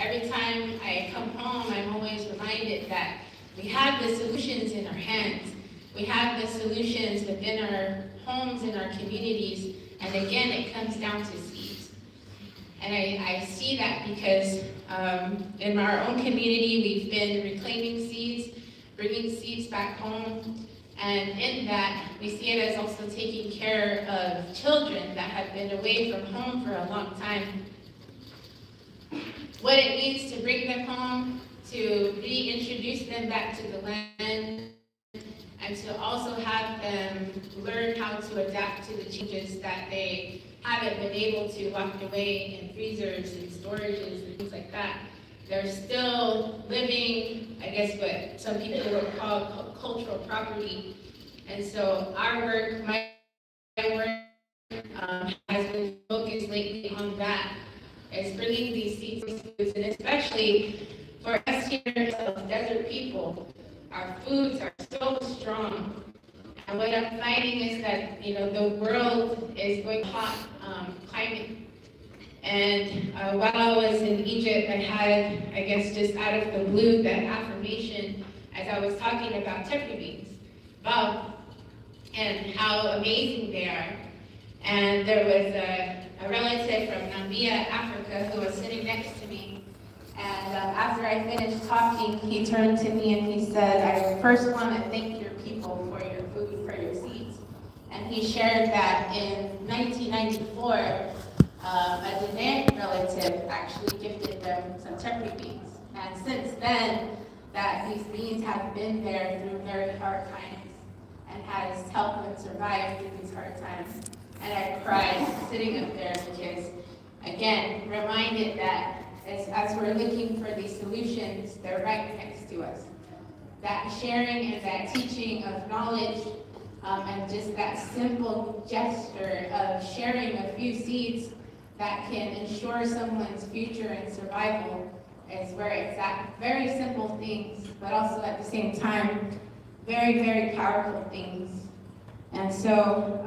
every time I come home, I'm always reminded that we have the solutions in our hands. We have the solutions within our homes and our communities, and again, it comes down to seeds. And I see that because in our own community, we've been reclaiming seeds, bringing seeds back home, and in that, we see it as also taking care of children that have been away from home for a long time. What it means to bring them home, to reintroduce them back to the land, and to also have them learn how to adapt to the changes that they haven't been able to locked away in freezers and storages and things like that. They're still living, I guess, what some people would call cultural property. And so our work, my work, has been focused lately on that, is bringing these seeds and foods, and especially for us here as desert people, our foods are so strong. And what I'm finding is that, the world is going hot climate. And while I was in Egypt, I had, I guess, just out of the blue, that affirmation as I was talking about tepri beans, and how amazing they are. And there was a relative from Namibia, Africa, who was sitting next to me. And after I finished talking, he turned to me and he said, "I first want to thank your people for your food, for your seeds." And he shared that in 1994, a Ghanaian relative actually gifted them some tepri beans. And since then, that these beans have been there through very hard times and has helped them survive through these hard times. And I cried sitting up there because, again, reminded that as we're looking for these solutions, they're right next to us. That sharing and that teaching of knowledge and just that simple gesture of sharing a few seeds that can ensure someone's future and survival is where it's at. Very simple things, but also at the same time, very, very powerful things. And so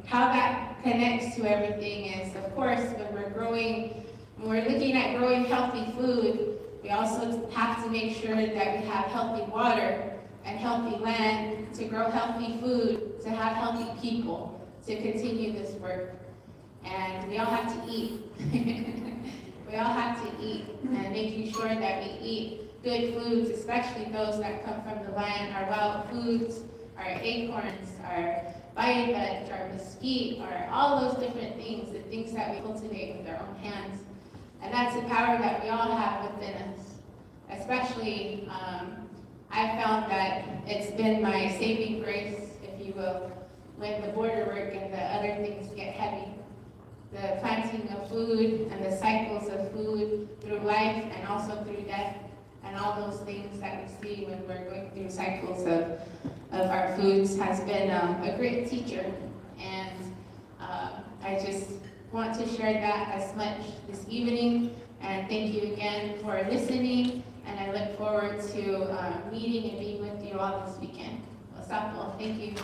how that connects to everything is, of course, when we're looking at growing healthy food, we also have to make sure that we have healthy water and healthy land to grow healthy food, to have healthy people, to continue this work. And we all have to eat. We all have to eat, and making sure that we eat good foods, especially those that come from the land, our wild foods, our acorns, our violets, our mesquite, our all those different things, the things that we cultivate with our own hands. And that's the power that we all have within us. Especially, I found that it's been my saving grace, if you will, when the border work and the other things get heavy. The planting of food and the cycles of food through life and also through death, and all those things that we see when we're going through cycles of our foods has been a great teacher. And I just want to share that as much this evening. And thank you again for listening. And I look forward to meeting and being with you all this weekend. Wasapo, thank you.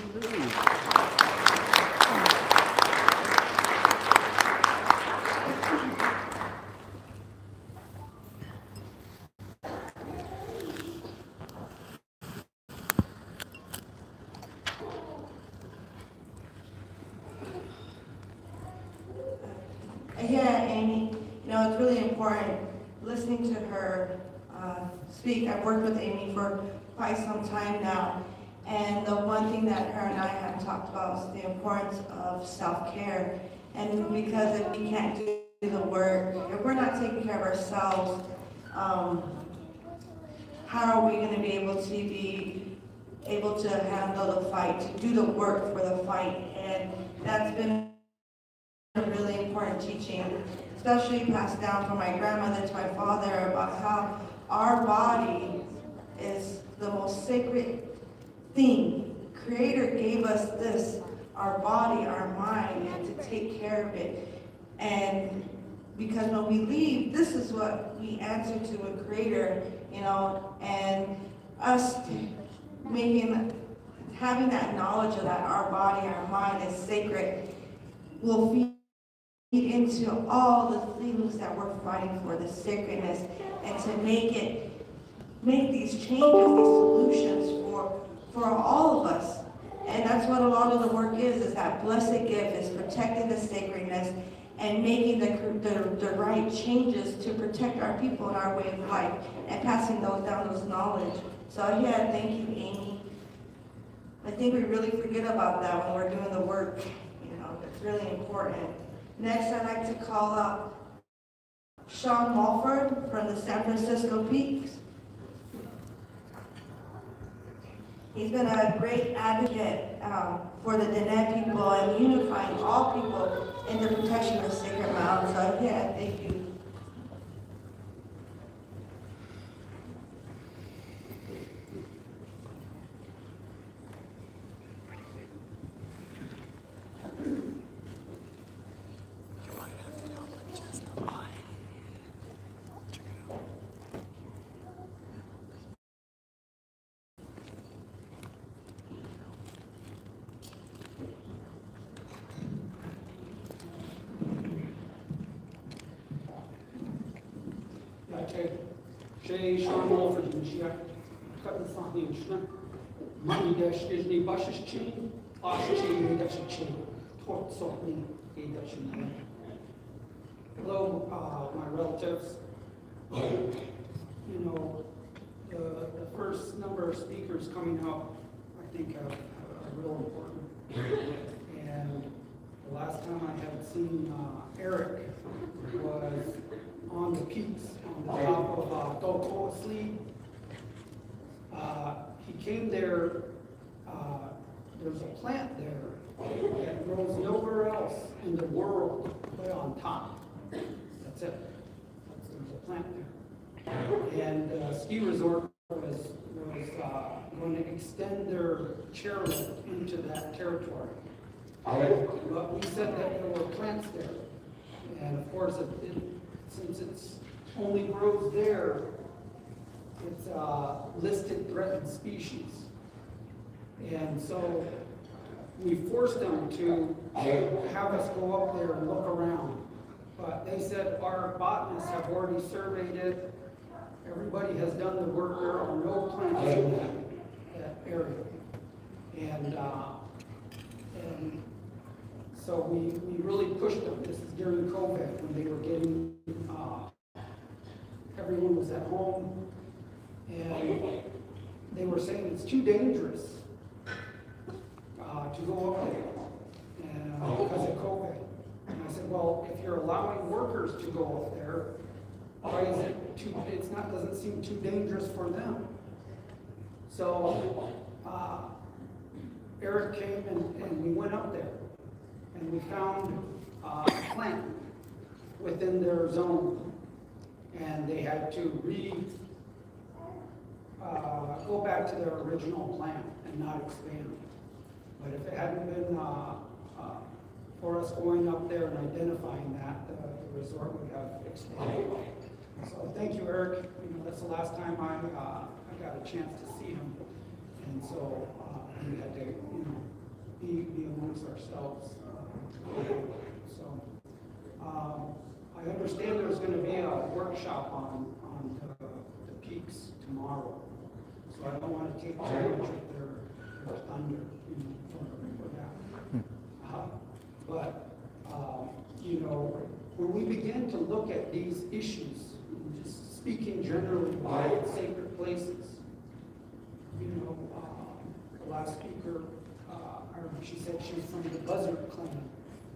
Yeah, Amy, it's really important listening to her speak. I've worked with Amy for quite some time now, and the one thing that her and I have talked about is the importance of self-care. And because if we can't do the work, if we're not taking care of ourselves, how are we going to be able to handle the fight, to do the work for the fight? And that's been a really important teaching, especially passed down from my grandmother to my father, about how our body is the most sacred thing. Creator gave us this, our body, our mind, and to take care of it. And because when we leave, this is what we answer to a Creator, and us having that knowledge of that our body, our mind is sacred, will feel into all the things that we're fighting for, the sacredness, and to make these changes, these solutions for all of us. And that's what a lot of the work is that blessed gift, is protecting the sacredness and making the right changes to protect our people and our way of life, and passing those knowledge. So yeah, thank you, Amy. I think we really forget about that when we're doing the work. You know, it's really important. Next, I'd like to call up Sean Mulford from the San Francisco Peaks. He's been a great advocate for the Diné people and unifying all people in the protection of sacred mounds. So yeah, thank you. J'ai Sean Mulford and she cut the funny money dash Disney buses chain, chain, tort something, hello, my relatives. You know, the first number of speakers coming up, I think are real important. And the last time I had seen Eric was on the peaks, on the top of Doko Sleep. He came there, there's a plant there that grows nowhere else in the world but on top. That's it. There's a plant there. And ski resort was going to extend their chairlift into that territory. But we said that there were plants there. And of course, since it's only grows there, it's listed threatened species. And so we forced them to have us go up there and look around. But they said our botanists have already surveyed it. Everybody has done the work. There are no plants in that area. And so we really pushed them. This is during COVID when they were getting, everyone was at home, and they were saying it's too dangerous to go up there because of COVID. And I said, well, if you're allowing workers to go up there, why is it too, doesn't seem too dangerous for them. So Eric came and we went up there. And we found a plant within their zone, and they had to go back to their original plan and not expand. But if it hadn't been for us going up there and identifying that, the resort would have expanded. So thank you, Eric. You know, that's the last time I got a chance to see him, and so we had to, you know, be amongst ourselves. So I understand there's going to be a workshop on the peaks tomorrow. So I don't want to take too much of their thunder, you know, for that. But you know, when we begin to look at these issues, just speaking generally about sacred places, you know, the last speaker, she said she's from the Buzzard clan.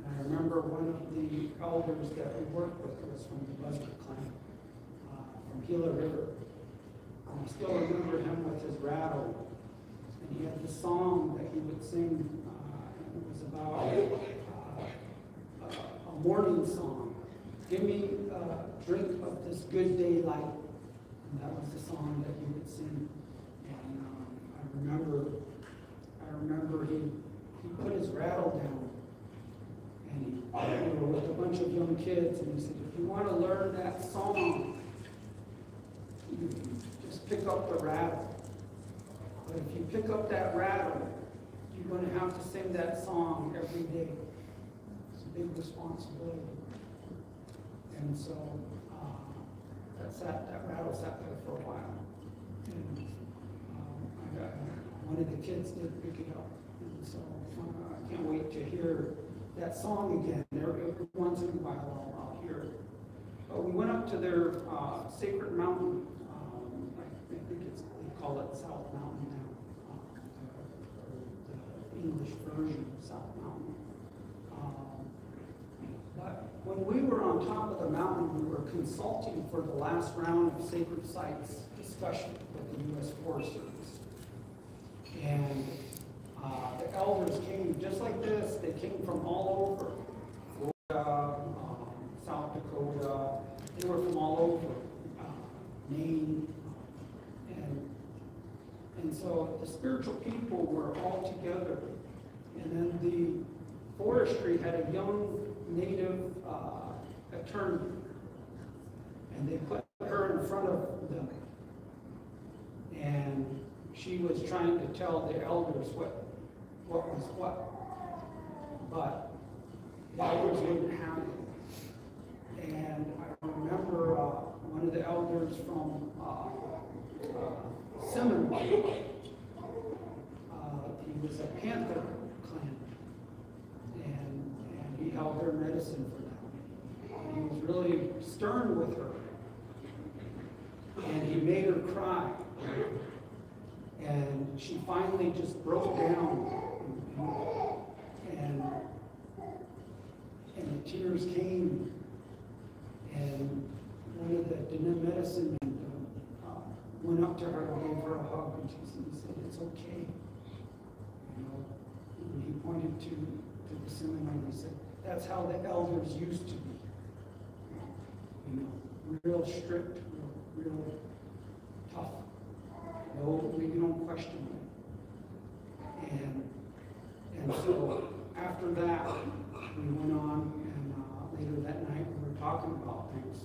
And I remember one of the elders that we worked with was from the Buzzard clan, from Gila River. I still remember him with his rattle. And he had this song that he would sing, and it was about a morning song. Give me a drink of this good daylight. And that was the song that he would sing. And I remember he put his rattle down, and he were with a bunch of young kids, and he said, if you want to learn that song, you just pick up the rattle. But if you pick up that rattle, you're going to have to sing that song every day. It's a big responsibility. And so that rattle sat there for a while. And one of the kids did pick it up. And so I can't wait to hear that song again. Every once in a while I'll hear it. But we went up to their sacred mountain. I think they call it South Mountain now, or the English version of South Mountain. But when we were on top of the mountain, we were consulting for the last round of sacred sites discussion with the U.S. Forest Service. And the elders came just like this. They came from all over, Florida, South Dakota. They were from all over, Maine. And so the spiritual people were all together. And then the forestry had a young native attorney. And they put her in front of them. And she was trying to tell the elders what was what. But the elders wouldn't have it. And I remember one of the elders from Seminole, he was a Panther clan, and he held their medicine for them. And he was really stern with her, and he made her cry. And she finally just broke down, and the tears came. And one of the medicine men went up to her and gave her a hug, and she said, "It's okay." You know, and he pointed to the seminary and he said, "That's how the elders used to be. You know, real strict, real tough. No, we don't question them." And so after that, we went on, and later that night we were talking about things.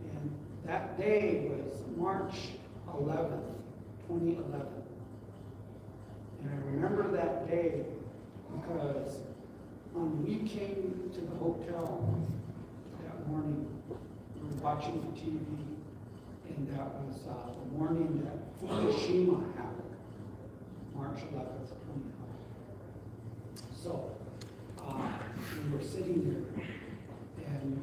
And that day was March 11th, 2011. And I remember that day because when we came to the hotel that morning, we were watching the TV, and that was the morning that Fukushima happened, March 11th, 2011. So we were sitting there, and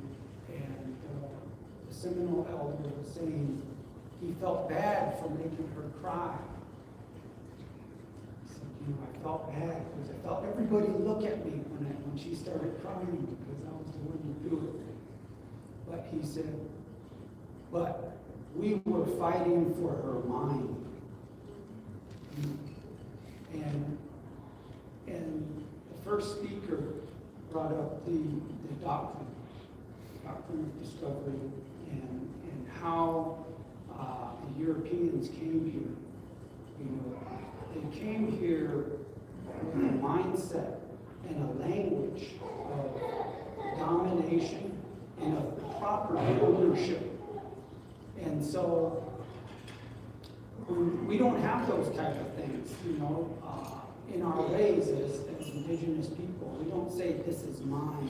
the Seminole elder was saying he felt bad for making her cry. He said, "You know, I felt bad because I felt everybody look at me when she started crying because I was the one to do it." But he said, "But we were fighting for her mind." And the first speaker brought up the doctrine of discovery, and how the Europeans came here. You know, they came here with a mindset and a language of domination and of proper ownership. And so we don't have those type of things, you know, in our ways as indigenous people. We don't say, "This is mine.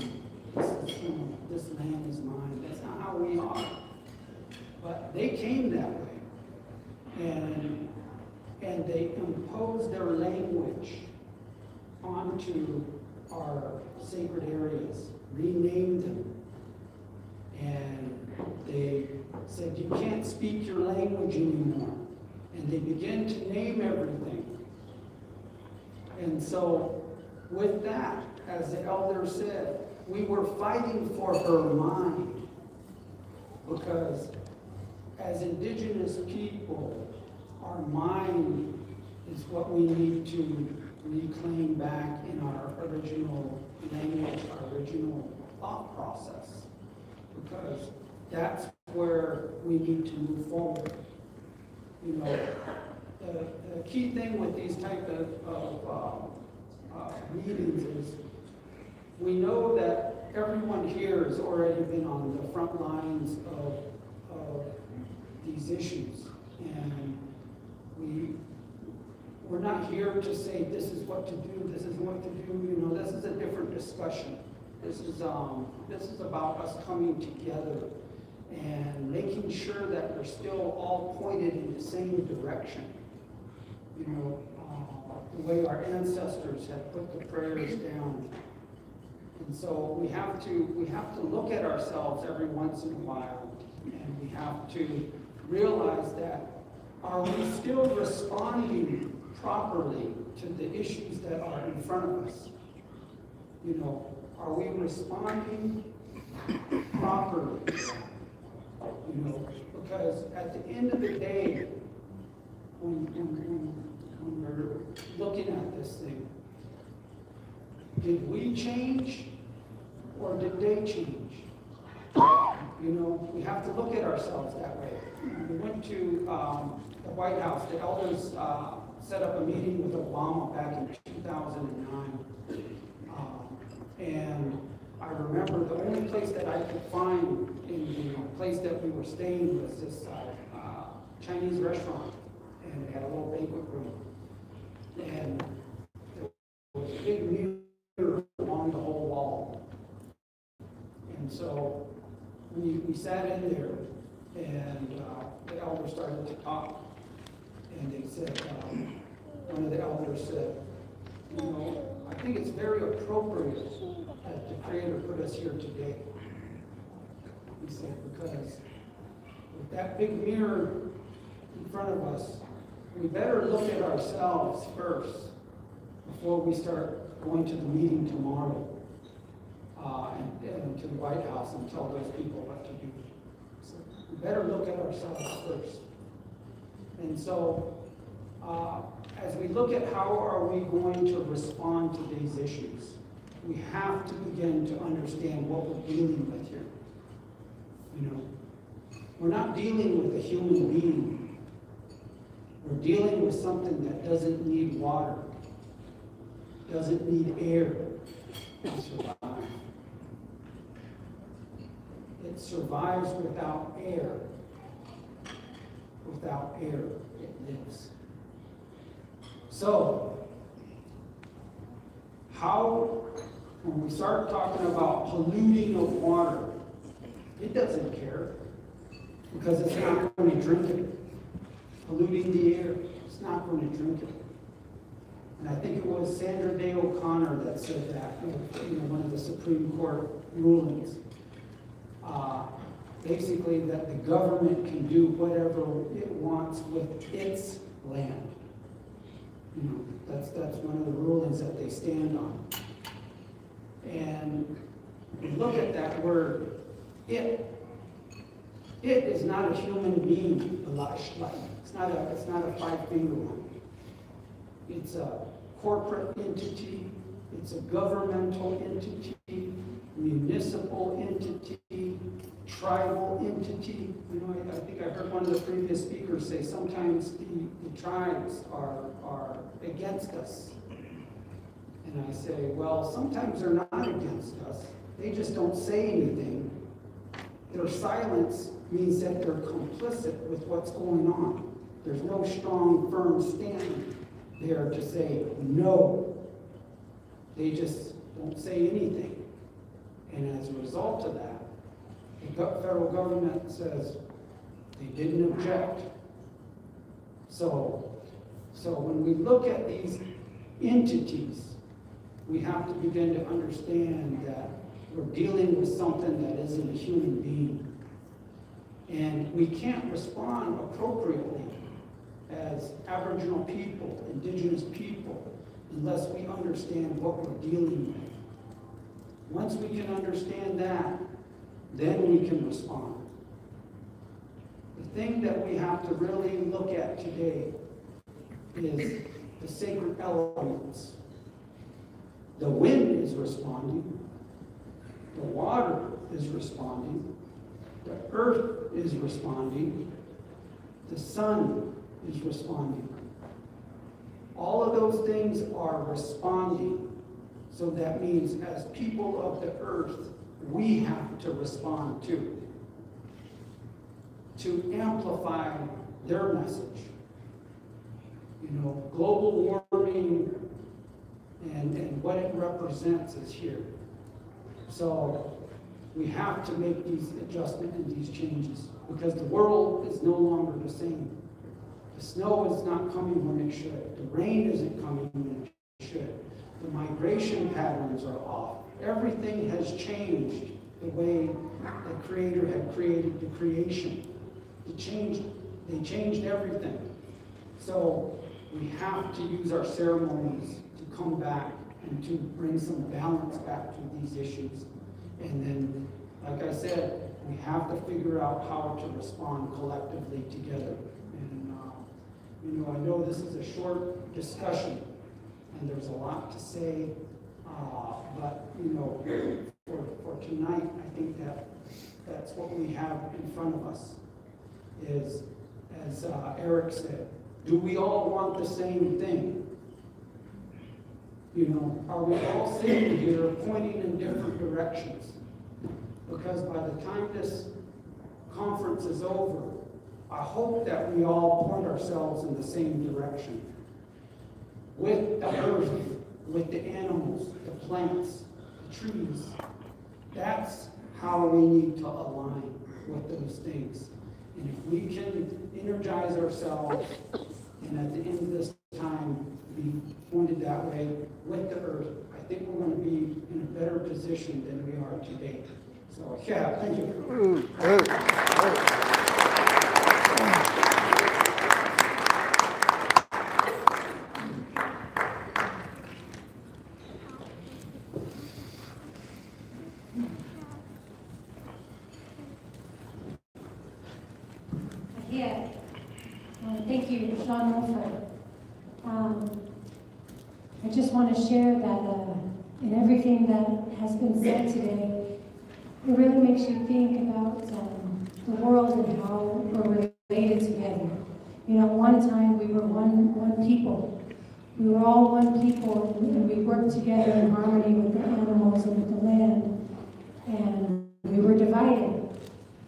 This land is mine." That's not how we are. But they came that way, and they imposed their language onto our sacred areas, renamed them, and they said, "You can't speak your language anymore," and they began to name everything. And so, with that, as the elder said, we were fighting for her mind, because as indigenous people, our mind is what we need to reclaim back in our original language, our original thought process, because that's where we need to move forward. You know, the key thing with these type of meetings is we know that everyone here has already been on the front lines of these issues, and we're not here to say this is what to do, this is what to do. You know, this is a different discussion. This is about us coming together and making sure that we're still all pointed in the same direction. You know, the way our ancestors had put the prayers down. And so we have to look at ourselves every once in a while, and we have to realize that, are we still responding properly to the issues that are in front of us? You know, are we responding properly? You know, because at the end of the day, when we're looking at this thing, did we change or did they change? You know, we have to look at ourselves that way. We went to the White House. The elders set up a meeting with Obama back in 2009. And I remember the only place that I could find in the place that we were staying was this Chinese restaurant. And it had a little banquet room. And there was a big mirror along the whole wall. And so we sat in there, and the elders started to talk. And they said, one of the elders said, you know, I think it's very appropriate that the Creator put us here today. He said, because with that big mirror in front of us, we better look at ourselves first before we start going to the meeting tomorrow and to the White House and tell those people what to do. So we better look at ourselves first. And so as we look at how are we going to respond to these issues, we have to begin to understand what we're dealing with here. You know, we're not dealing with a human being. We're dealing with something that doesn't need water, doesn't need air to survive. It survives without air. Without air, it lives. So, how, when we start talking about polluting of water, it doesn't care because it's not going to drink it. Polluting the air, it's not going to drink it. And I think it was Sandra Day O'Connor that said that in one of the Supreme Court rulings. Basically, that the government can do whatever it wants with its land. You know, that's one of the rulings that they stand on. And we look at that word, it. It is not a human being, it's not a five-finger one. It's a corporate entity, it's a governmental entity, municipal entity, tribal entity. You know, I think I heard one of the previous speakers say sometimes the tribes are against us. And I say, well, sometimes they're not against us. They just don't say anything. Their silence means that they're complicit with what's going on. There's no strong, firm stand there to say no. They just don't say anything. And as a result of that, the federal government says they didn't object. So when we look at these entities, we have to begin to understand that we're dealing with something that isn't a human being. And we can't respond appropriately as Aboriginal people, Indigenous people, unless we understand what we're dealing with. Once we can understand that, then we can respond. The thing that we have to really look at today is the sacred elements. The wind is responding. The water is responding. The earth is responding. The sun is responding. All of those things are responding. So that means as people of the earth, we have to respond to amplify their message. You know, global warming and what it represents is here. So we have to make these adjustments and these changes because the world is no longer the same. The snow is not coming when it should. The rain isn't coming when it should. The migration patterns are off. Everything has changed the way the Creator had created the creation. They changed everything. So we have to use our ceremonies to come back and to bring some balance back to these issues. And then, like I said, we have to figure out how to respond collectively together. And I know this is a short discussion, and there's a lot to say, but for tonight, I think that's what we have in front of us. Is, as Eric said, do we all want the same thing? Are we all sitting here pointing in different directions? Because by the time this conference is over, I hope that we all point ourselves in the same direction. With the earth, with the animals, the plants, the trees. That's how we need to align with those things. And if we can energize ourselves, and at the end of this time, be pointed that way with the earth, I think we're going to be in a better position than we are today. So, yeah, thank you. Yeah. Thank you, Sean Wolford. I just want to share that in everything that has been said today, it really makes you think about the world and how we're related together. One time we were one people. We were all one people, and we worked together in harmony with the animals and with the land. And we were divided,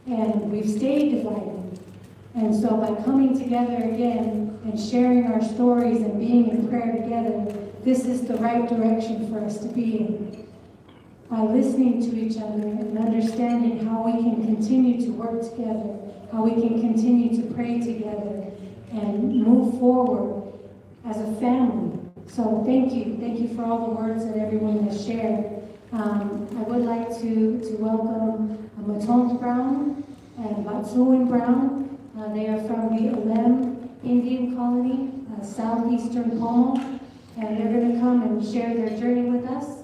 and we've stayed divided. And so by coming together again and sharing our stories and being in prayer together, this is the right direction for us to be in. By listening to each other and understanding how we can continue to work together, how we can continue to pray together and move forward as a family. So thank you for all the words that everyone has shared. I would like to welcome Matonk Brown and Batsuin Brown. They are from the Olem Indian Colony, southeastern Pomo, and they're going to come and share their journey with us.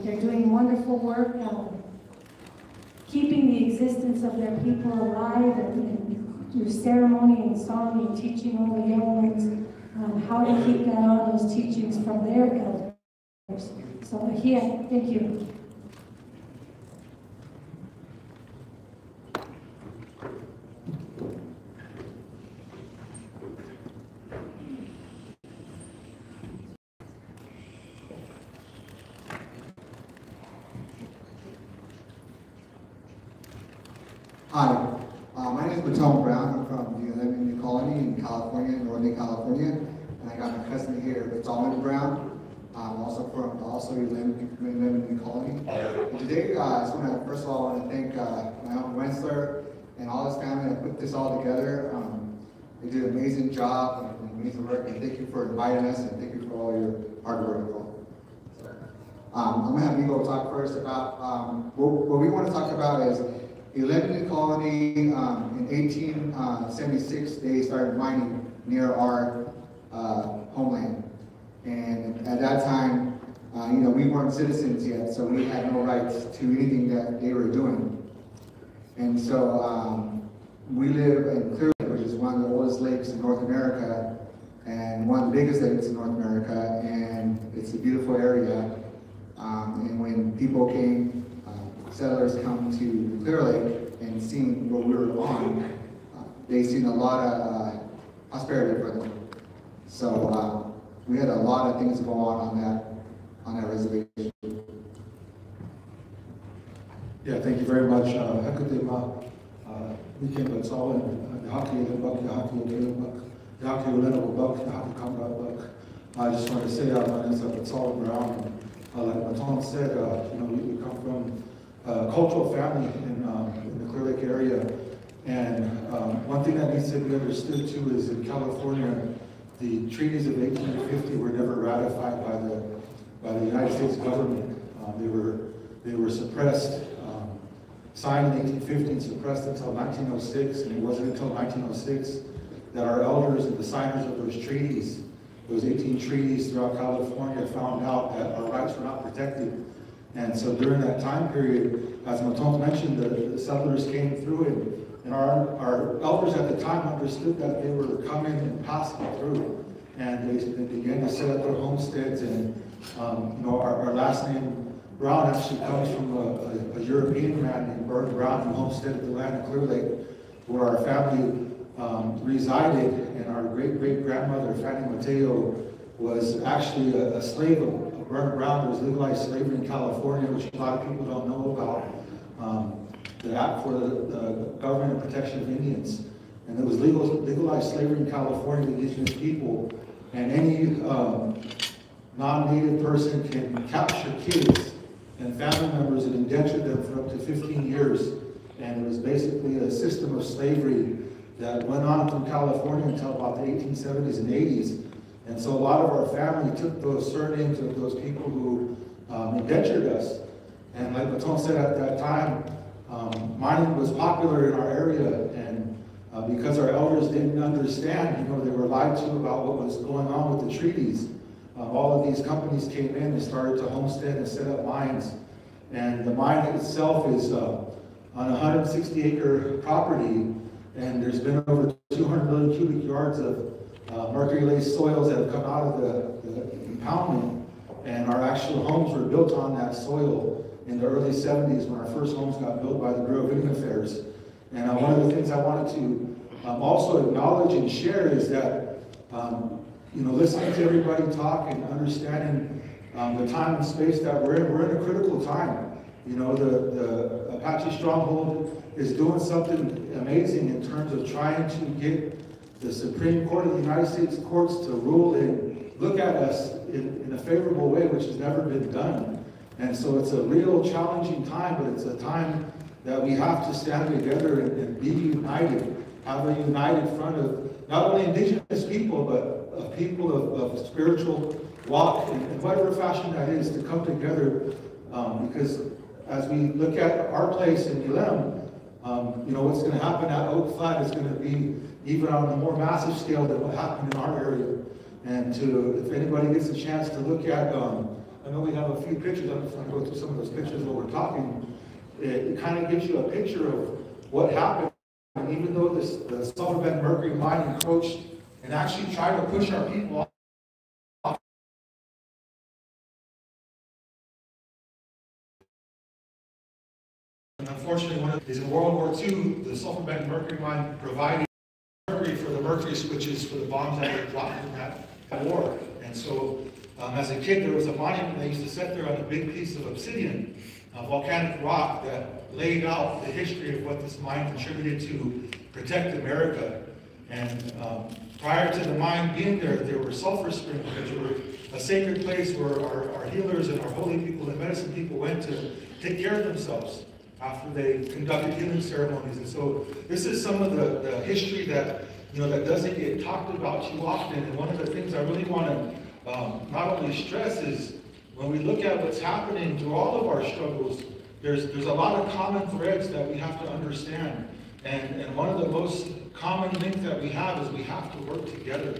They're doing wonderful work, keeping the existence of their people alive and through ceremony and song and teaching all the young ones how to keep that on, those teachings from their elders. So here, thank you. Hi, my name is Matonk Brown. I'm from the Olem Colony in California, Northern California, and I got my cousin here, Batsuin Brown. I'm also from Olem Colony. And today, I just want to first of all thank my uncle Wensler and all his family that put this all together. They did an amazing job and amazing work, and thank you for inviting us, and thank you for all your hard work. I'm going to have Nico talk first about what we want to talk about is the Olem Colony. In 1876, they started mining near our homeland, and at that time, we weren't citizens yet, so we had no rights to anything that they were doing. And so we live in Clear Lake, which is one of the oldest lakes in North America, and one of the biggest lakes in North America, and it's a beautiful area. And when people came, settlers come to Clear Lake and seen what we were on, they seen a lot of prosperity for them. So we had a lot of things go on that reservation. Yeah, thank you very much. I just want to say my name is Batsuin Brown. Like Maton said, we come from a cultural family in the Clear Lake area. And one thing that needs to be understood too is in California, the treaties of 1850 were never ratified by the United States government. They were suppressed, signed in 1850 and suppressed until 1906, and it wasn't until 1906 that our elders and the signers of those treaties, those 18 treaties throughout California, found out that our rights were not protected. And so during that time period, as Maton mentioned, the settlers came through, and our elders at the time understood that they were coming and passing through. And they began to set up their homesteads, and our last name, Brown, actually comes from a European man named Bert Brown who homesteaded the land of Clear Lake, where our family resided, and our great-great-grandmother, Fanny Mateo, was actually a slave of Bert Brown. There was legalized slavery in California, which a lot of people don't know about. The Act for the Government and Protection of Indians. And there was legalized slavery in California to indigenous people. And any non-native person can capture kids and family members and indenture them for up to 15 years. And it was basically a system of slavery that went on from California until about the 1870s and 80s. And so a lot of our family took those surnames of those people who indentured us. And like Maton said at that time, mining was popular in our area, and because our elders didn't understand, they were lied to about what was going on with the treaties. All of these companies came in and started to homestead and set up mines. And the mine itself is on a 160-acre property, and there's been over 200 million cubic yards of mercury-laced soils that have come out of the impoundment, and our actual homes were built on that soil in the early 70s when our first homes got built by the Bureau of Indian Affairs. And one of the things I wanted to also acknowledge and share is that, listening to everybody talk and understanding the time and space that we're in a critical time. The Apache Stronghold is doing something amazing in terms of trying to get the Supreme Court of the United States courts to rule and look at us in a favorable way, which has never been done. And so it's a real challenging time, but it's a time that we have to stand together and be united, have a united front of not only indigenous people, but people of spiritual walk, in whatever fashion that is, to come together. Because as we look at our place in Elam, what's going to happen at Oak Flat is going to be even on a more massive scale than what happened in our area. And if anybody gets a chance to look at, I know we have a few pictures. I'm just going to go through some of those pictures while we're talking. It kind of gives you a picture of what happened. And even though the sulfur bed mercury mine encroached and actually tried to push our people off. And unfortunately, in World War II, the sulfur bed mercury mine provided mercury for the mercury switches for the bombs that were dropped in that war. And so, as a kid, there was a monument they used to set there on a big piece of obsidian, volcanic rock, that laid out the history of what this mine contributed to protect America. And prior to the mine being there, there were sulfur springs, which were a sacred place where our healers and our holy people and medicine people went to take care of themselves after they conducted healing ceremonies. And so this is some of the history that that doesn't get talked about too often. And one of the things I really want to not only stress is when we look at what's happening through all of our struggles, there's a lot of common threads that we have to understand. And one of the most common things that we have is we have to work together.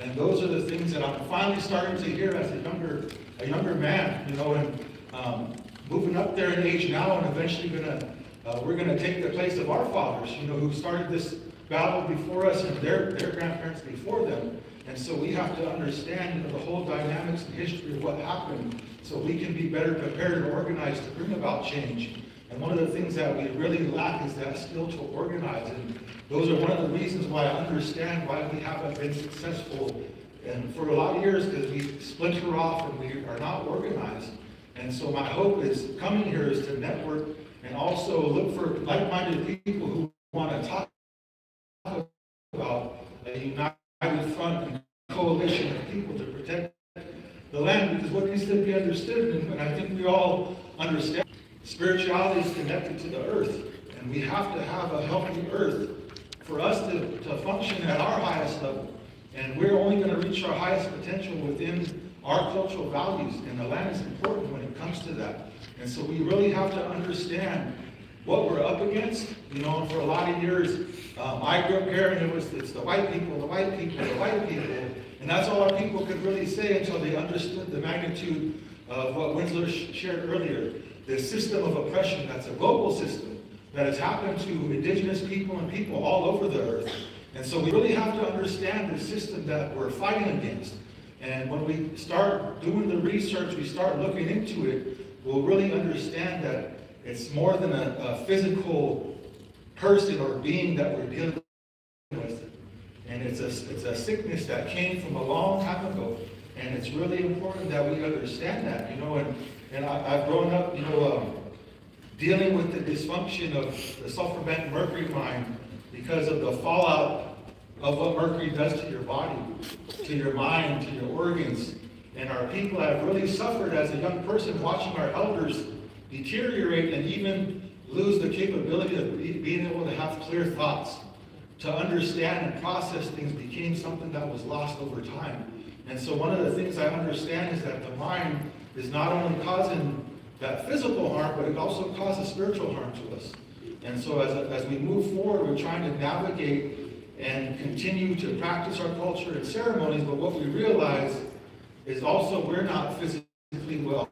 And those are the things that I'm finally starting to hear as a younger man, and moving up there in age now, and eventually we're gonna take the place of our fathers, who started this battle before us and their grandparents before them. And so we have to understand the whole dynamics and history of what happened so we can be better prepared and organized to bring about change. And one of the things that we really lack is that skill to organize. And those are one of the reasons why I understand why we haven't been successful and for a lot of years, because we splinter off and we are not organized. And so my hope is coming here is to network and also look for like-minded people who want to talk about a united front and coalition of people to protect the land. Because what needs to be understood, and I think we all understand. Spirituality is connected to the earth, and we have to have a healthy earth for us to function at our highest level. And we're only going to reach our highest potential within our cultural values, and the land is important when it comes to that. And so we really have to understand what we're up against. You know, for a lot of years, I grew up here, and it's the white people, the white people, the white people. And that's all our people could really say until they understood the magnitude of what Winslow shared earlier. The system of oppression that's a global system that has happened to indigenous people and people all over the earth. And so we really have to understand the system that we're fighting against. And when we start doing the research, we start looking into it, we'll really understand that it's more than a physical person or being that we're dealing with. And it's a sickness that came from a long time ago. And it's really important that we understand that, you know, and I've grown up, you know, dealing with the dysfunction of the sulfur bent mercury mine because of the fallout of what mercury does to your body, to your mind, to your organs. And our people have really suffered as a young person watching our elders deteriorate and even lose the capability of being able to have clear thoughts. To understand and process things became something that was lost over time. And so one of the things I understand is that the mind is not only causing that physical harm, but it also causes spiritual harm to us. And so as we move forward, we're trying to navigate and continue to practice our culture and ceremonies, but what we realize is also we're not physically well,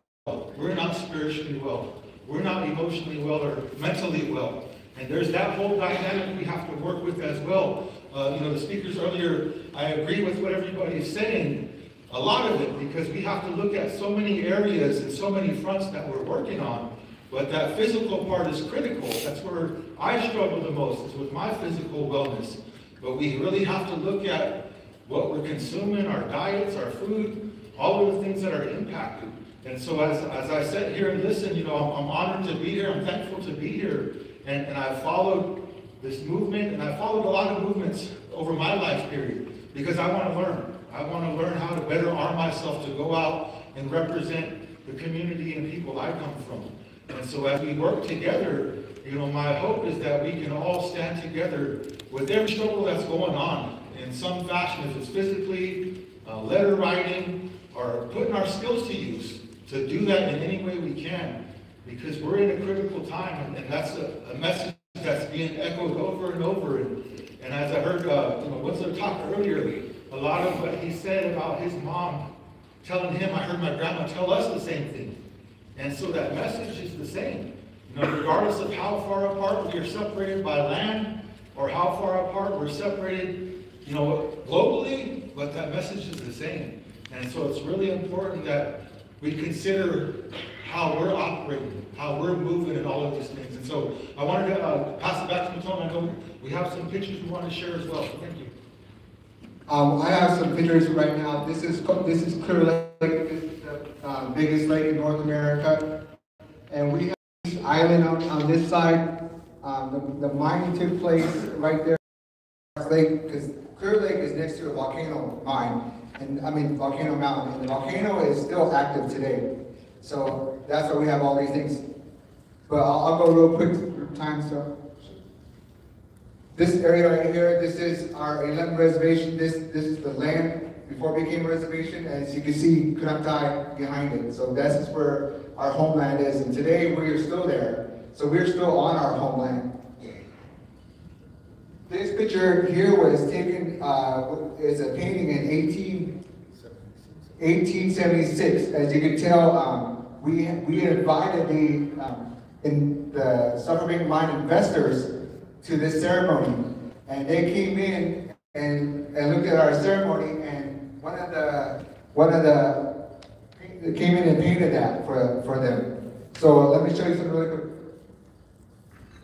we're not spiritually well, we're not emotionally well or mentally well. And there's that whole dynamic we have to work with as well. You know, the speakers earlier, I agree with what everybody is saying, a lot of it, because we have to look at so many areas and so many fronts that we're working on. But that physical part is critical. That's where I struggle the most, is with my physical wellness. But we really have to look at what we're consuming, our diets, our food, all of the things that are impacted. And so as I sit here and listen, you know, I'm honored to be here. I'm thankful to be here. And I've followed this movement, and I've followed a lot of movements over my life period, because I want to learn. I want to learn how to better arm myself to go out and represent the community and people I come from. And so as we work together, you know, my hope is that we can all stand together with every struggle that's going on in some fashion, if it's physically, letter writing, or putting our skills to use to do that in any way we can. Because we're in a critical time, and that's a message that's being echoed over and over. And as I heard Winslow talk earlier, a lot of what he said about his mom telling him, I heard my grandma tell us the same thing. And so that message is the same. You know, regardless of how far apart we are separated by land, or how far apart we're separated, you know, globally, but that message is the same. And so it's really important that we consider how we're operating, how we're moving, and all of these things. And so I wanted to pass it back to Matone. I know we have some pictures we want to share as well. So thank you. I have some pictures right now. This is Clear Lake. This is the biggest lake in North America, and we have this island on this side. The mining took place right there. Lake, because Clear Lake is next to a volcano mine, and volcano mountain, and the volcano is still active today. So that's why we have all these things. But I'll go real quick for time. So this area right here, this is our 11 reservation. This is the land before it became a reservation. As you can see, Kunaktai behind it. So this is where our homeland is. And today we are still there. So we're still on our homeland. This picture here was taken, is a painting in 1876. As you can tell, we invited the Suffolk mine investors to this ceremony, and they came in and looked at our ceremony, and one of the came in and painted that for them. So let me show you something really quick.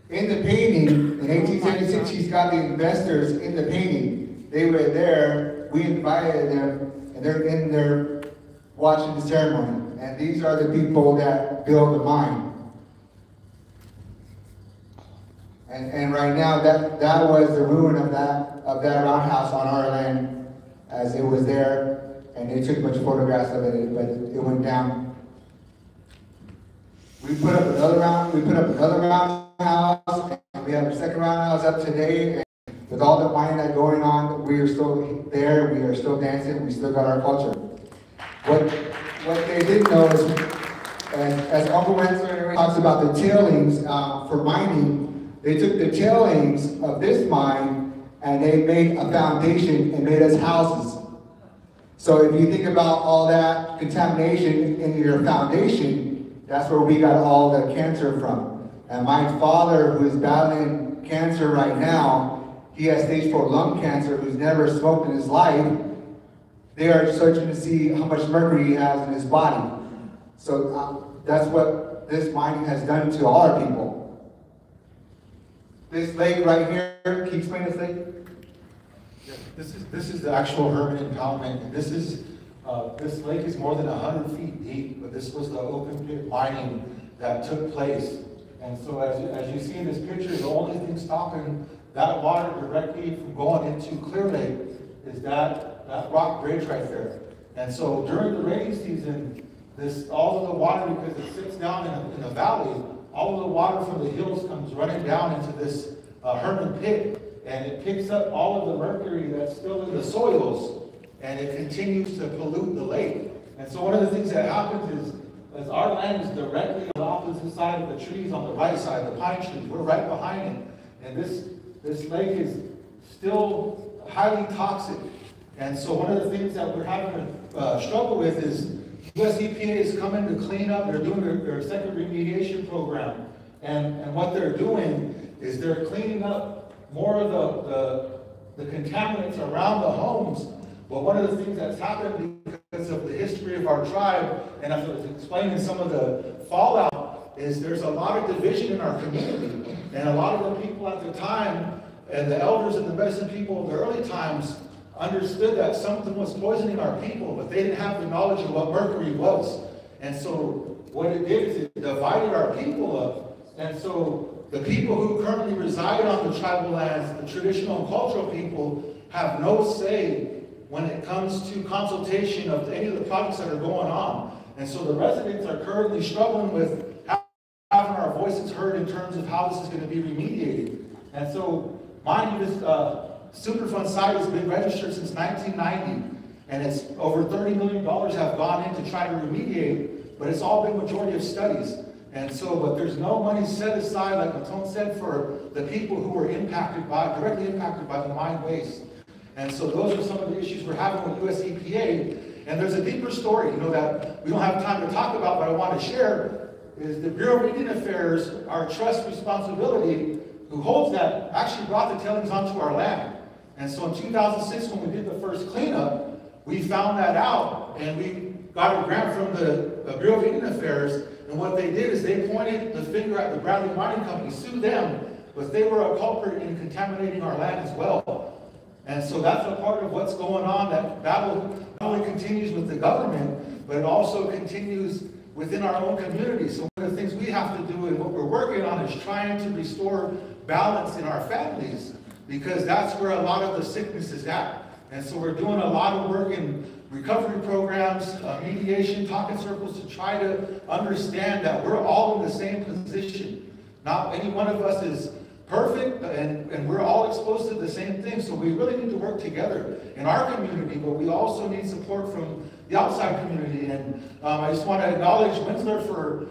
In the painting, in 1876, he's got the investors in the painting. They were there, we invited them, and they're in there watching the ceremony. And these are the people that build the mine. And right now, that was the ruin of that roundhouse on our land, as it was there. and they took a bunch of photographs of it, but it went down. We put up another roundhouse, and we have a second roundhouse up today. And with all the mining that's going on, we are still there, we are still dancing, we still got our culture. What they didn't know is, as Uncle Rensselaer talks about the tailings for mining, they took the tailings of this mine and they made a foundation and made us houses. So if you think about all that contamination in your foundation, that's where we got all the cancer from. And my father, who is battling cancer right now, he has stage 4 lung cancer, who's never smoked in his life. They are searching to see how much mercury he has in his body. So that's what this mining has done to all our people. This lake right here, can you explain this lake? Yeah, this is the actual Herman impoundment. This lake is more than 100 feet deep, but this was the open pit mining that took place. And so as you see in this picture, the only thing stopping that water directly from going into Clear Lake is that rock bridge right there. And so during the rainy season, all of the water, because it sits down in a valley, all of the water from the hills comes running down into this Herman pit, and it picks up all of the mercury that's still in the soils, and it continues to pollute the lake. And so one of the things that happens is our land is directly on the opposite side of the trees on the right side, the pine trees. We're right behind it. And this lake is still highly toxic. And so one of the things that we're having to struggle with is US EPA is coming to clean up. They're doing their second remediation program. And what they're doing is they're cleaning up more of the contaminants around the homes. But one of the things that's happened because of the history of our tribe, and as I was explaining some of the fallout, is there's a lot of division in our community. And a lot of the people at the time, and the elders and the medicine people of the early times, understood that something was poisoning our people, but they didn't have the knowledge of what mercury was. And so what it did is it divided our people up. And so the people who currently reside on the tribal lands, the traditional and cultural people, have no say when it comes to consultation of any of the projects that are going on. And so the residents are currently struggling with having our voices heard in terms of how this is going to be remediated. And so mind you, this Superfund site has been registered since 1990, and it's over $30 million have gone in to try to remediate, but it's all been majority of studies. And so, but there's no money set aside, like Matone said, for the people who were directly impacted by the mine waste. And so those are some of the issues we're having with US EPA. And there's a deeper story, that we don't have time to talk about, but I want to share, is the Bureau of Indian Affairs, our trust responsibility, who holds that, actually brought the tailings onto our land. And so in 2006, when we did the first cleanup, we found that out, and we got a grant from the Bureau of Indian Affairs, and what they did is they pointed the finger at the Bradley Mining Company, sued them, but they were a culprit in contaminating our land as well. And so that's a part of what's going on, that battle not only continues with the government, but it also continues within our own community. So one of the things we have to do and what we're working on is trying to restore balance in our families, because that's where a lot of the sickness is at. And so we're doing a lot of work in recovery programs, mediation, talking circles, to try to understand that we're all in the same position. Not any one of us is perfect, and we're all exposed to the same thing. So we really need to work together in our community, but we also need support from the outside community. And I just want to acknowledge Winsler for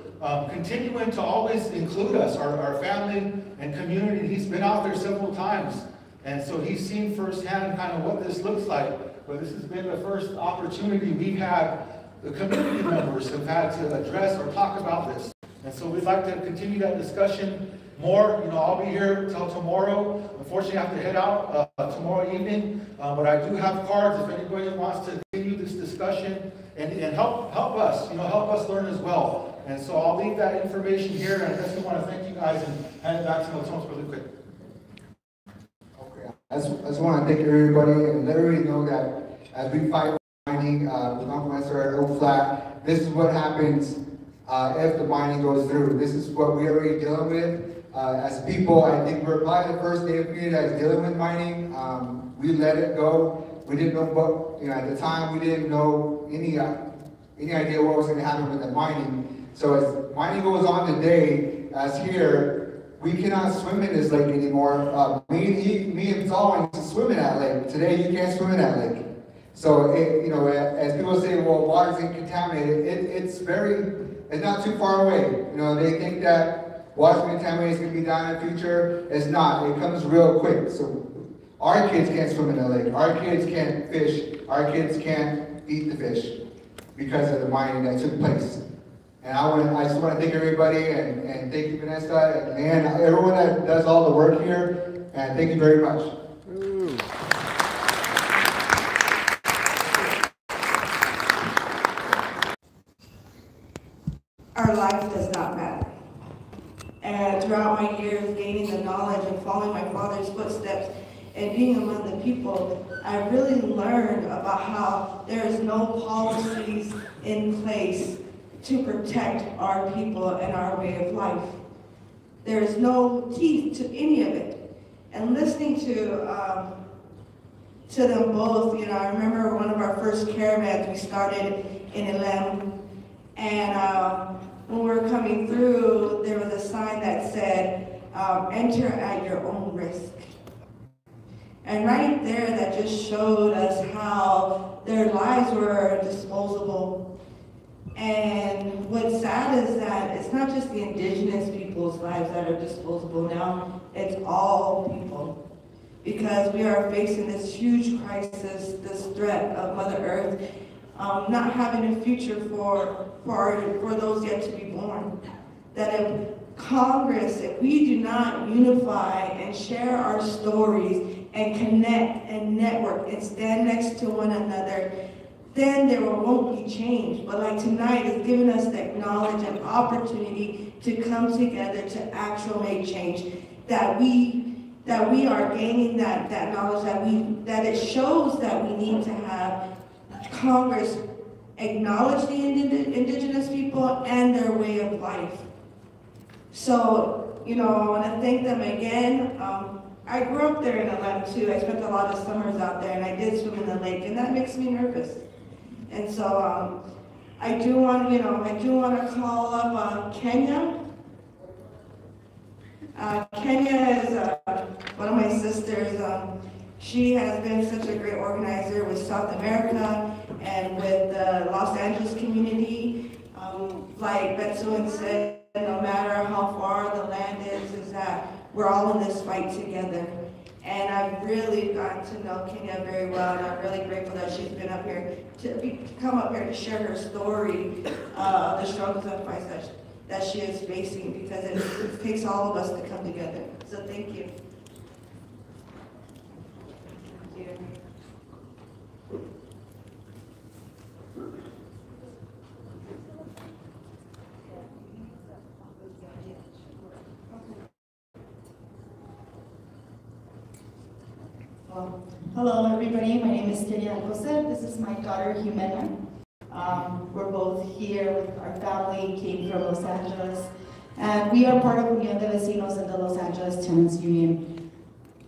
continuing to always include us, our family and community. He's been out there several times, and so he's seen firsthand kind of what this looks like. But this has been the first opportunity we've had, the community members have had to address or talk about this. And so we'd like to continue that discussion more. I'll be here till tomorrow. Unfortunately, I have to head out tomorrow evening, but I do have cards if anybody wants to continue this discussion and help us, help us learn as well. And so I'll leave that information here, and I just want to thank you guys and hand it back to Matone really quick. Okay, I just want to thank everybody and let everybody know that as we fight mining with Uncle Rensselaer at Oak Flat, this is what happens if the mining goes through. This is what we're already dealing with. as people, I think we're probably the first native community that's dealing with mining. We let it go. We didn't know what, at the time, we didn't know any idea what was going to happen with the mining. So as mining goes on today, as here, we cannot swim in this lake anymore. Me and Saul used to swim in that lake. Today, you can't swim in that lake. So, as people say, well, water's contaminated, it's not too far away. They think that water's contaminated is going to be down in the future. It's not. It comes real quick. So, our kids can't swim in the lake. Our kids can't fish. Our kids can't eat the fish because of the mining that took place. And I just want to thank everybody, and thank you, Vanessa, and everyone that does all the work here, and thank you very much. Our life does not matter. And throughout my years gaining the knowledge and following my father's footsteps and being among the people, I really learned about how there is no policies in place to protect our people and our way of life. There is no teeth to any of it. And listening to them both, I remember one of our first caravans, we started in Elem, and when we were coming through, there was a sign that said, enter at your own risk. And right there, that just showed us how their lives were disposable. And what's sad is that it's not just the indigenous people's lives that are disposable now, it's all people. Because we are facing this huge crisis, this threat of Mother Earth, not having a future for those yet to be born. That if Congress, if we do not unify and share our stories and connect and network and stand next to one another, then there won't be change. But like tonight is giving us that knowledge and opportunity to come together to actually make change. That we are gaining that knowledge, that it shows that we need to have Congress acknowledge the indigenous people and their way of life. So, I want to thank them again. I grew up there in Atlanta too. I spent a lot of summers out there, and I did swim in the lake, and that makes me nervous. And so I do want to call up Kenya. Kenya is one of my sisters. She has been such a great organizer with South America and with the Los Angeles community. Like Betsuan said, no matter how far the land is that we're all in this fight together. And I've really gotten to know Kenya very well, and I'm really grateful that she's been up here come up here to share her story of the struggles and fights that she is facing, because it takes all of us to come together. So thank you. Hello everybody, my name is Kenya Jose. This is my daughter Jimena. We're both here with our family, came from Los Angeles, and we are part of Unión de Vecinos and the Los Angeles Tenants Union.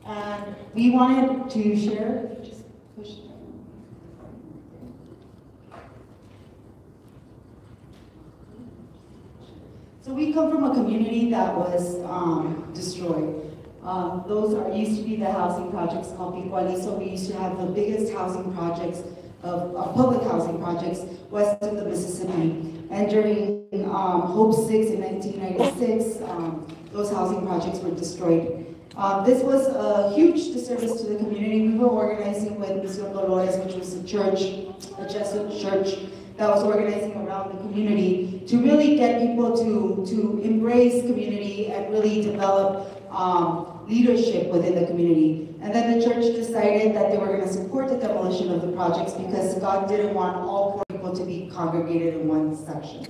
And we wanted to share, just push. So we come from a community that was destroyed. Those used to be the housing projects called Picuali, so we used to have the biggest housing projects of public housing projects west of the Mississippi. And during Hope 6 in 1996, those housing projects were destroyed. This was a huge disservice to the community. We were organizing with Misión Dolores, which was a church, a Jesuit church that was organizing around the community to really get people to embrace community and really develop leadership within the community. And then the church decided that they were going to support the demolition of the projects because God didn't want all poor people to be congregated in one section.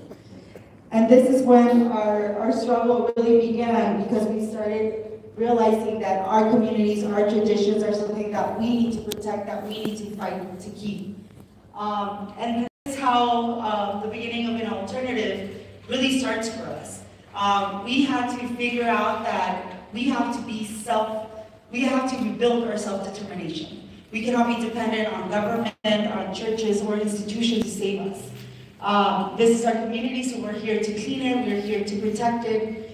And this is when our struggle really began, because we started realizing that our communities, our traditions are something that we need to protect, that we need to fight to keep. And this is how the beginning of an alternative really starts for us. we had to figure out that we have to build our self-determination. We cannot be dependent on government, on churches, or institutions to save us. This is our community, so we're here to clean it, we're here to protect it.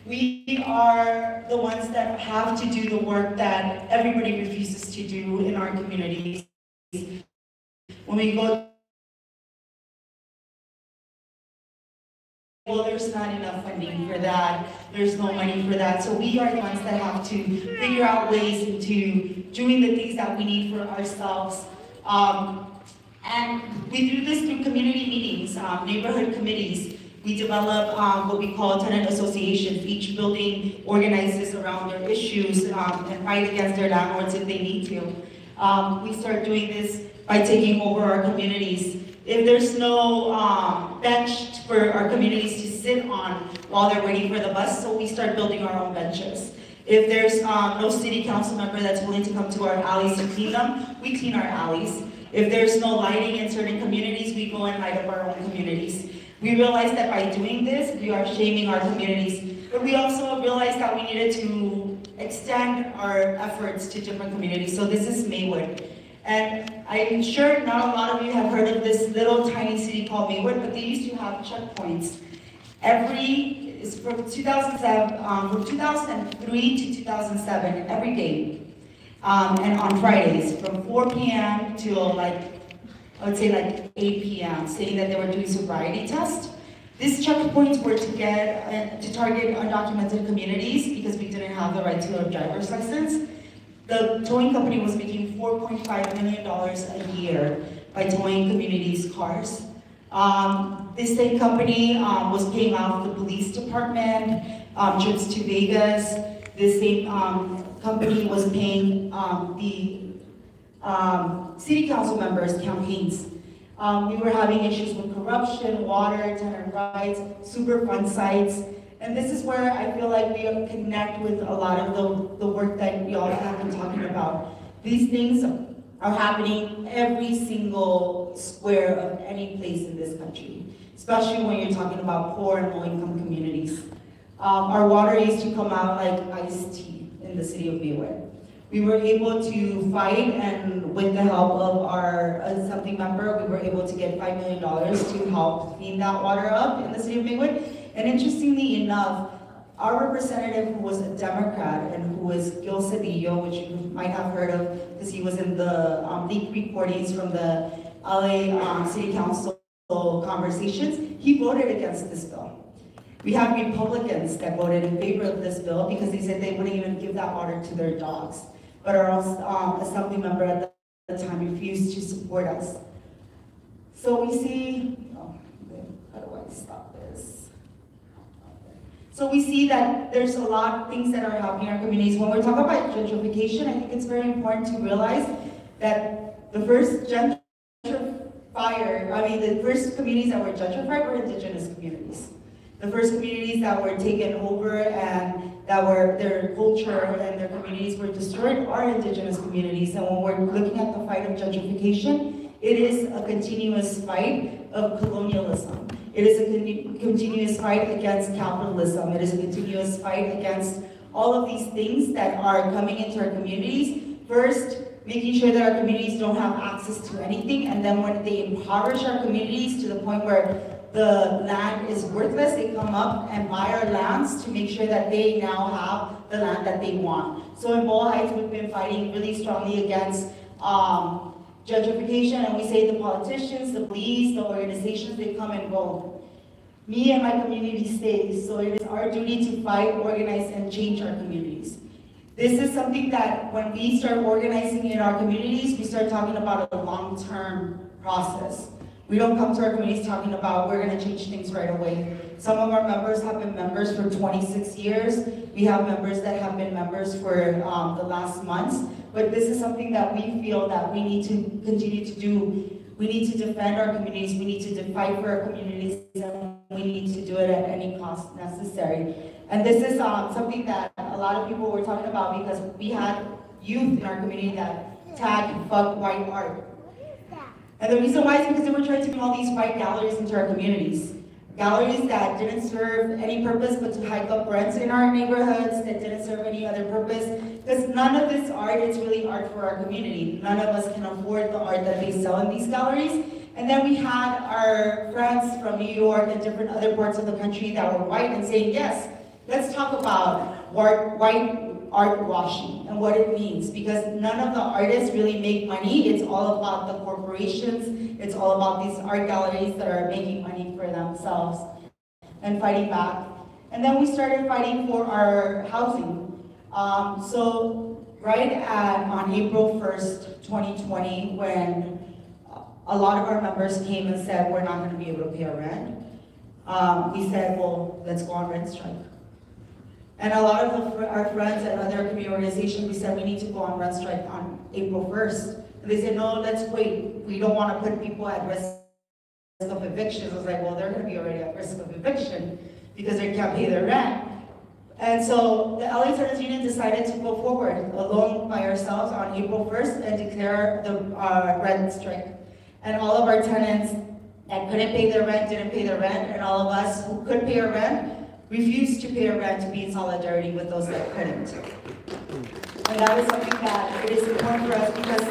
We are the ones that have to do the work that everybody refuses to do in our communities. When we go, well, there's not enough funding for that, there's no money for that, so we are the ones that have to figure out ways into doing the things that we need for ourselves. And we do this through community meetings, neighborhood committees. We develop what we call tenant associations. Each building organizes around their issues and fight against their landlords if they need to. We start doing this by taking over our communities. If there's no bench for our communities to sit on while they're waiting for the bus, so we start building our own benches. If there's no city council member that's willing to come to our alleys to clean them, we clean our alleys. If there's no lighting in certain communities, we go and light up our own communities. We realized that by doing this, we are shaming our communities. But we also realized that we needed to extend our efforts to different communities. So this is Maywood. And I'm sure not a lot of you have heard of this little tiny city called Maywood, but they used to have checkpoints. From 2003 to 2007, every day. And on Fridays, from 4 p.m. till I would say 8 p.m., saying that they were doing sobriety tests. These checkpoints were to target undocumented communities because we didn't have the right to a driver's license. The towing company was making $4.5 million a year by towing communities' cars. This same company was paying off the police department, trips to Vegas. This same company was paying the city council members' campaigns. We were having issues with corruption, water, tenant rights, Superfund sites, and this is where I feel like we connect with a lot of the work that y'all have been talking about. These things are happening every single square of any place in this country, especially when you're talking about poor and low-income communities. Our water used to come out like iced tea in the city of Maywood. We were able to fight, and with the help of our something member, we were able to get $5 million to help clean that water up in the city of Maywood. And interestingly enough, our representative, who was a Democrat and who was Gil Cedillo, which you might have heard of because he was in the leaked recordings from the LA City Council conversations, he voted against this bill. We have Republicans that voted in favor of this bill because they said they wouldn't even give that water to their dogs. But our assembly member at the time refused to support us. So we see, how do I stop this? So we see that there's a lot of things that are happening in our communities. When we're talking about gentrification, I think it's very important to realize that the first the first communities that were gentrified were indigenous communities. The first communities that were taken over and that were their culture and their communities were destroyed are indigenous communities. And when we're looking at the fight of gentrification, it is a continuous fight of colonialism. It is a continuous fight against capitalism. It is a continuous fight against all of these things that are coming into our communities. First, making sure that our communities don't have access to anything, and then when they impoverish our communities to the point where the land is worthless, they come up and buy our lands to make sure that they now have the land that they want. So in Boyle Heights, we've been fighting really strongly against gentrification, and we say the politicians, the police, the organizations, they come and go. Me and my community stays, so it is our duty to fight, organize, and change our communities. This is something that when we start organizing in our communities, we start talking about a long-term process. We don't come to our communities talking about we're going to change things right away. Some of our members have been members for 26 years. We have members that have been members for the last months. But this is something that we feel that we need to continue to do. We need to defend our communities. We need to fight for our communities. And we need to do it at any cost necessary. And this is something that a lot of people were talking about because we had youth in our community that tagged "fuck white art." And the reason why is because they were trying to bring all these white galleries into our communities. galleries that didn't serve any purpose but to hike up rents in our neighborhoods, that didn't serve any other purpose. Because none of this art is really art for our community. None of us can afford the art that they sell in these galleries. And then we had our friends from New York and different other parts of the country that were white and saying, yes, let's talk about white art washing and what it means, because none of the artists really make money. It's all about the corporations. It's all about these art galleries that are making money for themselves and fighting back. And then we started fighting for our housing. So on April 1st, 2020, when a lot of our members came and said, we're not going to be able to pay our rent, we said, well, let's go on rent strike. And a lot of our friends and other community organizations, we said we need to go on rent strike on April 1st. And they said, no, let's wait. We don't want to put people at risk of evictions. I was like, well, they're going to be already at risk of eviction because they can't pay their rent. And so the LA Tenants Union decided to go forward alone by ourselves on April 1st and declare the rent strike. And all of our tenants that couldn't pay their rent didn't pay their rent, and all of us who could pay our rent refused to pay our rent to be in solidarity with those that couldn't. And that is something that it is important for us, because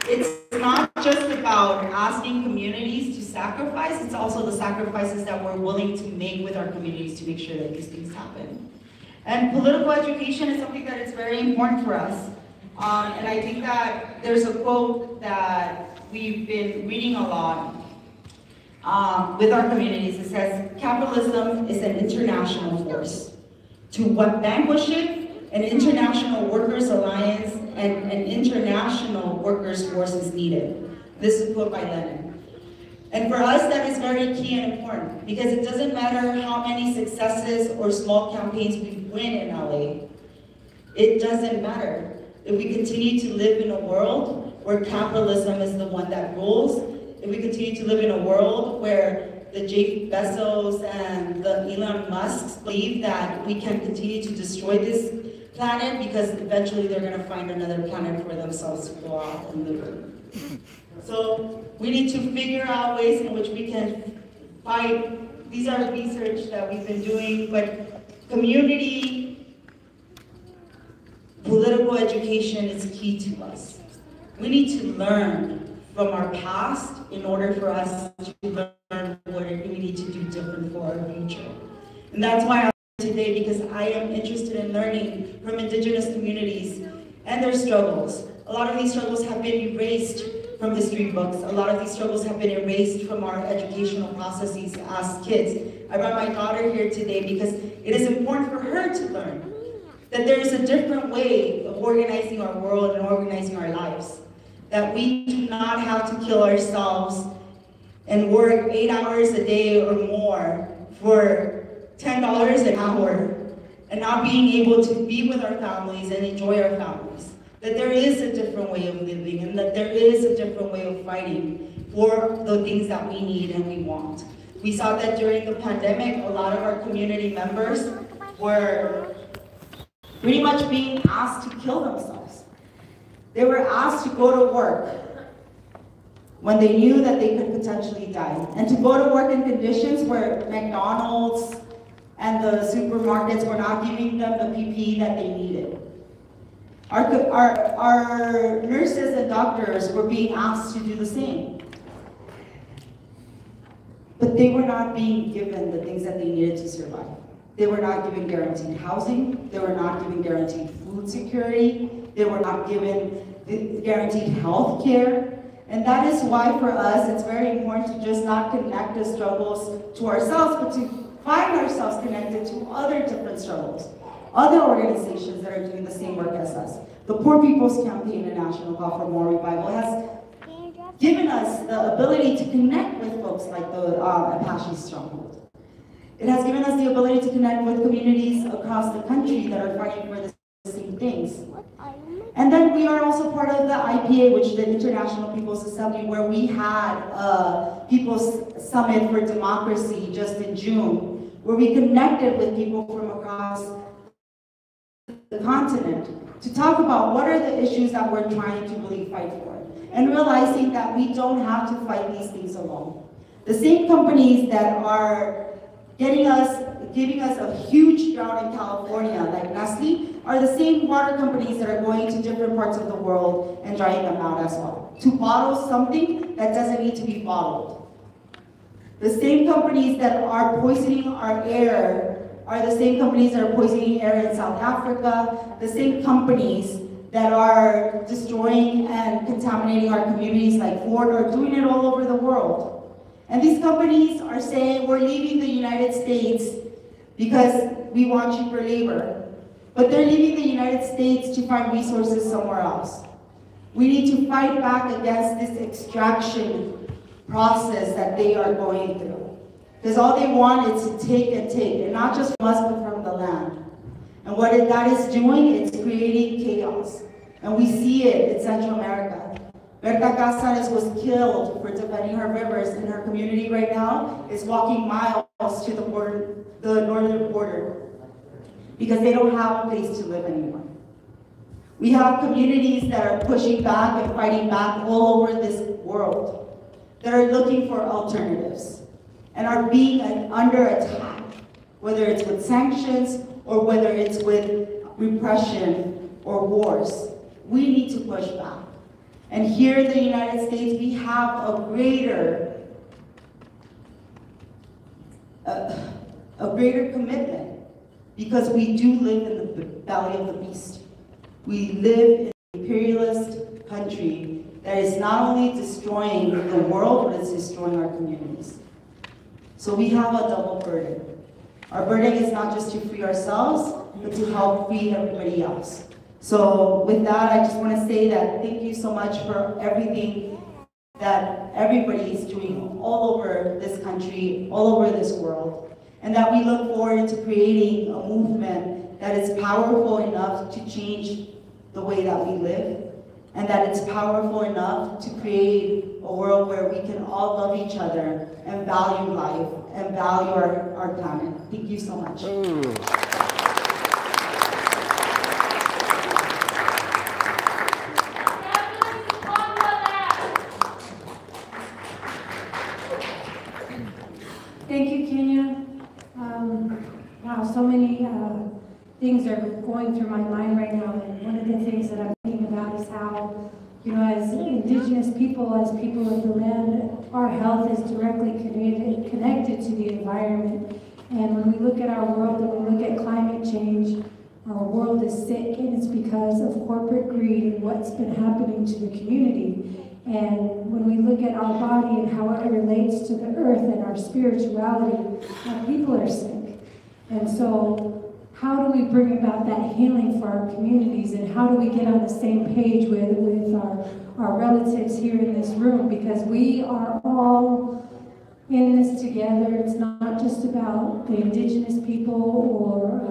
it's not just about asking communities to sacrifice, it's also the sacrifices that we're willing to make with our communities to make sure that these things happen. And political education is something that is very important for us. And I think that there's a quote that we've been reading a lot with our communities. It says, capitalism is an international force. To vanquish it, an international workers' alliance and an international workers' force is needed. This is a quote by Lenin. And for us, that is very key and important, because it doesn't matter how many successes or small campaigns we win in LA. It doesn't matter. If we continue to live in a world where capitalism is the one that rules, if we continue to live in a world where the Jeff Bezos and the Elon Musks believe that we can continue to destroy this planet because eventually they're going to find another planet for themselves to go out and live in. So we need to figure out ways in which we can fight. These are research that we've been doing, but community political education is key to us. We need to learn from our past in order for us to learn what we need to do different for our future. And that's why I'm here today, because I am interested in learning from indigenous communities and their struggles. A lot of these struggles have been erased from history books. A lot of these struggles have been erased from our educational processes as kids. I brought my daughter here today because it is important for her to learn that there is a different way of organizing our world and organizing our lives. That we do not have to kill ourselves and work 8 hours a day or more for $10 an hour and not being able to be with our families and enjoy our families. That there is a different way of living, and that there is a different way of fighting for the things that we need and we want. We saw that during the pandemic, a lot of our community members were pretty much being asked to kill themselves. They were asked to go to work when they knew that they could potentially die, and to go to work in conditions where McDonald's and the supermarkets were not giving them the PPE that they needed. Our nurses and doctors were being asked to do the same. But they were not being given the things that they needed to survive. They were not given guaranteed housing. They were not given guaranteed food security. They were not given guaranteed health care. And that is why for us, it's very important to just not connect the struggles to ourselves, but to find ourselves connected to other different struggles. Other organizations that are doing the same work as us. The Poor People's Campaign and National Call for More Revival has given us the ability to connect with folks like the Apache Stronghold. It has given us the ability to connect with communities across the country that are fighting for the same things. And then we are also part of the IPA, which is the International People's Assembly, where we had a People's Summit for Democracy just in June, where we connected with people from across the continent to talk about what are the issues that we're trying to really fight for, and realizing that we don't have to fight these things alone. The same companies that are giving us a huge drought in California, like Nestle, are the same water companies that are going to different parts of the world and drying them out as well, to bottle something that doesn't need to be bottled. The same companies that are poisoning our air are the same companies that are poisoning air in South Africa, the same companies that are destroying and contaminating our communities like Ford are doing it all over the world. And these companies are saying we're leaving the United States because we want cheaper labor. But they're leaving the United States to find resources somewhere else. We need to fight back against this extraction process that they are going through. Because all they want is to take and not just from us, but from the land. And what that is doing, it's creating chaos. And we see it in Central America. Berta Cáceres was killed for defending her rivers, and her community right now is walking miles to the border, the northern border, because they don't have a place to live anymore. We have communities that are pushing back and fighting back all over this world, that are looking for alternatives, and are being under attack, whether it's with sanctions or whether it's with repression or wars. We need to push back. And here in the United States, we have a greater commitment, because we do live in the belly of the beast. We live in an imperialist country that is not only destroying the world, but it's destroying our communities. So we have a double burden. Our burden is not just to free ourselves, but to help free everybody else. So with that, I just want to say that thank you so much for everything that everybody is doing all over this country, all over this world, and that we look forward to creating a movement that is powerful enough to change the way that we live, and that it's powerful enough to create a world where we can all love each other and value life and value our planet. Thank you so much. Thank you, Kenya. Wow, so many things are going through my mind right now, and one of the things that I'm thinking about is how, you know, as indigenous people, as people of the land, our health is directly connected to the environment. And when we look at our world and we look at climate change, our world is sick, and it's because of corporate greed and what's been happening to the community. And when we look at our body and how it relates to the earth and our spirituality, our people are sick. And so how do we bring about that healing for our communities, and how do we get on the same page with our relatives here in this room? Because we are all in this together. It's not just about the indigenous people or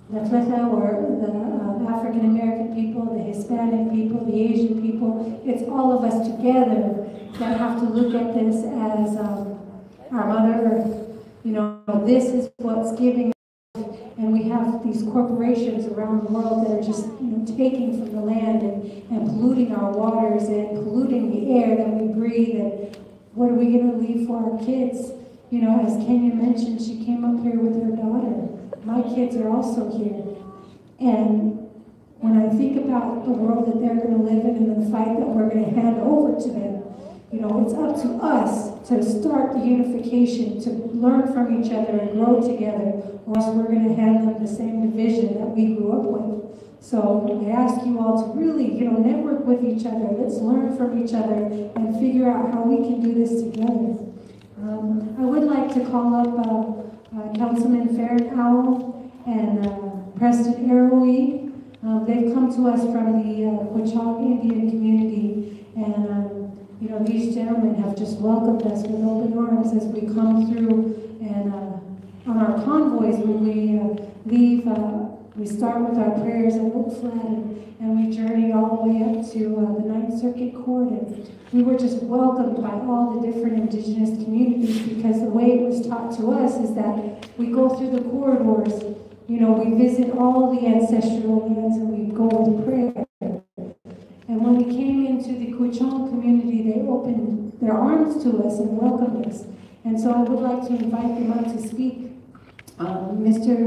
the Tleta or the African American people, the Hispanic people, the Asian people. It's all of us together that have to look at this as our Mother Earth. You know, this is what's giving us, and we have these corporations around the world that are just, you know, taking from the land and polluting our waters and polluting the air that we breathe. And what are we going to leave for our kids? You know, as Kenya mentioned, she came up here with her daughter. My kids are also here. And when I think about the world that they're going to live in and the fight that we're going to hand over to them, you know, it's up to us to start the unification, to learn from each other and grow together, or else we're going to hand them the same division that we grew up with. So I ask you all to really, you know, network with each other. Let's learn from each other and figure out how we can do this together. I would like to call up Councilman Farron Owl and Preston Arrowee. They've come to us from the Quechua Indian community, and you know, these gentlemen have just welcomed us with open arms as we come through. And on our convoys, when we leave, we start with our prayers at Oak Flat, and we journey all the way up to the Ninth Circuit Court. And we were just welcomed by all the different indigenous communities, because the way it was taught to us is that we go through the corridors, you know, we visit all the ancestral lands, and we go with prayer. And when we came into the Quechua community, they opened their arms to us and welcomed us. And so I would like to invite them up to speak. Mr.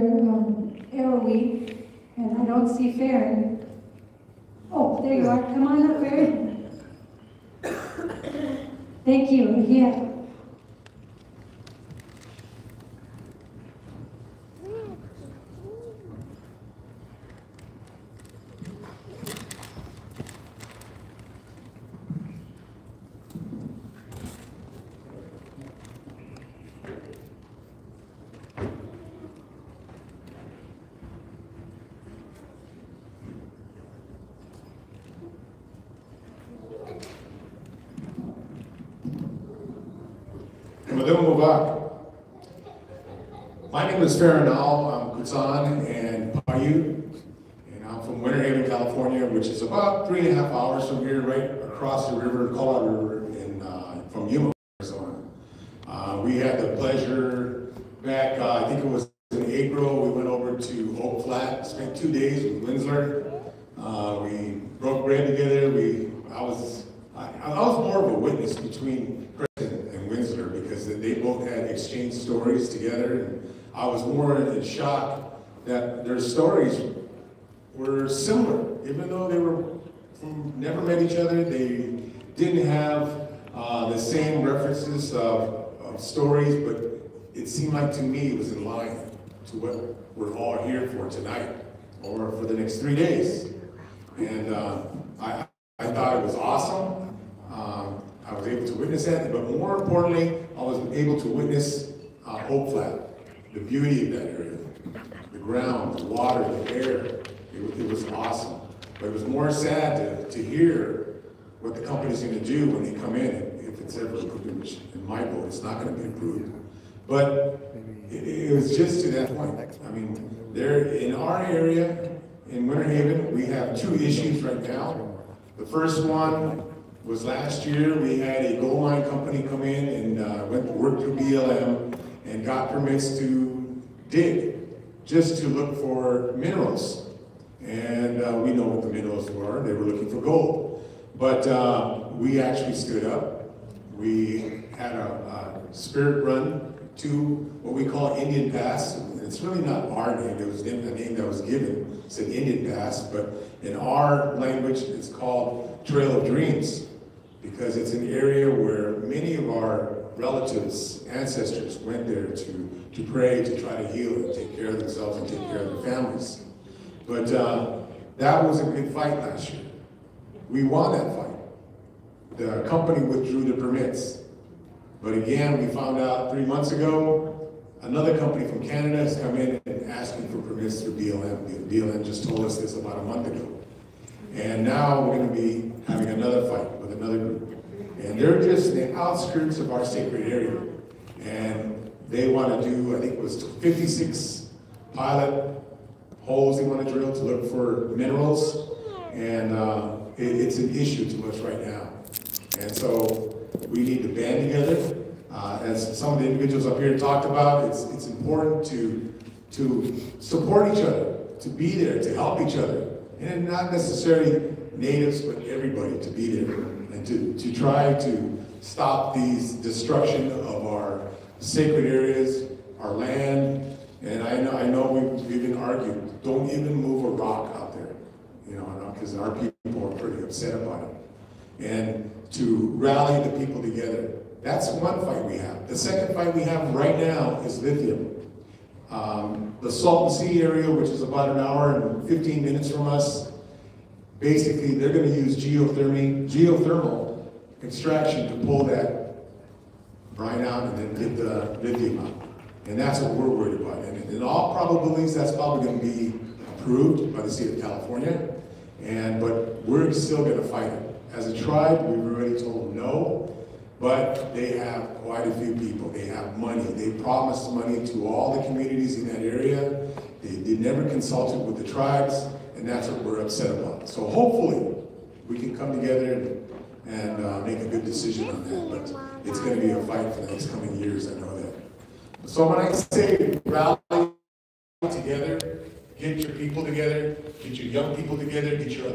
Arrowweed, and I don't see Farron. Oh, there you are. Come on up, Farron. Thank you. Yeah. My name is Farinal, I'm Kutsan and Paiute, and I'm from Winter Haven, California, which is about 3.5 hours from here, right across the river, Colorado River, from Yuma, Arizona. We had the pleasure back, I think it was in April, we went over to Oak Flat, spent 2 days with Winsler. We broke bread together. I was more of a witness between President and Winsler because they both had exchanged stories together. And I was more in shock that their stories were similar, even though they were never met each other. They didn't have the same references of stories, but it seemed like to me it was in line to what we're all here for tonight or for the next 3 days. And I thought it was awesome. I was able to witness that, but more importantly, I was able to witness Oak Flat, the beauty of that area, the ground, the water, the air. It was awesome. But it was more sad to hear what the company's going to do when they come in, if it's ever approved, which in my vote, it's not going to be approved. But it was just to that point. I mean, there in our area, in Winter Haven, we have 2 issues right now. The first one was last year. We had a gold mine company come in and went to work through BLM and got permits to dig, just to look for minerals. And we know what the minerals were. They were looking for gold. But we actually stood up. We had a spirit run to what we call Indian Pass. It's really not our name, it was a name that was given. It's an Indian Pass, but in our language, it's called Trail of Dreams, because it's an area where many of our relatives, ancestors went there to pray, to try to heal and take care of themselves and take care of their families. But that was a good fight last year. We won that fight. The company withdrew the permits. But again, we found out 3 months ago, another company from Canada has come in and asking for permits through BLM. BLM just told us this about a month ago. And now we're going to be having another fight with another group. And they're just the outskirts of our sacred area. And they want to do, I think it was 56 pilot holes they want to drill to look for minerals. And it's an issue to us right now. And so we need to band together. As some of the individuals up here talked about, it's important to support each other, to be there, to help each other. And not necessarily natives, but everybody to be there and to try to stop these destruction of our sacred areas, our land. And I know we've even argued, don't even move a rock out there, because our people are pretty upset about it. And to rally the people together. That's one fight we have. The second fight we have right now is lithium. The Salton Sea area, which is about 1 hour and 15 minutes from us, basically they're going to use geothermal extraction to pull that brine out and then get the lithium out. And that's what we're worried about. And in all probabilities, that's probably going to be approved by the state of California. But we're still going to fight it. As a tribe, we've already told them no, but they have quite a few people. They have money. They promised money to all the communities in that area. They never consulted with the tribes, and that's what we're upset about. So hopefully, we can come together and make a good decision on that, but it's going to be a fight for the next coming years, I know that. So when I say rally together, get your people together, get your young people together, get your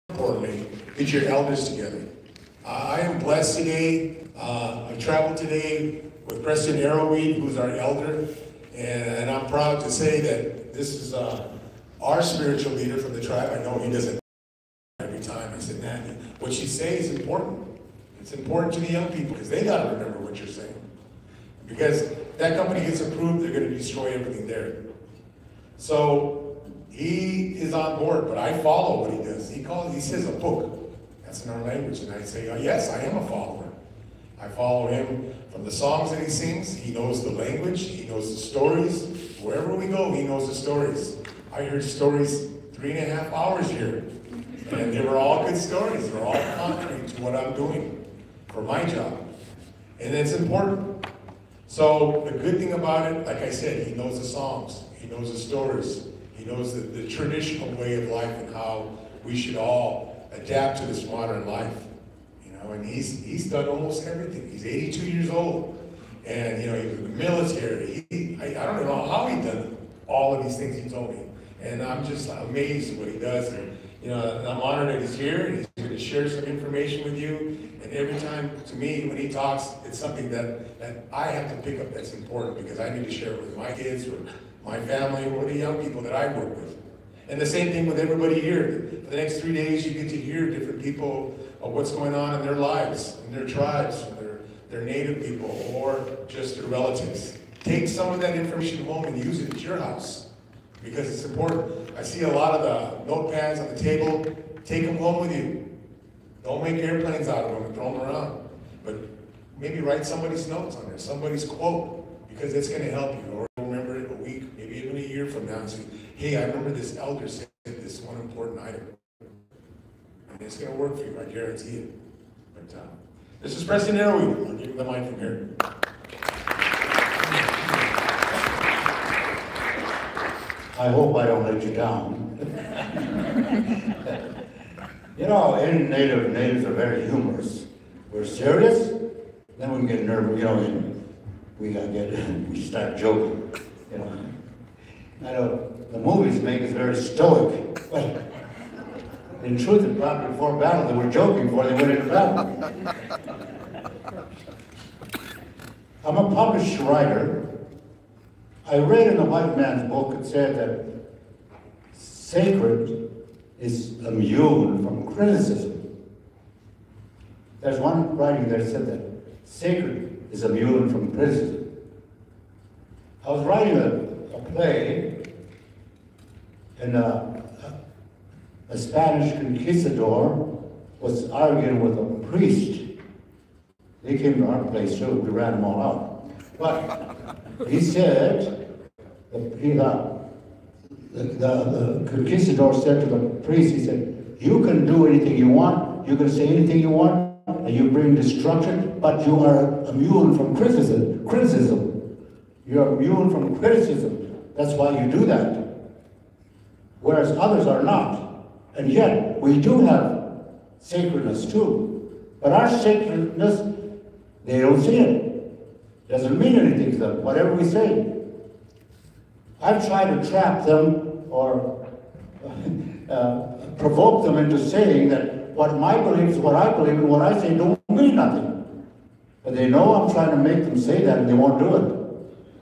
importantly, get your elders together. I am blessed today. I traveled today with President Arrowweed, who's our elder, And I'm proud to say that this is our spiritual leader from the tribe. I know he doesn't every time. I said, man, what you say is important. It's important to the young people because they got to remember what you're saying. Because if that company gets approved, they're going to destroy everything there. So he is on board, but I follow what he does. He says a book. That's in our language. And I say, oh, yes, I am a follower. I follow him from the songs that he sings. He knows the language. He knows the stories. Wherever we go, he knows the stories. I heard stories 3.5 hours here. And they were all good stories. They're all contrary to what I'm doing for my job. And it's important. So the good thing about it, like I said, he knows the songs. He knows the stories. He knows the traditional way of life and how we should all adapt to this modern life. And he's done almost everything. He's 82 years old. And he was in the military. I don't know how he done all of these things he told me. And I'm just amazed at what he does. And, I'm honored that he's here and he's going to share some information with you. And every time, to me, when he talks, it's something that I have to pick up that's important because I need to share it with my kids or my family or the young people that I work with. And the same thing with everybody here. For the next 3 days, you get to hear different people of what's going on in their lives, in their tribes, their native people, or just their relatives. Take some of that information home and use it at your house because it's important. I see a lot of the notepads on the table. Take them home with you. Don't make airplanes out of them and throw them around. But maybe write somebody's notes on there, somebody's quote, because it's going to help you. Or remember it a week, maybe even a year from now and say, hey, I remember this elder said this one important item. And it's going to work for you, I guarantee it. But this is President Arrow. I'll give you the mic from here. I hope I don't let you down. Natives are very humorous. We're serious, then we can get nervous, and we start joking, I know the movies make us very stoic. But in truth, and probably before battle, they were joking before they went into battle. I'm a published writer. I read in the white man's book, it said that sacred is immune from criticism. There's one writing that said that sacred is immune from criticism. I was writing a play, and a Spanish conquistador was arguing with a priest. They came to our place too, we ran them all out. But he said, the conquistador said to the priest, he said, you can do anything you want, you can say anything you want, and you bring destruction, but you are immune from criticism. You're immune from criticism. That's why you do that. Whereas others are not. And yet, we do have sacredness too. But our sacredness, they don't see it. Doesn't mean anything to them, whatever we say. I've tried to trap them or provoke them into saying that what my belief is what I believe and what I say don't mean nothing. But they know I'm trying to make them say that and they won't do it.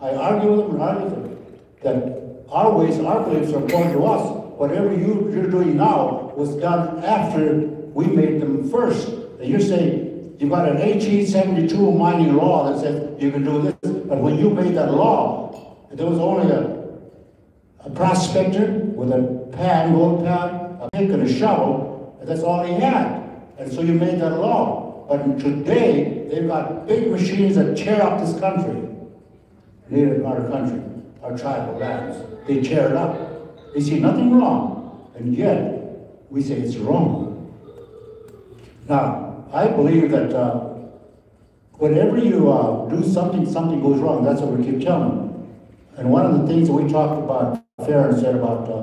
I argue with them and argue with them that our ways, our beliefs are important to us. Whatever you're doing now was done after we made them first. And you're saying you've got an 1872 mining law that says you can do this, but when you made that law, there was only a prospector with a pan, gold pan, a pick and a shovel, and that's all he had. And so you made that law. But today, they've got big machines that tear up this country. Near our country, our tribal lands. They tear it up. They see nothing wrong, and yet we say it's wrong. Now, I believe that whenever you do something, something goes wrong. That's what we keep telling them. And one of the things that we talked about, Farron said about the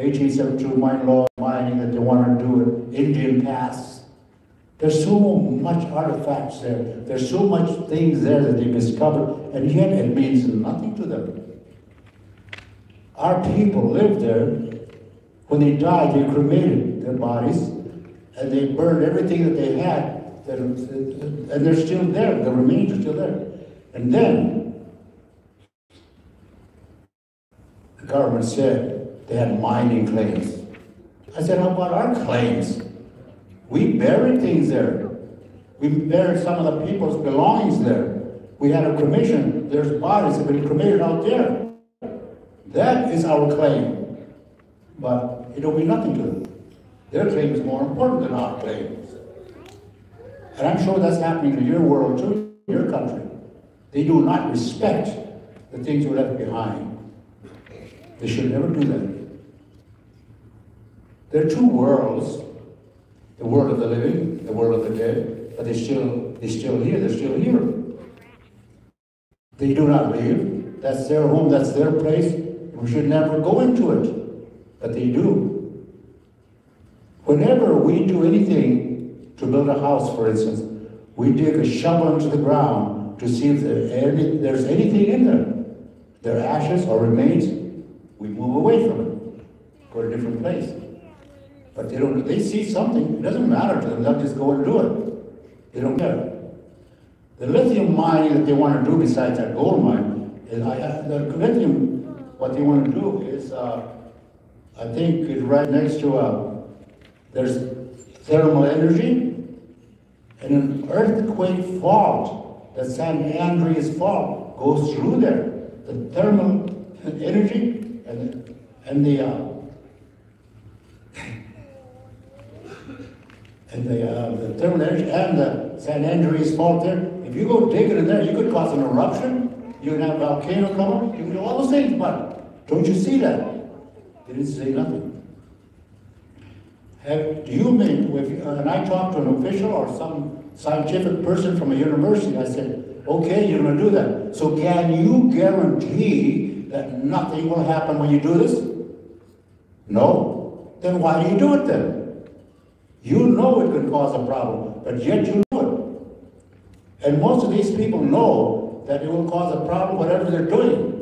1872 mine law, mining that they wanted to do with Indian Pass. There's so much artifacts there. There's so much things there that they discovered, and yet it means nothing to them. Our people lived there. When they died, they cremated their bodies, and they burned everything that they had, and they're still there. The remains are still there. And then, the government said they had mining claims. I said, how about our claims? We buried things there. We buried some of the people's belongings there. We had a cremation. There's bodies that have been cremated out there. That is our claim. But it will be nothing to them. Their claim is more important than our claims. And I'm sure that's happening in your world too, in your country. They do not respect the things we left behind. They should never do that. There are two worlds, the world of the living, the world of the dead, but they're still here, they're still here. They do not leave. That's their home, that's their place. We should never go into it, but they do. Whenever we do anything to build a house, for instance, we dig a shovel into the ground to see if there's anything in there. There are ashes or remains, we move away from it, go to a different place. But they don't, they see something, it doesn't matter to them, they'll just go and do it. They don't care. The lithium mining that they want to do besides that gold mine, is the lithium, what they want to do is, I think it's right next to, there's thermal energy, and an earthquake fault, the San Andreas fault, goes through there. The thermal energy and the thermal energy and the San Andreas fault there, if you go digging in there, you could cause an eruption, you can have a volcano come up, you can do all those things, but don't you see that? They didn't say nothing. Do you mean, and I talked to an official or some scientific person from a university, I said, okay, you're going to do that. So can you guarantee that nothing will happen when you do this? No. Then why do you do it then? You know it could cause a problem, but yet you do it. And most of these people know that it will cause a problem whatever they're doing.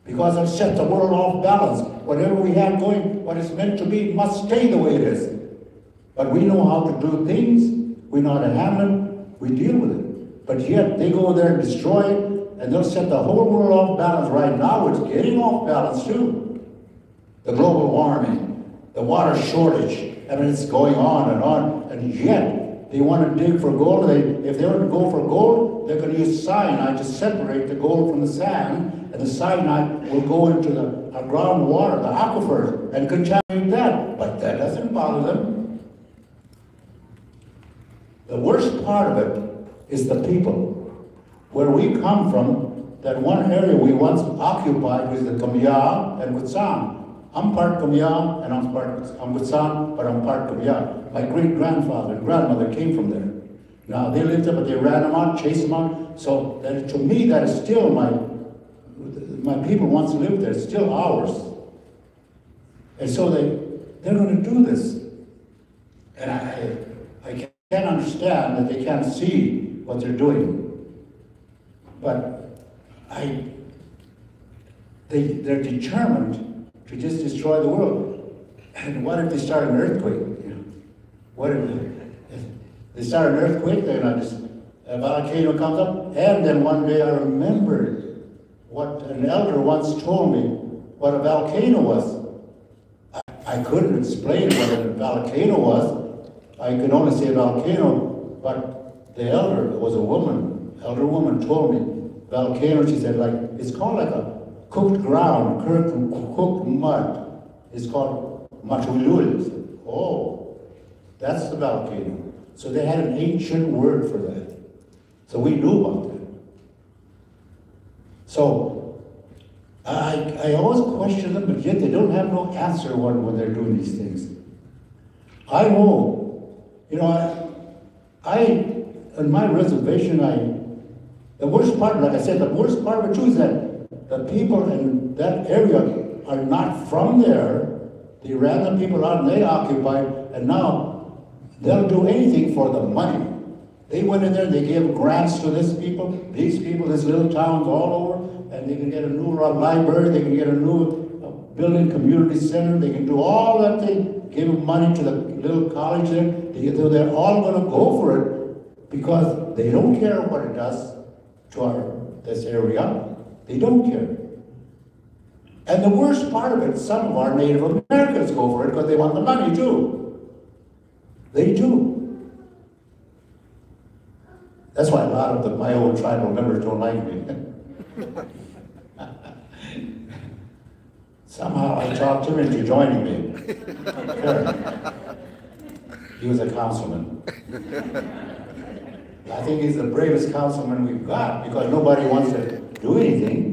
Because I've set the world off balance. Whatever we have going, what is meant to be, must stay the way it is. But we know how to do things, we know how to handle it, we deal with it. But yet they go there and destroy it, and they'll set the whole world off balance. Right now it's getting off balance too. The global warming, the water shortage, I mean it's going on, and yet they want to dig for gold. If they want to go for gold, they're going to use cyanide to separate the gold from the sand, and the cyanide will go into the groundwater, the aquifers, and contaminate that. But that doesn't bother them. The worst part of it is the people. Where we come from, that one area we once occupied was the Kamya and Kutsan. I'm part Kamya and I'm Kutsan, but I'm part Kamya. My great-grandfather and grandmother came from there. Now they lived there, but they ran them out, chased them out. So that, to me, that is still my people once lived there, it's still ours. And so they're going to do this. And I can't understand that they can't see what they're doing. But they're determined to just destroy the world. And what if they start an earthquake? What if they start an earthquake, then a volcano comes up, and then one day I remembered what an elder once told me, what a volcano was. I couldn't explain what a volcano was. I could only say volcano, but the elder was a woman. Elder woman told me, volcano, she said, like, it's called like a cooked ground, cooked mud. It's called machulul. Oh, that's the volcano. So they had an ancient word for that. So we knew about that. So I always question them, but yet they don't have no answer when they're doing these things. I know, on my reservation, the worst part, like I said, the worst part of it too is that the people in that area are not from there. They ran the people out and they occupied, and now they'll do anything for the money. They went in there, they gave grants to these people, these little towns all over, and they can get a new library, they can get a new building community center, they can do all that thing, give money to the little college there. They're all going to go for it because they don't care what it does to this area. They don't care. And the worst part of it, some of our Native Americans go for it because they want the money too. They do. That's why a lot of my old tribal members don't like me. Somehow I talked him into joining me. Sure. He was a councilman. I think he's the bravest councilman we've got because nobody wants to do anything.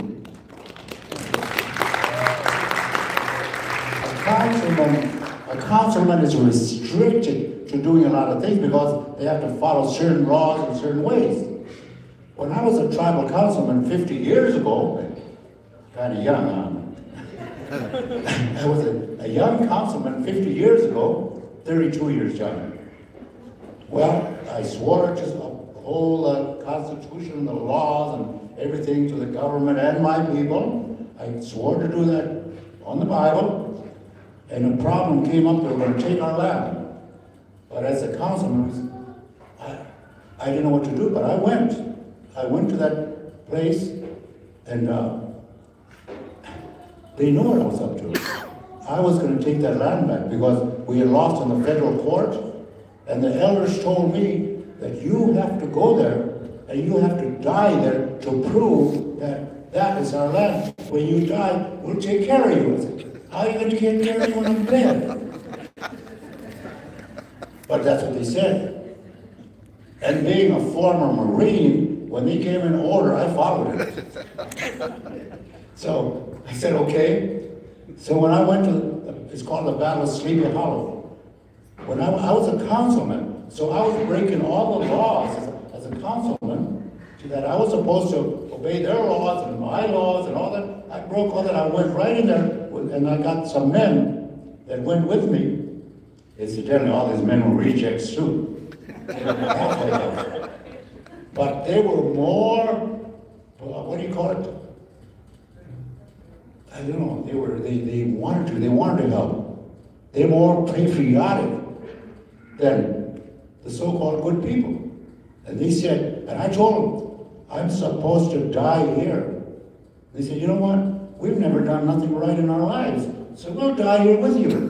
A councilman is restricted to doing a lot of things because they have to follow certain laws in certain ways. When I was a tribal councilman 50 years ago, kind of young, I was a young councilman 50 years ago, 32 years young. Well, I swore to uphold the Constitution, the laws, and everything to the government and my people. I swore to do that on the Bible. And a problem came up, they were going to take our land. But as a councilman, I didn't know what to do, but I went. I went to that place, and they knew what I was up to. I was going to take that land back because we had lost in the federal court, and the elders told me that you have to go there, and you have to die there to prove that that is our land. When you die, we'll take care of you. I said, how are you going to take care of me when I'm dead? But that's what they said. And being a former Marine, when they came in order, I followed it. So I said, okay. So when I went to, it's called the Battle of Sleepy Hollow. When I was a councilman, so I was breaking all the laws as a councilman, that I was supposed to obey their laws and my laws and all that. I broke all that. I went right in there, and I got some men that went with me. Incidentally, all these men were rejects too. But they were more, what do you call it? I don't know, they wanted to help. They were more patriotic than the so-called good people. And they said, and I told them, I'm supposed to die here. They said, you know what? We've never done nothing right in our lives, so we'll die here with you.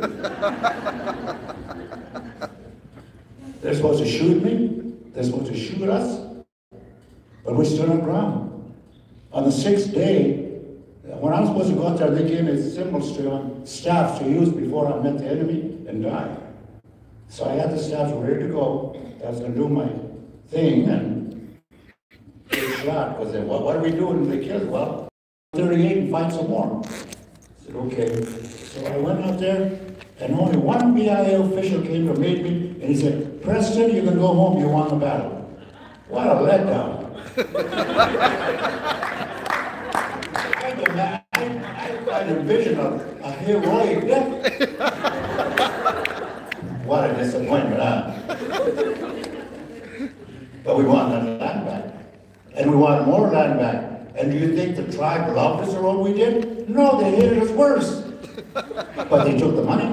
They're supposed to shoot me. They're supposed to shoot us. But we stood our ground. On the 6th day, when I was supposed to go out there, they gave me symbols staffs to use before I met the enemy and died. So I had the staffs ready to go. I was going to do my thing and get shot. Because they, what are we doing? They killed. Well, 38 and fight some more. I said, okay. So I went out there, and only one BIA official came to meet me, and he said, Preston, you can go home, you won the battle. What a letdown. I envisioned a heroic death. What a disappointment, huh? But we want that land back. And we want more land back. And do you think the tribe loved us or what we did? No, they hated us worse. But they took the money.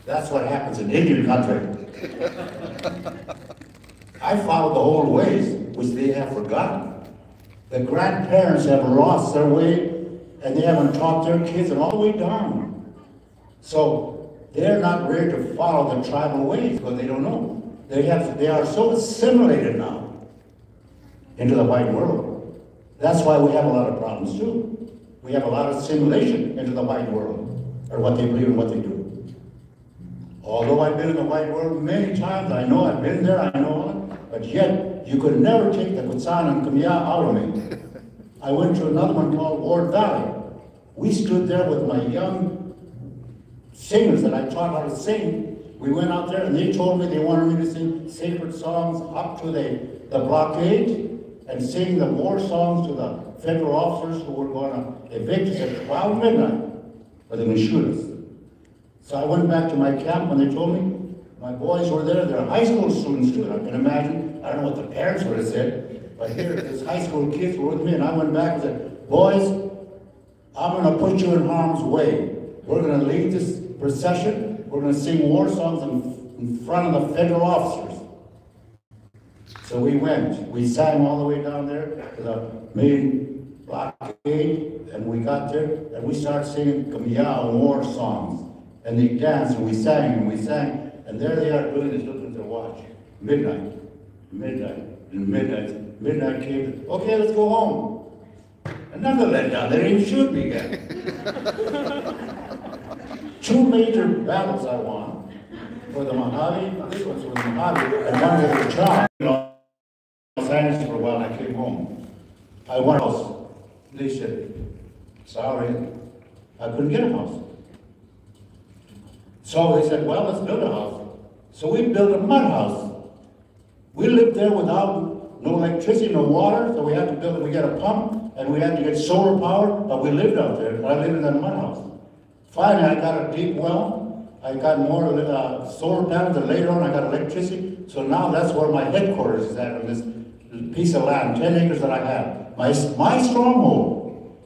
That's what happens in Indian country. I followed the old ways, which they have forgotten. The grandparents have lost their way, and they haven't taught their kids, and all the way down. So they're not ready to follow the tribal ways because they don't know. They are so assimilated now into the white world. That's why we have a lot of problems too. We have a lot of assimilation into the white world, or what they believe and what they do. Although I've been in the white world many times, I know I've been there, I know, but yet you could never take the Kutsan and Kumya out of me. I went to another one called Ward Valley. We stood there with my young singers that I taught how to sing. We went out there and they told me they wanted me to sing sacred songs up to the blockade and sing the war songs to the federal officers who were going to evict us at 12 midnight, but they would shoot us. So I went back to my camp when they told me, my boys were there, they're high school students too, I can imagine, I don't know what the parents would have said, but here, these high school kids were with me, and I went back and said, boys, I'm gonna put you in harm's way. We're gonna lead this procession, we're gonna sing war songs in front of the federal officers. So we went, we sang all the way down there to the main blockade. gate, and we got there, and we started singing Kamiyao war songs. And they danced, and we sang, and there they are doing this, looking at their watch. Midnight came, okay, let's go home. Another letdown, they didn't shoot me again. 2 major battles I won, for the Mojave, this was for the Mojave, and one was the job. You know, Los Angeles for a while, I came home. I won a house. They said, sorry, I couldn't get a house. So they said, well, let's build a house. So we built a mud house. We lived there without no electricity, no water, so we had to build it. We got a pump, and we had to get solar power, but we lived out there. I lived in that mud house. Finally, I got a deep well. I got more solar panels, and later on I got electricity. So now that's where my headquarters is at, on this piece of land, 10 acres that I have. My stronghold.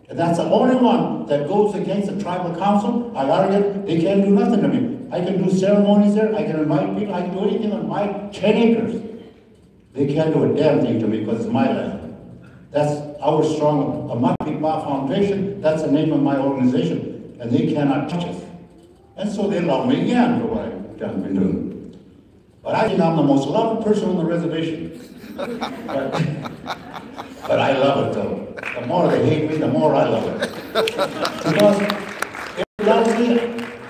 And that's the only one that goes against the tribal council. I argue, they can't do nothing to me. I can do ceremonies there, I can invite people, I can do anything on my 10 acres. They can't do a damn thing to me because it's my land. That's our strong, Amapipa Foundation, that's the name of my organization, and they cannot touch us. And so they love me again for what I've been doing. But I think I'm the most loved person on the reservation. But I love it though. The more they hate me, the more I love it. Because if they love me,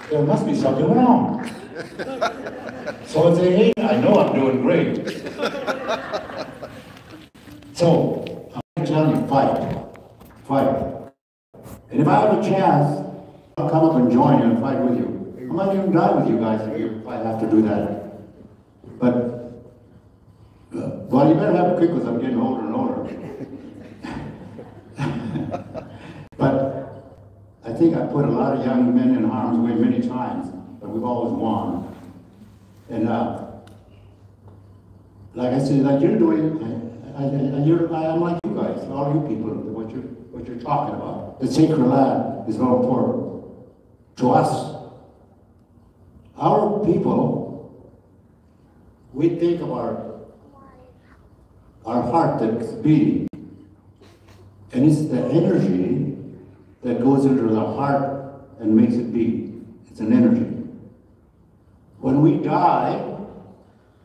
there must be something wrong. So if they hate me, I know I'm doing great. So, I'm telling you, fight. And if I have a chance, I'll come up and join you and fight with you. I might even die with you guys if I have to do that. But, well, you better have it quick because I'm getting older and older. But I think I put a lot of young men in harm's way many times, but we've always won. And like I said, like you're doing, I'm like you guys, all you people, what you're talking about. The sacred land is very important to us. Our people, we think of our heart that's beating, and it's the energy that goes into the heart and makes it beat. It's an energy. When we die,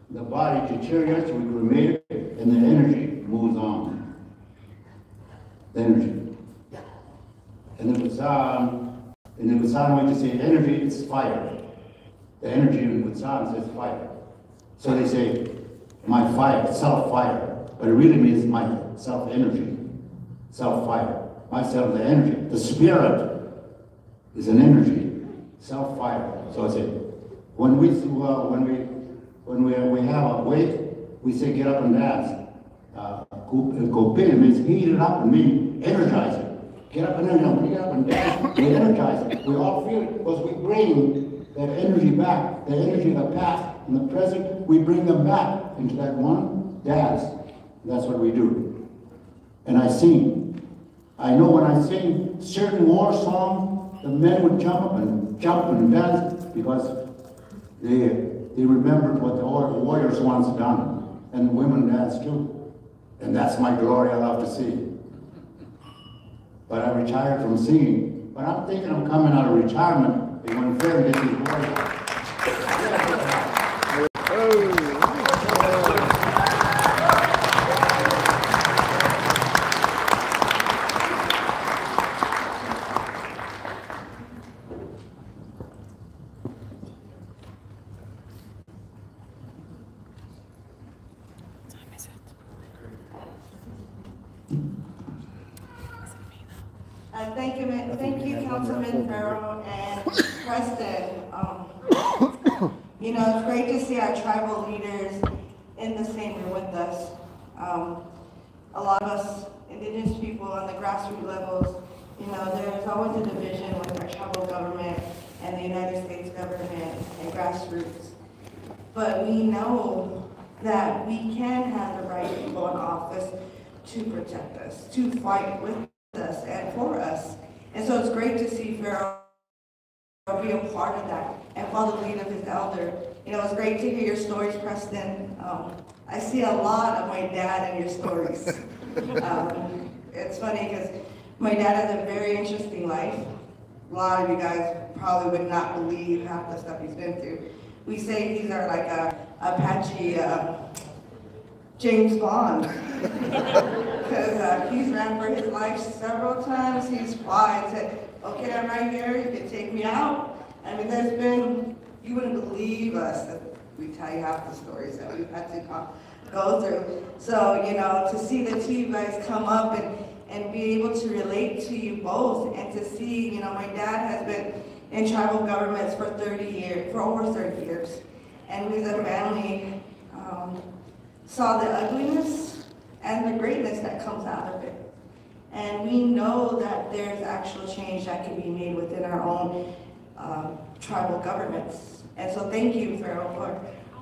the body deteriorates, we cremate it, and the energy moves on. The energy. And the Kutzan way to say energy is fire. The energy in Kutzan says fire. So they say, my fire, self-fire. But it really means my self-energy, self-fire. Myself, the energy. The spirit is an energy, self-fire. So I say, when we have a wake, we say get up and dance. Kopil means heat it up and mean energize it. Get up and energize. When we get up and dance, we energize it. We all feel it because we bring that energy back, the energy of the past and the present, we bring them back into that one dance. That's what we do. And I sing. I know when I sing certain war songs, the men would jump and dance because they remembered what the warriors once done. And the women dance too. And that's my glory I love to see. But I retired from singing. But I'm thinking I'm coming out of retirement and when Fair gets his voice. Thank you, Councilman Farrell and Preston. You know, it's great to see our tribal leaders in the same room with us. A lot of us indigenous people on the grassroots levels, you know, there's always a division with our tribal government and the United States government and grassroots. But we know that we can have the right people in office to protect us, to fight with us and for us. And so it's great to see Farrell be a part of that and follow the lead of his elder. You know, it's great to hear your stories, Preston. I see a lot of my dad in your stories. It's funny because My dad has a very interesting life. A lot of you guys probably would not believe half the stuff he's been through. We say he's our like a Apache James Bond. Because he's ran for his life several times. He's fought and said, okay, I'm right here, you can take me out. I mean, there's been, you wouldn't believe us if we tell you half the stories that we've had to go through. So, you know, to see the two of you guys come up and be able to relate to you both and to see, you know, my dad has been in tribal governments for over 30 years. And we as a family saw the ugliness and the greatness that comes out of it. And we know that there's actual change that can be made within our own tribal governments. And so thank you, Pharaoh,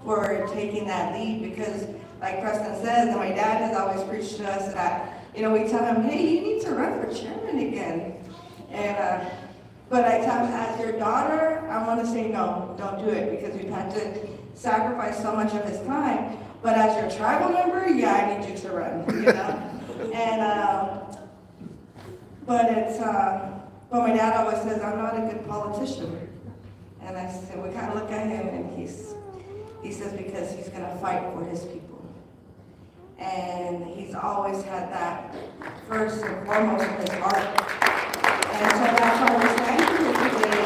for taking that lead, because like Preston says, and my dad has always preached to us that, you know, we tell him, hey, you need to run for chairman again. And but I tell him, as your daughter, I want to say no, don't do it, because we've had to sacrifice so much of his time. But as your tribal member, yeah, I need you to run, you know? And but my dad always says, I'm not a good politician. And I said, we kind of look at him, and he says, because he's going to fight for his people. And he's always had that first and foremost in his heart. And so that's why we're standing here today,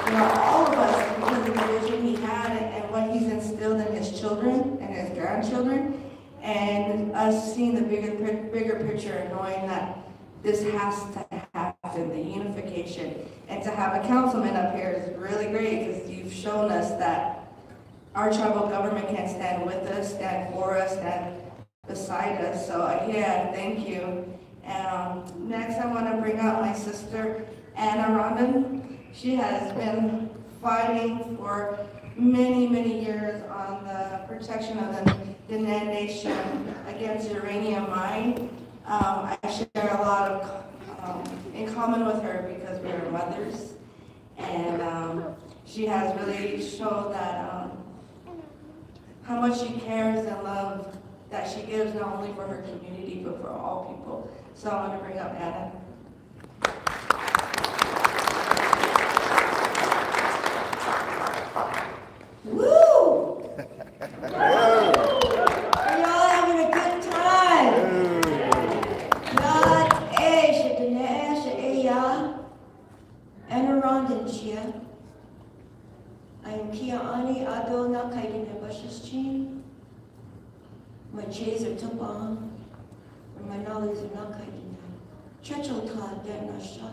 you know, all of us, because of the vision he had and what he's instilled in his children and his grandchildren, and us seeing the bigger picture and knowing that this has to happen, the unification. And to have a councilman up here is really great, because you've shown us that our tribal government can stand with us, stand for us, stand beside us. So yeah, thank you. Next I want to bring out my sister, Anna Rondon. She has been fighting for many, many years on the protection of the Diné Nation against uranium mine. I share a lot of in common with her because we are mothers, and she has really showed that how much she cares and love that she gives, not only for her community but for all people. So I want to bring up Anna. Woo! Are y'all having a good time? Anna Rondon chia. I am Kia Ani Ado na kaidine bashishchin. My chays are tapang. My knowledge are not kaidine. Chechota denasha.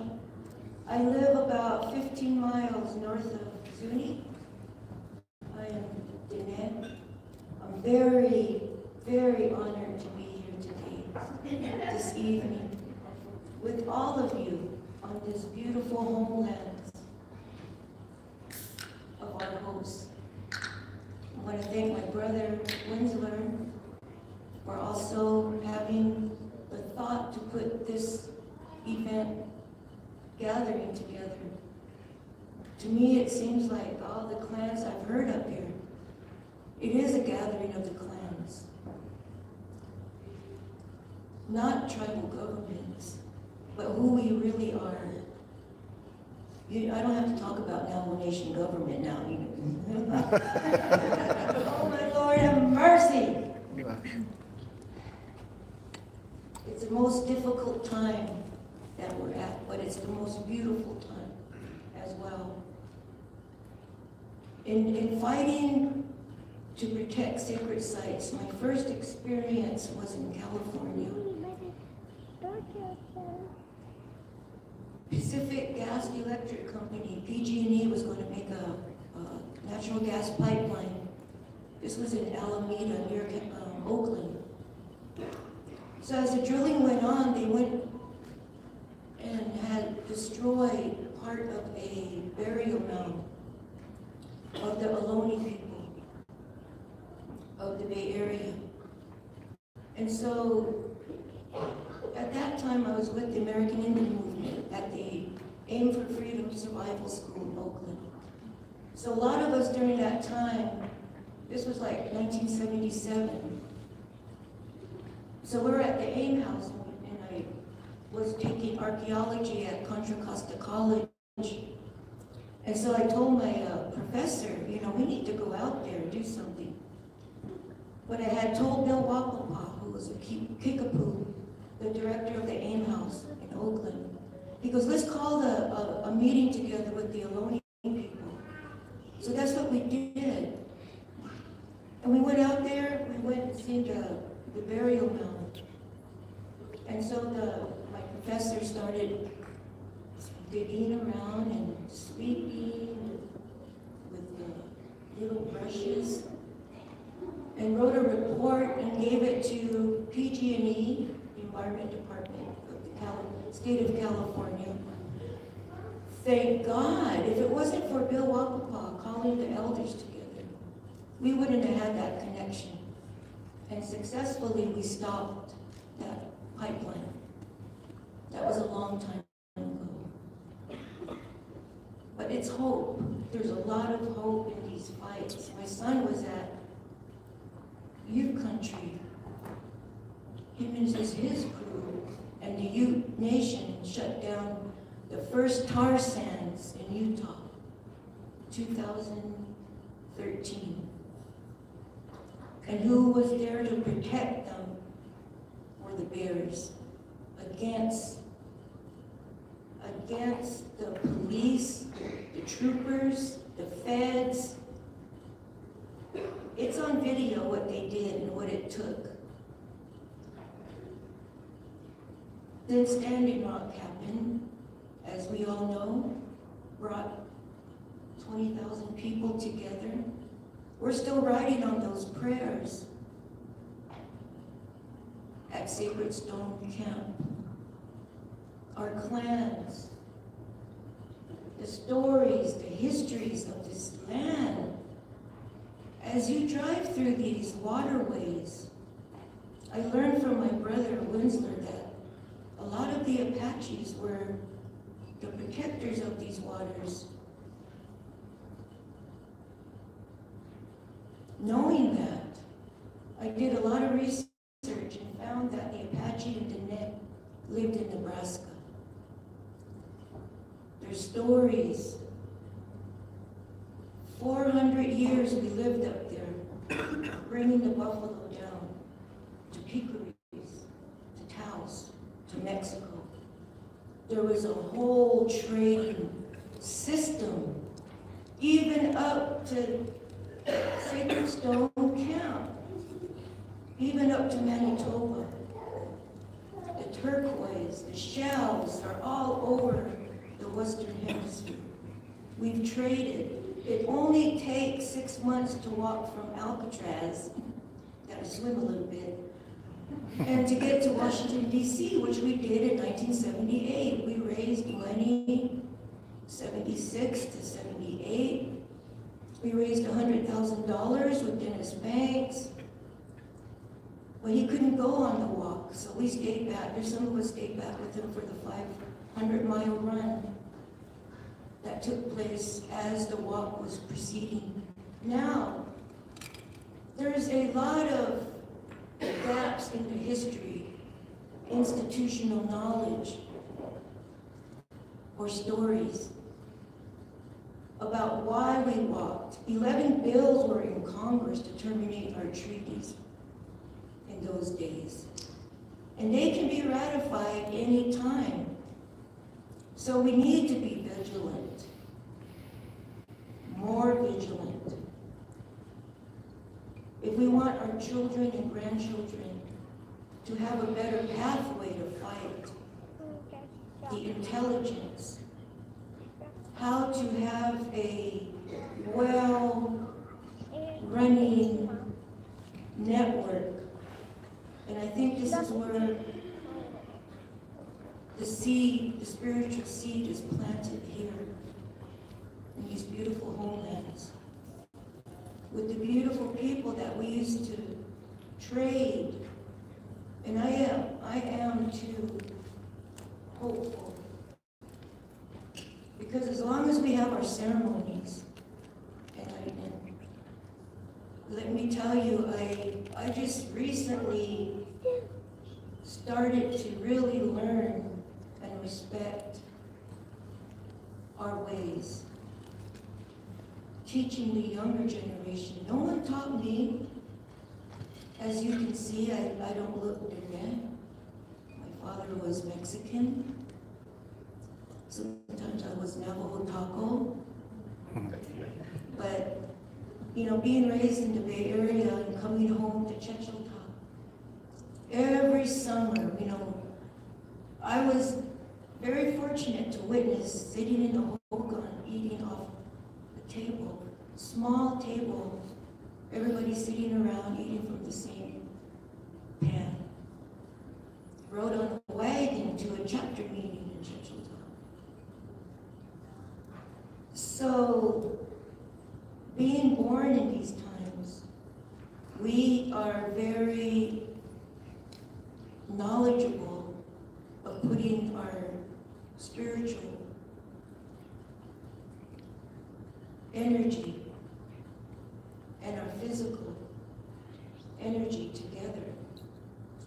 I live about 15 miles north of Zuni. I am Diné. I'm very, very honored to be here today, this evening, with all of you on this beautiful homeland of our hosts. I want to thank my brother Winsler for also having the thought to put this event gathering together. To me, it seems like all the clans I've heard up here, it is a gathering of the clans, not tribal governments, but who we really are. I don't have to talk about now nation government now. Oh my Lord, have mercy. It's the most difficult time that we're at, but it's the most beautiful time as well. In fighting to protect sacred sites, my first experience was in California. Pacific Gas Electric Company, PG&E, was going to make a natural gas pipeline. This was in Alameda, near Oakland. So as the drilling went on, they went and had destroyed part of a burial mound of the Ohlone people of the Bay Area. And so at that time, I was with the American Indian Movement at the Aim for Freedom Survival School in Oakland. So a lot of us during that time, this was like 1977. So we're at the AIM house, and I was taking archaeology at Contra Costa College. And so I told my professor, you know, we need to go out there and do something. But I had told Bill Wapapa, who was a Kickapoo, the director of the AIM House in Oakland, he goes, let's call a meeting together with the Ohlone people. So that's what we did. And we went out there, we went and seen the burial mound. And so my professor started digging around and sweeping with the little brushes, and wrote a report and gave it to PG&E, the Environment Department of the State of California. Thank God, if it wasn't for Bill Wapapa calling the elders together, we wouldn't have had that connection. And successfully, we stopped that pipeline. That was a long time ago. But it's hope. There's a lot of hope in these fights. My son was at Ute country. Him and his crew and the Ute Nation shut down the first tar sands in Utah, 2013. And who was there to protect them were the Bears against the police, the troopers, the feds. It's on video what they did and what it took. Then Standing Rock happened, as we all know, brought 20,000 people together. We're still writing on those prayers at Sacred Stone Camp. Our clans, the stories, the histories of this land. As you drive through these waterways, I learned from my brother Winsler that a lot of the Apaches were the protectors of these waters. Knowing that, I did a lot of research and found that the Apache and Diné lived in Nebraska. Their stories. 400 years we lived up there, bringing the buffalo down to pecaries, to Taos, to Mexico. There was a whole trading system, even up to Sacred Stone Camp, even up to Manitoba. The turquoise, the shells are all over the Western Hemisphere. We've traded. It only takes 6 months to walk from Alcatraz, gotta swim a little bit, and to get to Washington, D.C., which we did in 1978. We raised money, 76 to 78. We raised $100,000 with Dennis Banks. But he couldn't go on the walk, so we stayed back. There's some of us stayed back with him for the 500-mile run that took place as the walk was proceeding. Now, there's a lot of gaps in the history, institutional knowledge, or stories about why we walked. 11 bills were in Congress to terminate our treaties in those days. And they can be ratified any time. So we need to be vigilant, more vigilant. If we want our children and grandchildren to have a better pathway to fight, the intelligence, how to have a well-running network. And I think this is where the seed, the spiritual seed is planted here in these beautiful homelands with the beautiful people that we used to trade. And I am too hopeful. Because as long as we have our ceremonies, and let me tell you, I just recently started to really learn respect our ways. Teaching the younger generation. No one taught me. As you can see, I don't look Durant. My father was Mexican. Sometimes I was Navajo Taco. But, you know, being raised in the Bay Area and coming home to Chechilta, every summer, you know, I was very fortunate to witness sitting in the hogan eating off the table, small table, everybody sitting around eating from the same pan. Rode on a wagon to a chapter meeting in Chechilta. So, being born in these times, we are very knowledgeable of putting our spiritual energy and our physical energy together.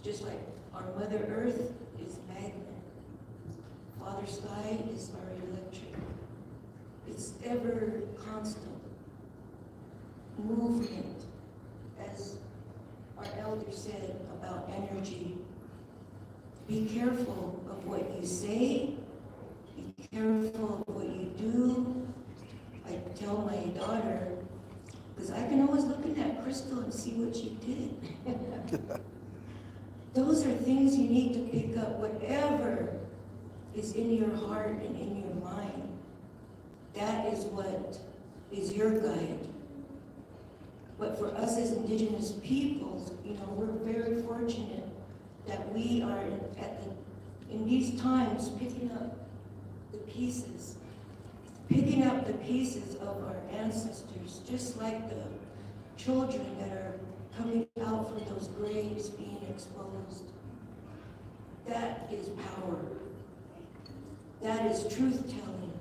Just like our Mother Earth is magnet, Father Sky is our electric. It's ever constant movement, as our elder said about energy. Be careful of what you say, be careful of what you do. I tell my daughter, because I can always look in that crystal and see what you did. Those are things you need to pick up, whatever is in your heart and in your mind. That is what is your guide. But for us as indigenous peoples, you know, we're very fortunate that we are in these times picking up the pieces of our ancestors, just like the children that are coming out from those graves being exposed. That is power. That is truth-telling.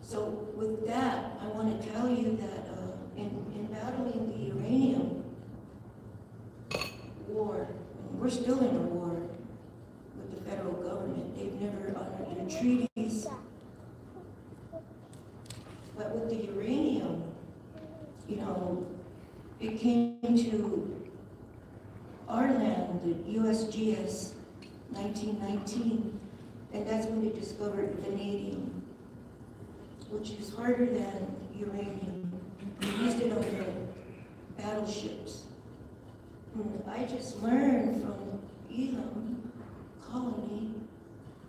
So with that, I want to tell you that in battling the uranium war, we're still in a war with the federal government. They've never honored their treaties. But with the uranium, you know, it came to our land, the USGS, 1919, and that's when they discovered vanadium, which is harder than uranium. We used it on the battleships. And I just learned from Elam Colony,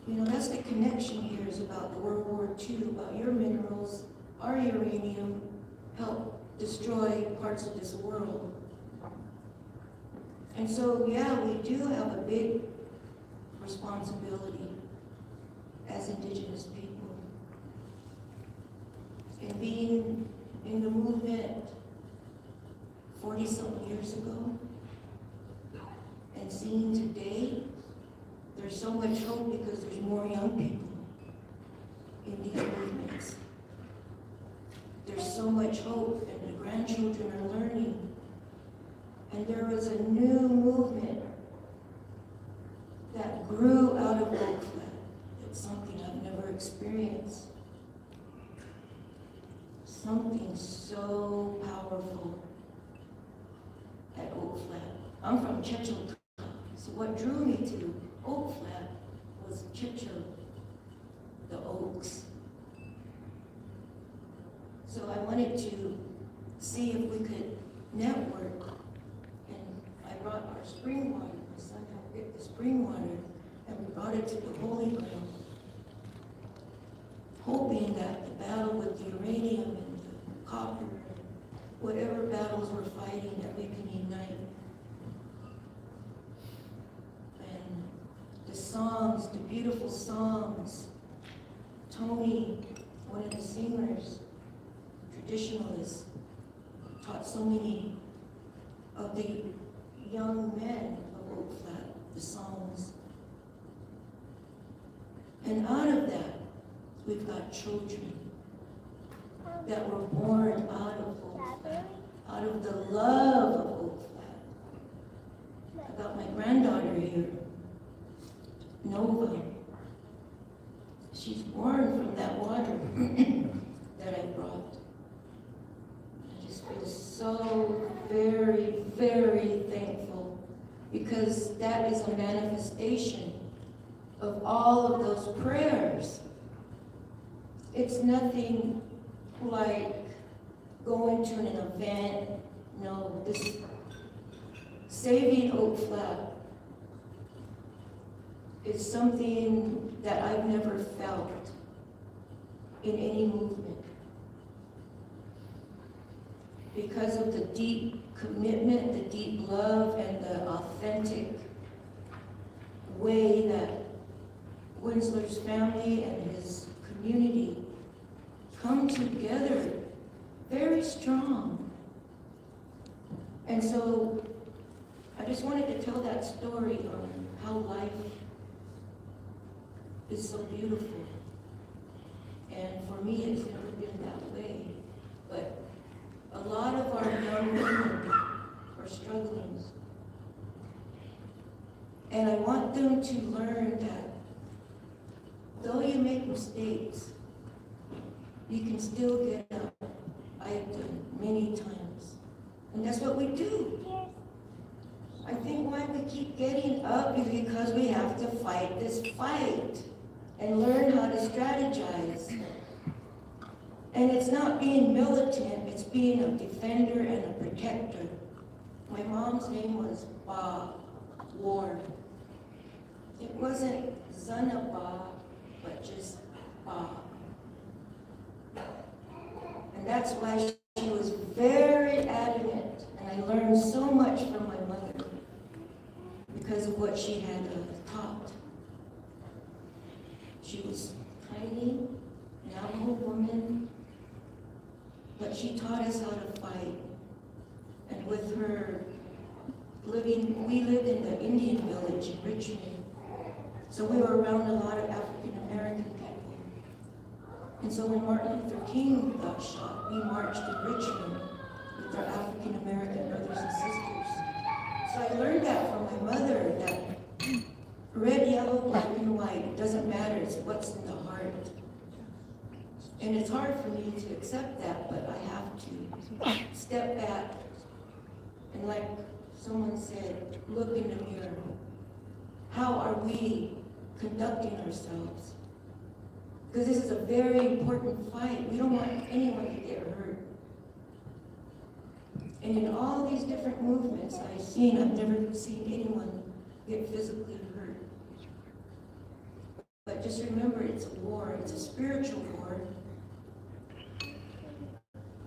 you know, that's the connection here is about the World War II, about your minerals, our uranium, help destroy parts of this world. And so, yeah, we do have a big responsibility as indigenous people. And being in the movement 40-something years ago, and seeing today, there's so much hope because there's more young people in these movements. There's so much hope, and the grandchildren are learning. And there was a new movement that grew out of Oak Flat. It's something I've never experienced. Something so powerful at Oak Flat. I'm from Chechilta, so what drew me to Oak Flat was Chechil, the oaks. So I wanted to see if we could network, and I brought our spring water. My son helped get the spring water, and we brought it to the Holy Ground, hoping that the battle with the uranium and the copper, whatever battles we're fighting, that we can unite. And the songs, the beautiful songs, Tony, one of the singers, traditionalists, taught so many of the young men of Oak Flat the songs. And out of that, we've got children that were born out of Oak Flat, out of the love of Oak Flat. I got my granddaughter here. Nova. She's born from that water that I brought. I just feel so very, very thankful, because that is a manifestation of all of those prayers. It's nothing like going to an event. No, this saving Oak Flat is something that I've never felt in any movement, because of the deep commitment, the deep love, and the authentic way that Winsler's family and his community come together very strong. And so I just wanted to tell that story on how life is so beautiful. And for me, it's never been that way. But a lot of our young women are struggling. And I want them to learn that though you make mistakes, you can still get up. I have done many times. And that's what we do. I think why we keep getting up is because we have to fight this fight and learn how to strategize. And it's not being militant, it's being a defender and a protector. My mom's name was Ba Ward. It wasn't Zana Ba, but just Ba. And that's why she was very adamant, and I learned so much from my mother because of what she had taught. She was tiny, Navajo woman, but she taught us how to fight. And with her living, we lived in the Indian village in Richmond, so we were around a lot of African American people. And so when Martin Luther King got shot, we marched in Richmond with our African American brothers and sisters. So I learned that from my mother, that red, yellow, black, and white doesn't matter, it's what's in the heart. And it's hard for me to accept that, but I have to step back and, like someone said, look in the mirror. How are we conducting ourselves? Because this is a very important fight. We don't want anyone to get hurt. And in all these different movements I've never seen anyone get physically hurt. But just remember, it's a war. It's a spiritual war.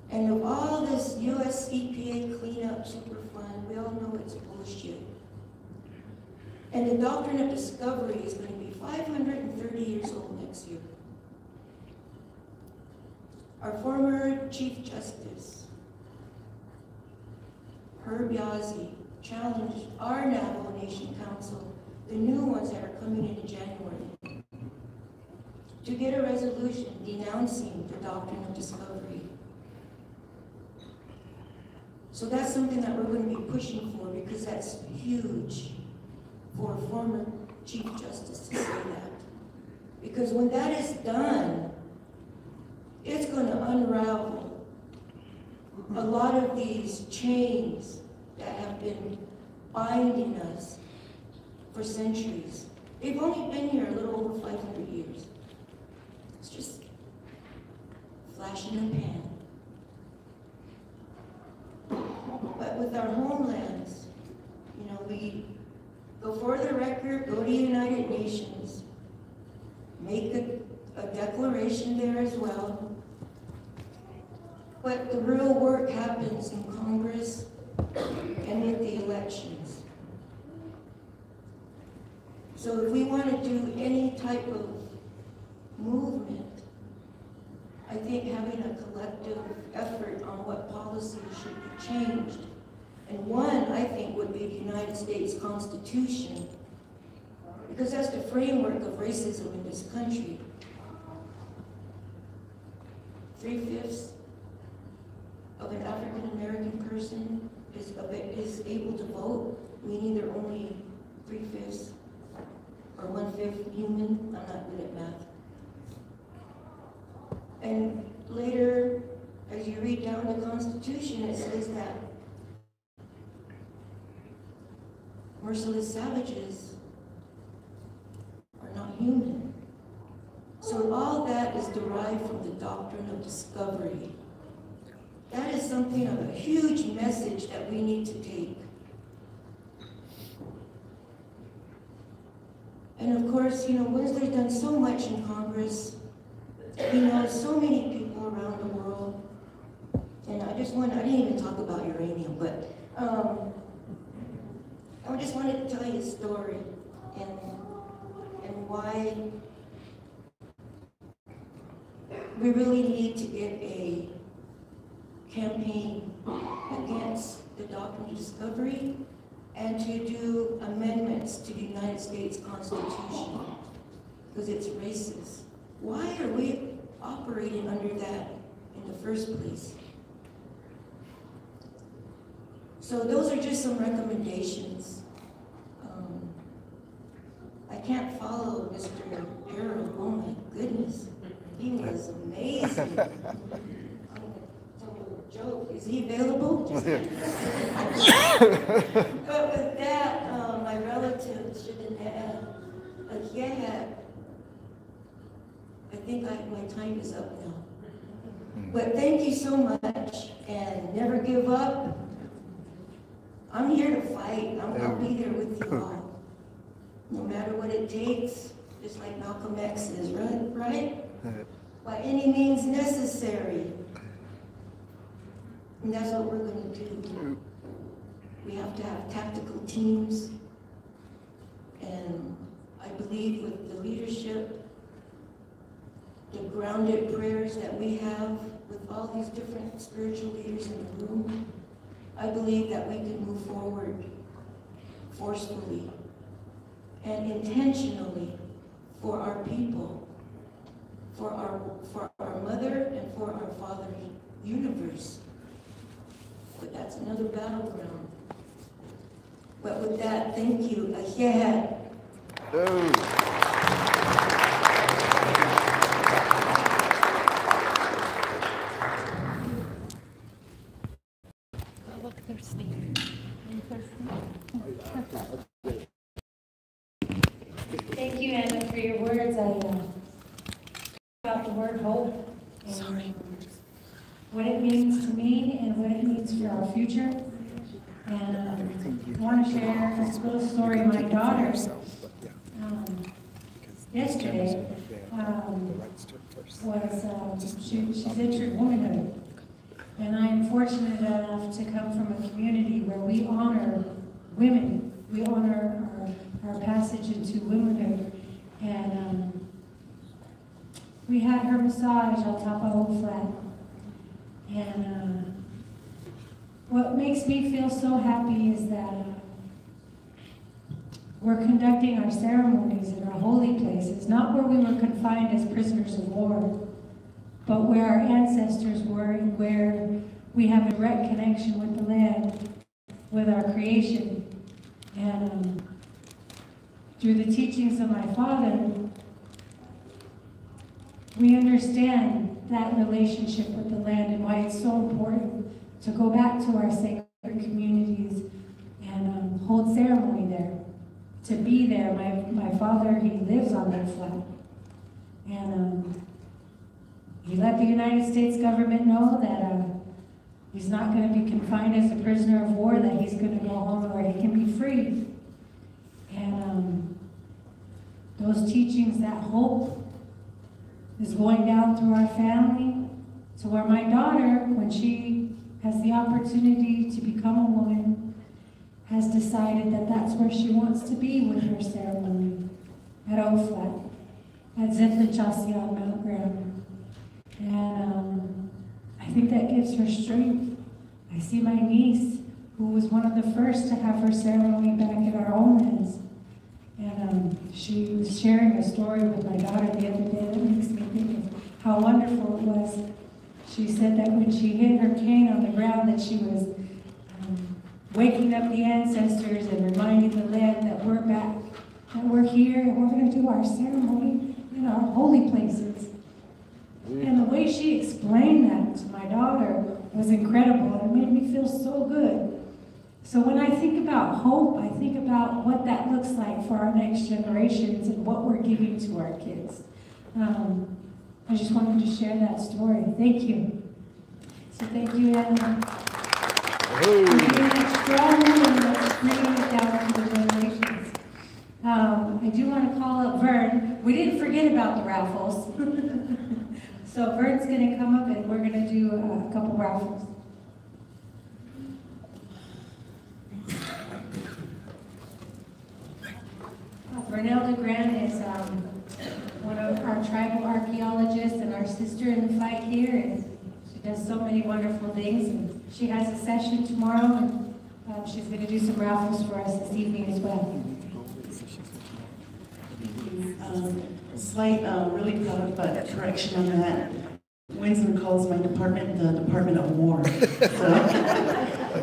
And of all this US EPA cleanup superfund, we all know it's bullshit. And the doctrine of discovery is going to be 530 years old next year. Our former Chief Justice, Herb Yazzie, challenged our Navajo Nation Council, the new ones that are coming in January, to get a resolution denouncing the doctrine of discovery. So that's something that we're going to be pushing for, because that's huge for a former Chief Justice to say that. Because when that is done, it's going to unravel a lot of these chains that have been binding us for centuries. They've only been here a little over 500 years. It's just flash in the pan. But with our homelands, we go for the record, go to the United Nations, make a declaration there as well. But the real work happens in Congress and with the elections. So if we want to do any type of movement, I think having a collective effort on what policies should be changed. And one, I think, would be the United States Constitution, because that's the framework of racism in this country. 3/5 of an African American person is able to vote, meaning they're only 3/5 or 1/5 human. I'm not good at math. And later, as you read down the Constitution, it says that merciless savages are not human. So all that is derived from the doctrine of discovery. That is something of a huge message that we need to take. And of course, Winsler's done so much in Congress. He knows so many people around the world. And I didn't even talk about uranium, but I just wanted to tell you a story and why we really need to get a campaign against the doctrine of discovery and to do amendments to the United States Constitution because it's racist. Why are we operating under that in the first place? So those are just some recommendations. I can't follow Mr. Harold. Oh my goodness, he was amazing. Joke. Is he available? But with that, my relative, I think my time is up now. But thank you so much, and never give up. I'm here to fight. I'll be there with you all. No matter what it takes, just like Malcolm X says, right? By any means necessary. And that's what we're going to do. We have to have tactical teams. And I believe with the leadership, the grounded prayers that we have with all these different spiritual leaders in the room, I believe that we can move forward forcefully and intentionally for our people, for our mother and for our father's universe. But that's another battleground. But with that, thank you. Ahead. Thank you, Anna, for your words. About the word hope. And what it means to me and what it means for our future. And I want to share a little story. My daughter, yesterday, she's entered womanhood. And I'm fortunate enough to come from a community where we honor women. We honor our passage into womanhood. And we had her massage on top of Oak Flat. And what makes me feel so happy is that we're conducting our ceremonies in our holy places, not where we were confined as prisoners of war, but where our ancestors were and where we have a direct connection with the land, with our creation. And through the teachings of my father, we understand that relationship with the land and why it's so important to go back to our sacred communities and hold ceremony there, to be there. My father, he lives on that flat. And he let the United States government know that he's not going to be confined as a prisoner of war, that he's going to go home where he can be free. And those teachings, that hope, is going down through our family to where my daughter, when she has the opportunity to become a woman, has decided that that's where she wants to be with her ceremony, at Oak Flat, at Zitla Chasi on Mount Graham. And I think that gives her strength. I see my niece, who was one of the first to have her ceremony back at our homelands. And she was sharing a story with my daughter the other day that makes me think of how wonderful it was. She said that when she hit her cane on the ground, that she was waking up the ancestors and reminding the land that we're back that we're here and we're going to do our ceremony in our holy places. And the way she explained that to my daughter was incredible, and it made me feel so good. So when I think about hope, I think about what that looks like for our next generations and what we're giving to our kids. I just wanted to share that story. Thank you. So thank you, Anna. For being that strong woman that's bringing it down to the generations. I do want to call up Vern. We didn't forget about the raffles. So Vern's going to come up and we're going to do a couple raffles. Vernelda Grant is one of our tribal archaeologists and our sister in the fight here, and she does so many wonderful things. And she has a session tomorrow, and she's going to do some raffles for us this evening as well. Slight, really proud, but correction on that. Winslow calls my department the Department of War. So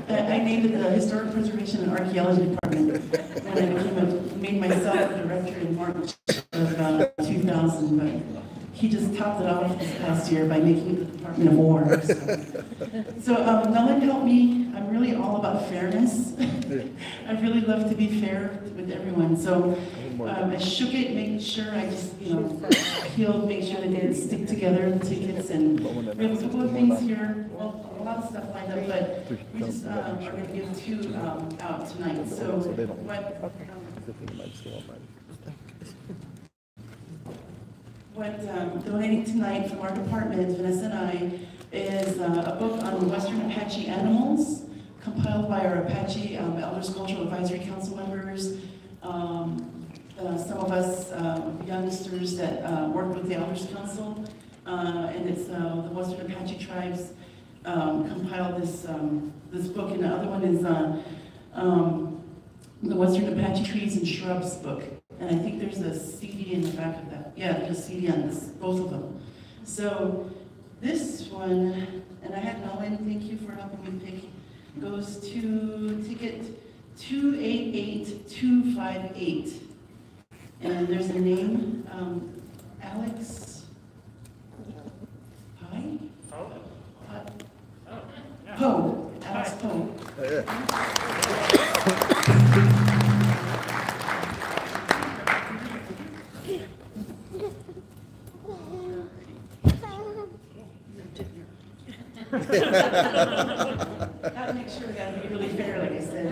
I named it the Historic Preservation and Archaeology Department when I made myself director in March of 2000. But he just topped it off this past year by making it the Department of War. So Nolan helped me. I'm really all about fairness. I really love to be fair with everyone. So I shook it, making sure I just, peeled, make sure they didn't stick together, the tickets, and we have a couple of things here, well, a lot of stuff lined up, but we just are going to give two out tonight. So what donating tonight from our department, Vanessa and I, is a book on Western Apache animals, compiled by our Apache Elders Cultural Advisory Council members. Some of us youngsters that work with the Elders Council, and it's the Western Apache tribes compiled this book, and the other one is the Western Apache Trees and Shrubs book, and I think there's a CD in the back of that. Yeah, there's a CD on this, both of them. So this one, and I had Nolan, thank you for helping me pick, goes to ticket 288258. And there's a name, Alex Pye? Poe, Alex Poe. Gotta make sure we gotta be really fair, like I said.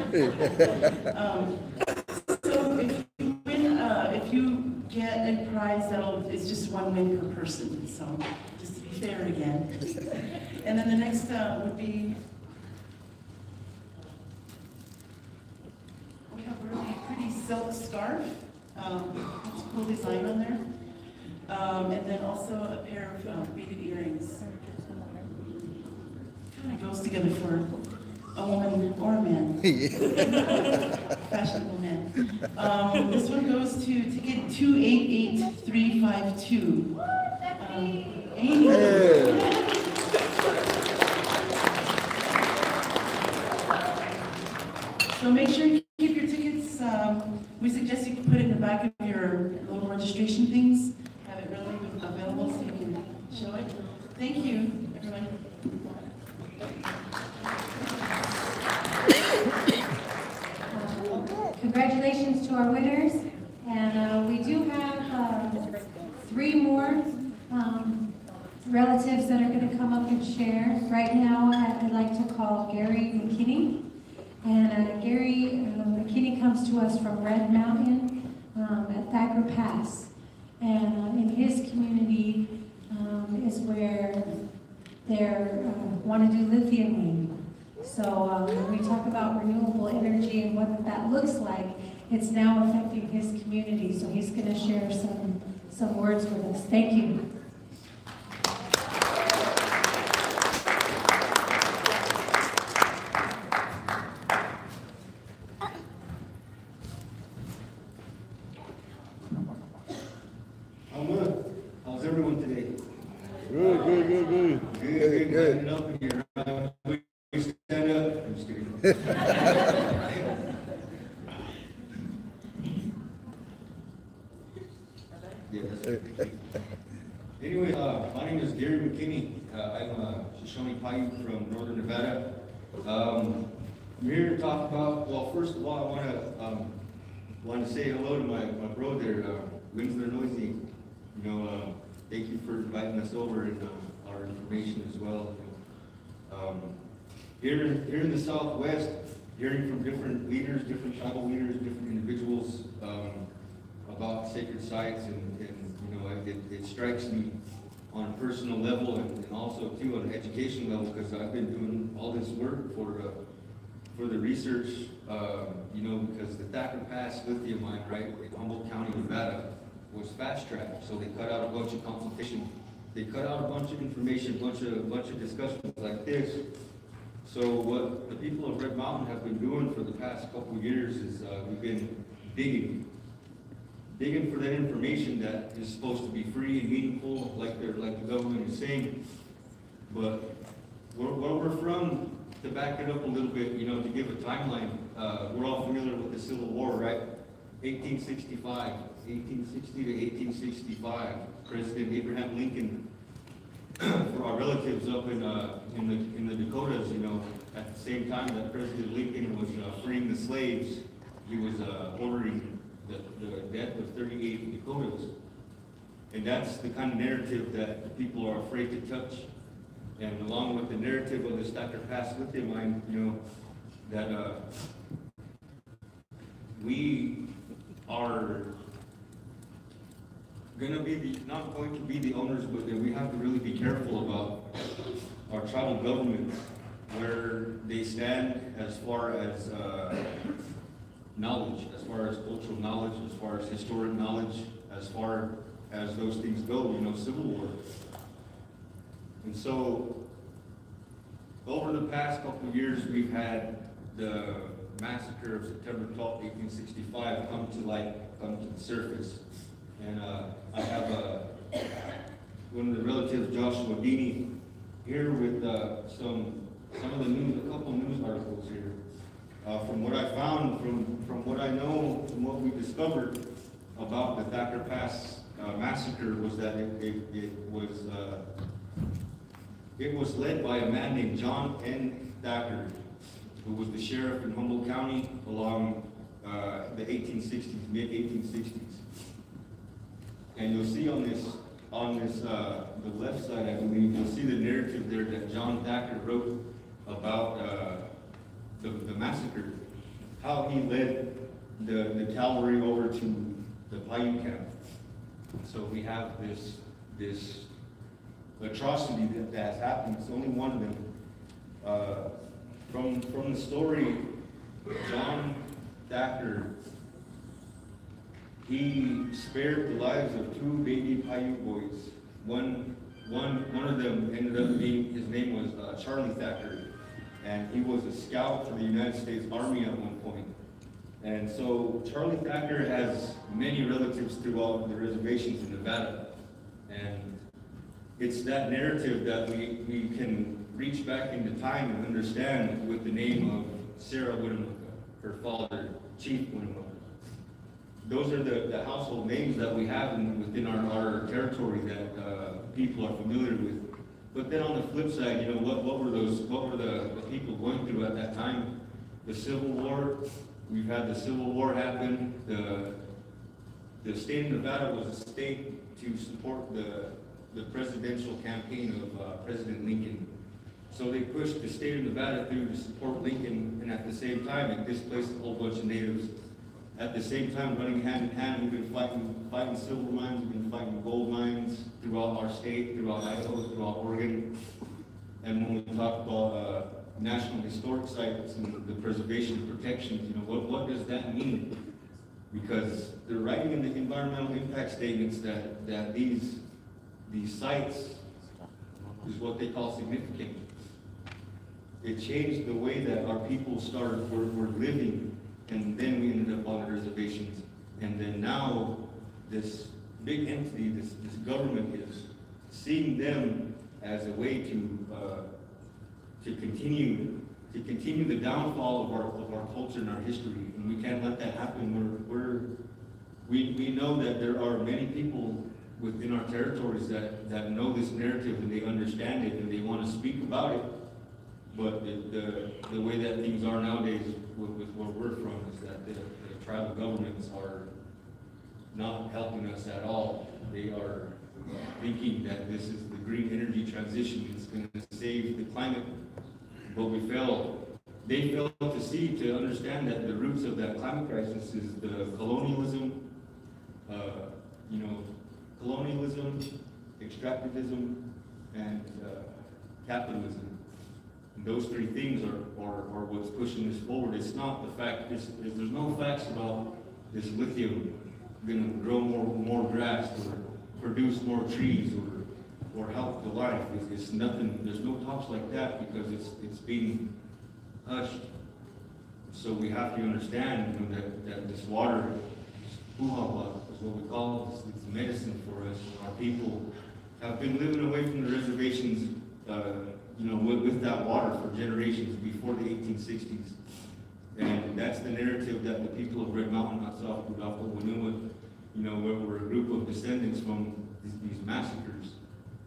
If you get a prize, it's just one win per person, so just to be fair again. And then the next would be, we have a really pretty silk scarf. It's a cool design on there. And then also a pair of beaded earrings. Kind of goes together for a woman or a man. Fashionable man. This one goes to ticket 288352. Amy. So make sure you keep your tickets. We suggest you can put it in the back of your little registration things. Have it readily available so you can show it. Thank you, everyone. Congratulations to our winners, and we do have 3 more relatives that are going to come up and share. Right now, I'd like to call Gary McKinney, and Gary McKinney comes to us from Red Mountain at Thacker Pass, and in his community is where they want to do lithium mining. So when we talk about renewable energy and what that looks like, it's now affecting his community. So he's going to share some words with us. Thank you. I'm good. How's everyone today? Good. Good. Up here. We stand up. I'm just kidding. Paiute from Northern Nevada. We're here to talk about, well, first of all, I want to say hello to my bro there, Winsler Noisy. You know, thank you for inviting us over and our information as well. Here in the Southwest, hearing from different leaders, different tribal leaders, different individuals about sacred sites, and you know, it strikes me on a personal level and also too on an education level, because I've been doing all this work for the research, you know, because the Thacker Pass lithium mine, right, in Humboldt County, Nevada, was fast-tracked. So they cut out a bunch of consultation, they cut out a bunch of information, a bunch of discussions like this. So what the people of Red Mountain have been doing for the past couple of years is we've been digging for that information that is supposed to be free and meaningful, like the government is saying. But where we're from, to back it up a little bit, you know, to give a timeline, we're all familiar with the Civil War, right? 1860 to 1865, President Abraham Lincoln, for our relatives up in the Dakotas, you know, at the same time that President Lincoln was freeing the slaves, he was ordering the death of 38 Dakotas. And that's the kind of narrative that the people are afraid to touch. And along with the narrative of the Thacker Pass lithium mine, you know, that we are not going to be the owners, but that we have to really be careful about our tribal governments, where they stand as far as knowledge, as far as cultural knowledge, as far as historic knowledge, as far as those things go, you know, Civil War. And so, over the past couple of years, we've had the massacre of September 12th, 1865 come to the surface. And I have one of the relatives, Joshua Dini, here with some of the news, a couple of news articles here. From what I found, from what I know, from what we discovered about the Thacker Pass massacre, was that it was led by a man named John N. Thacker, who was the sheriff in Humboldt County along the 1860s, mid-1860s. And you'll see on this, the left side, I believe, you'll see the narrative there that John Thacker wrote about the massacre, how he led the cavalry over to the Paiute camp. So we have this atrocity that has happened. It's only one of them. From the story, John Thacker, he spared the lives of two baby Paiute boys. One of them ended up being, his name was Charlie Thacker, and he was a scout for the United States Army at one point. And so Charlie Thacker has many relatives throughout the reservations in Nevada. And it's that narrative that we can reach back into time and understand with the name of Sarah Winnemucca, her father, Chief Winnemucca. Those are the household names that we have within our territory that people are familiar with. But then on the flip side, you know, what were the people going through at that time? The Civil War. We've had the Civil War happen. The state of Nevada was a state to support the presidential campaign of President Lincoln. So they pushed the state of Nevada through to support Lincoln, and at the same time, it displaced a whole bunch of natives. At the same time, running hand in hand, we've been fighting silver mines, we've been fighting gold mines throughout our state, throughout Idaho, throughout Oregon. And when we talk about national historic sites and the preservation and protections, you know, what does that mean? Because they're writing in the environmental impact statements that these sites is what they call significant. It changed the way that our people were living, and then we ended up on the reservations. And then now this big entity, this government is seeing them as a way to continue the downfall of our culture and our history, and we can't let that happen. We know that there are many people within our territories that know this narrative and they understand it and they want to speak about it. But the way that things are nowadays with where we're from is that the tribal governments are not helping us at all. They are thinking that this is the green energy transition is going to save the climate, but they fail to see, to understand that the roots of that climate crisis is the colonialism, extractivism, and capitalism. And those three things are what's pushing this forward. It's not the fact, there's no facts about this lithium going to grow more grass or produce more trees or help the life. It's nothing, there's no talks like that because it's being hushed. So we have to understand that this water, puhawa, is what we call it. It's medicine for us. Our people have been living away from the reservations, with that water for generations before the 1860s. And that's the narrative that the people of Red Mountain, South Kudako, Winua, we're a group of descendants from these massacres.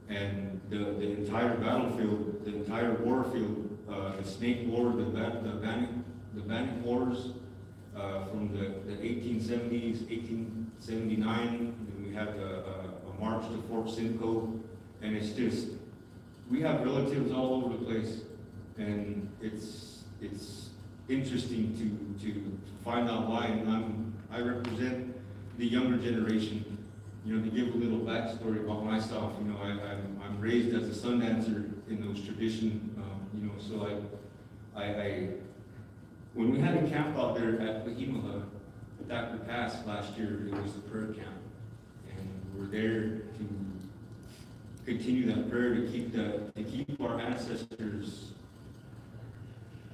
And the entire battlefield, the entire war field, the Snake War, the Bannock Wars, from the 1870s, 1879, and we had a march to Fort Simcoe, and it's just, we have relatives all over the place, and it's interesting to find out why. And I represent the younger generation. To give a little backstory about myself, I'm raised as a sun dancer in those traditions. So when we had a camp out there at Pahimala, Dr. Pass last year, it was the prayer camp, and we're there to continue that prayer to keep our ancestors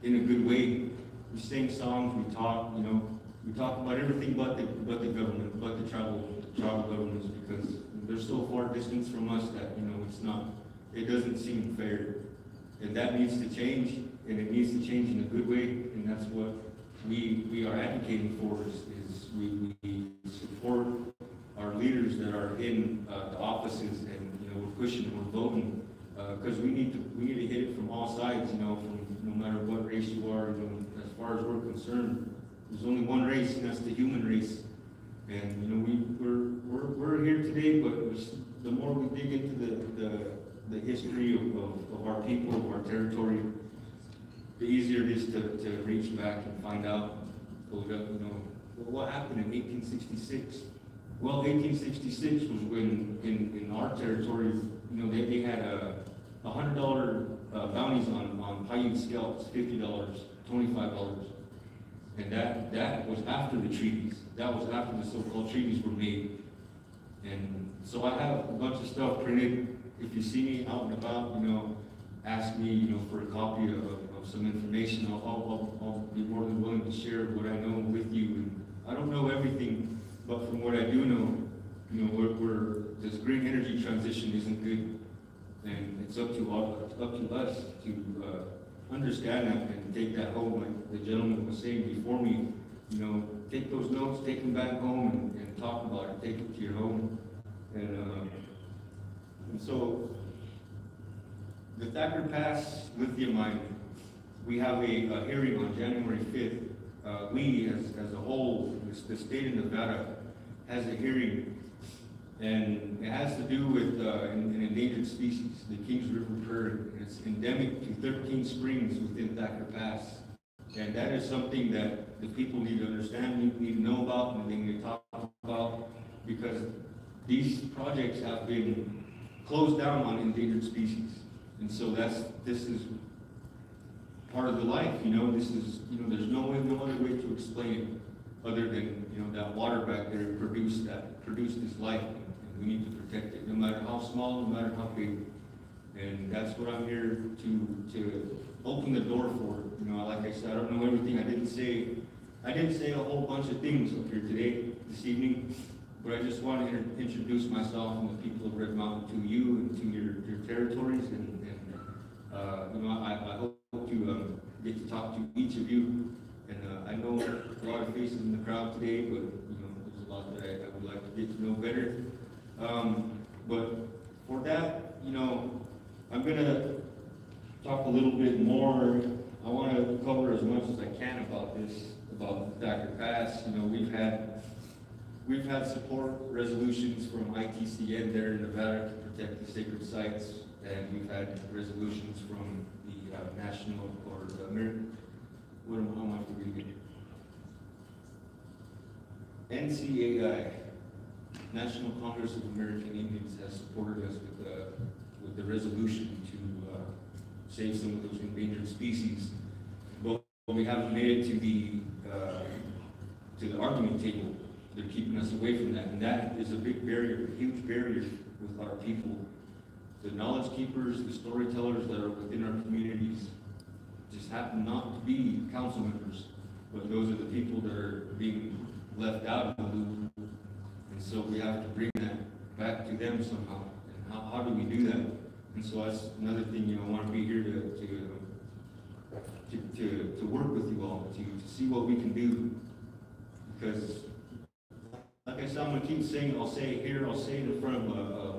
in a good way. We sing songs, we talk about everything but the government, but the tribal governments, because they're so far distance from us that it doesn't seem fair, and that needs to change, and it needs to change in a good way, and that's what we are advocating for. Is we support our leaders that are in the offices, and we're pushing, we're voting, because we need to hit it from all sides. From no matter what race you are, as far as we're concerned, there's only one race, and that's the human race. And we're here today, but the more we dig into the history of our people, of our territory, the easier it is to reach back and find out, what happened in 1866. Well, 1866 was when in our territory, they had $100 bounties on Paiute scalps, $50, $25. And that was after the treaties. That was after the so-called treaties were made. And so I have a bunch of stuff printed. If you see me out and about, ask me, for a copy of some information. I'll be more than willing to share what I know with you. And I don't know everything, but from what I do know, this green energy transition isn't good, and it's up to us to understand that and take that home, like the gentleman was saying before me. Take those notes, take them back home, and talk about it. Take it to your home, and so the Thacker Pass lithium mine. We have a hearing on January 5th. We, as a whole, the state of Nevada, has a hearing, and it has to do with an endangered species, the Kings River bird. It's endemic to 13 springs within Thacker Pass, and that is something that the people need to understand, need to know about, and they need to talk about, because these projects have been closed down on endangered species, and so this is part of the life. This is, there's no other way to explain it other than, that water back there produced this life, and we need to protect it, no matter how small, no matter how big. And that's what I'm here to open the door for. Like I said, I don't know everything. I didn't say a whole bunch of things up here today, this evening, but I just want to introduce myself and the people of Red Mountain to you and to your territories, and I hope to get to talk to each of you. And I know a lot of faces in the crowd today, but there's a lot that I would like to get to know better. But for that, I'm gonna talk a little bit more. I want to cover as much as I can about this, about the Thacker Pass. You know, we've had support resolutions from ITCN there in Nevada to protect the sacred sites, and we've had resolutions from the national, or the American, how am I reading it? NCAI, National Congress of American Indians, has supported us with the resolution to save some of those endangered species, but we haven't made it to the argument table. They're keeping us away from that, and that is a big barrier, a huge barrier with our people. The knowledge keepers, the storytellers that are within our communities just happen not to be council members, but those are the people that are being left out of the loop. And so we have to bring that back to them somehow. And how do we do that? And so that's another thing, you know, I want to be here to work with you all, to see what we can do. Because, like I said, I'm going to keep saying, I'll say it here, I'll say it in front of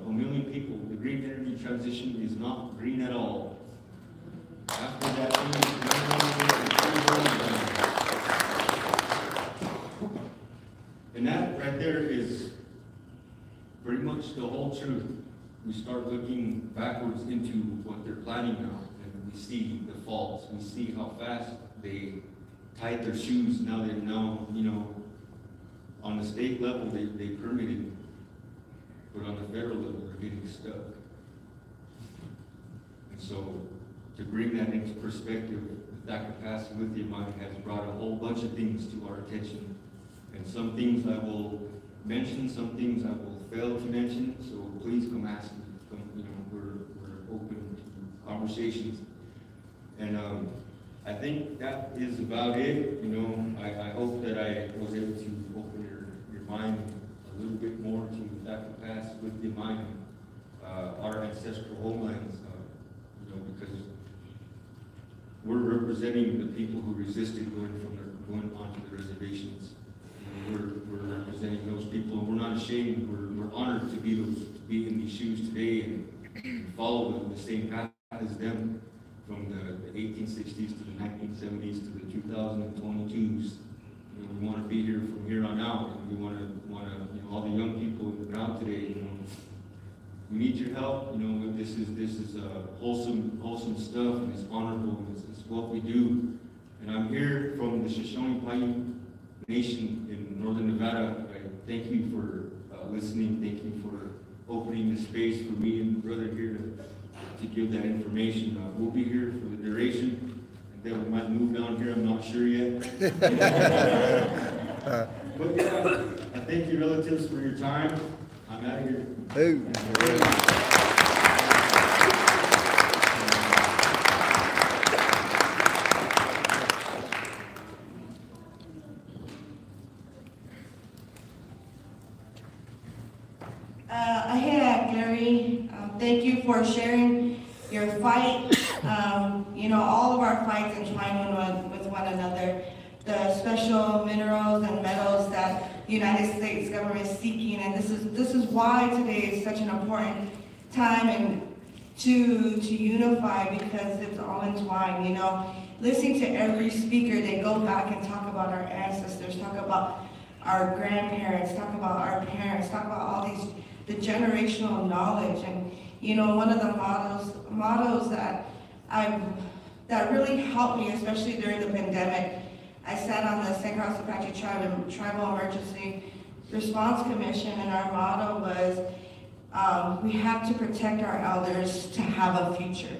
a million people, the green energy transition is not green at all. After that, and that right there is pretty much the whole truth. We start looking backwards into what they're planning now, and we see the faults. We see how fast they tied their shoes. Now they're you know, on the state level they permitted, but on the federal level they're getting stuck. And so to bring that into perspective, the Thacker Pass lithium mine has brought a whole bunch of things to our attention. And some things I will mention, some things I will fail to mention, so please come ask me. You know, we're open to conversations. And I think that is about it. You know, I hope that I was able to open your mind a little bit more to Thacker Pass with the mine, our ancestral homelands, you know, because we're representing the people who resisted going onto the reservations. We're representing those people, and we're not ashamed. We're honored to be in these shoes today and follow the same path as them, from the 1860s to the 1970s to the 2022s. You know, we want to be here from here on out, and we want to, you know, all the young people in the ground today. You know, we need your help. You know, this is wholesome stuff, and it's honorable, and it's what we do. And I'm here from the Shoshone-Paiute Nation in northern Nevada. I thank you for listening. Thank you for opening the space for me and brother here to give that information. We'll be here for the duration, and then we might move down here. I'm not sure yet. But yeah, I thank you, relatives, for your time. I'm out of here. Hey. Thank you for sharing your fight. You know, all of our fights entwine with one another. The special minerals and metals that the United States government is seeking, and this is why today is such an important time and to unify, because it's all entwined. You know, listening to every speaker, they go back and talk about our ancestors, talk about our grandparents, talk about our parents, talk about all the generational knowledge. And you know, one of the mottos that really helped me, especially during the pandemic, I sat on the St. Croix Apache Tribal Emergency Response Commission, and our motto was, we have to protect our elders to have a future.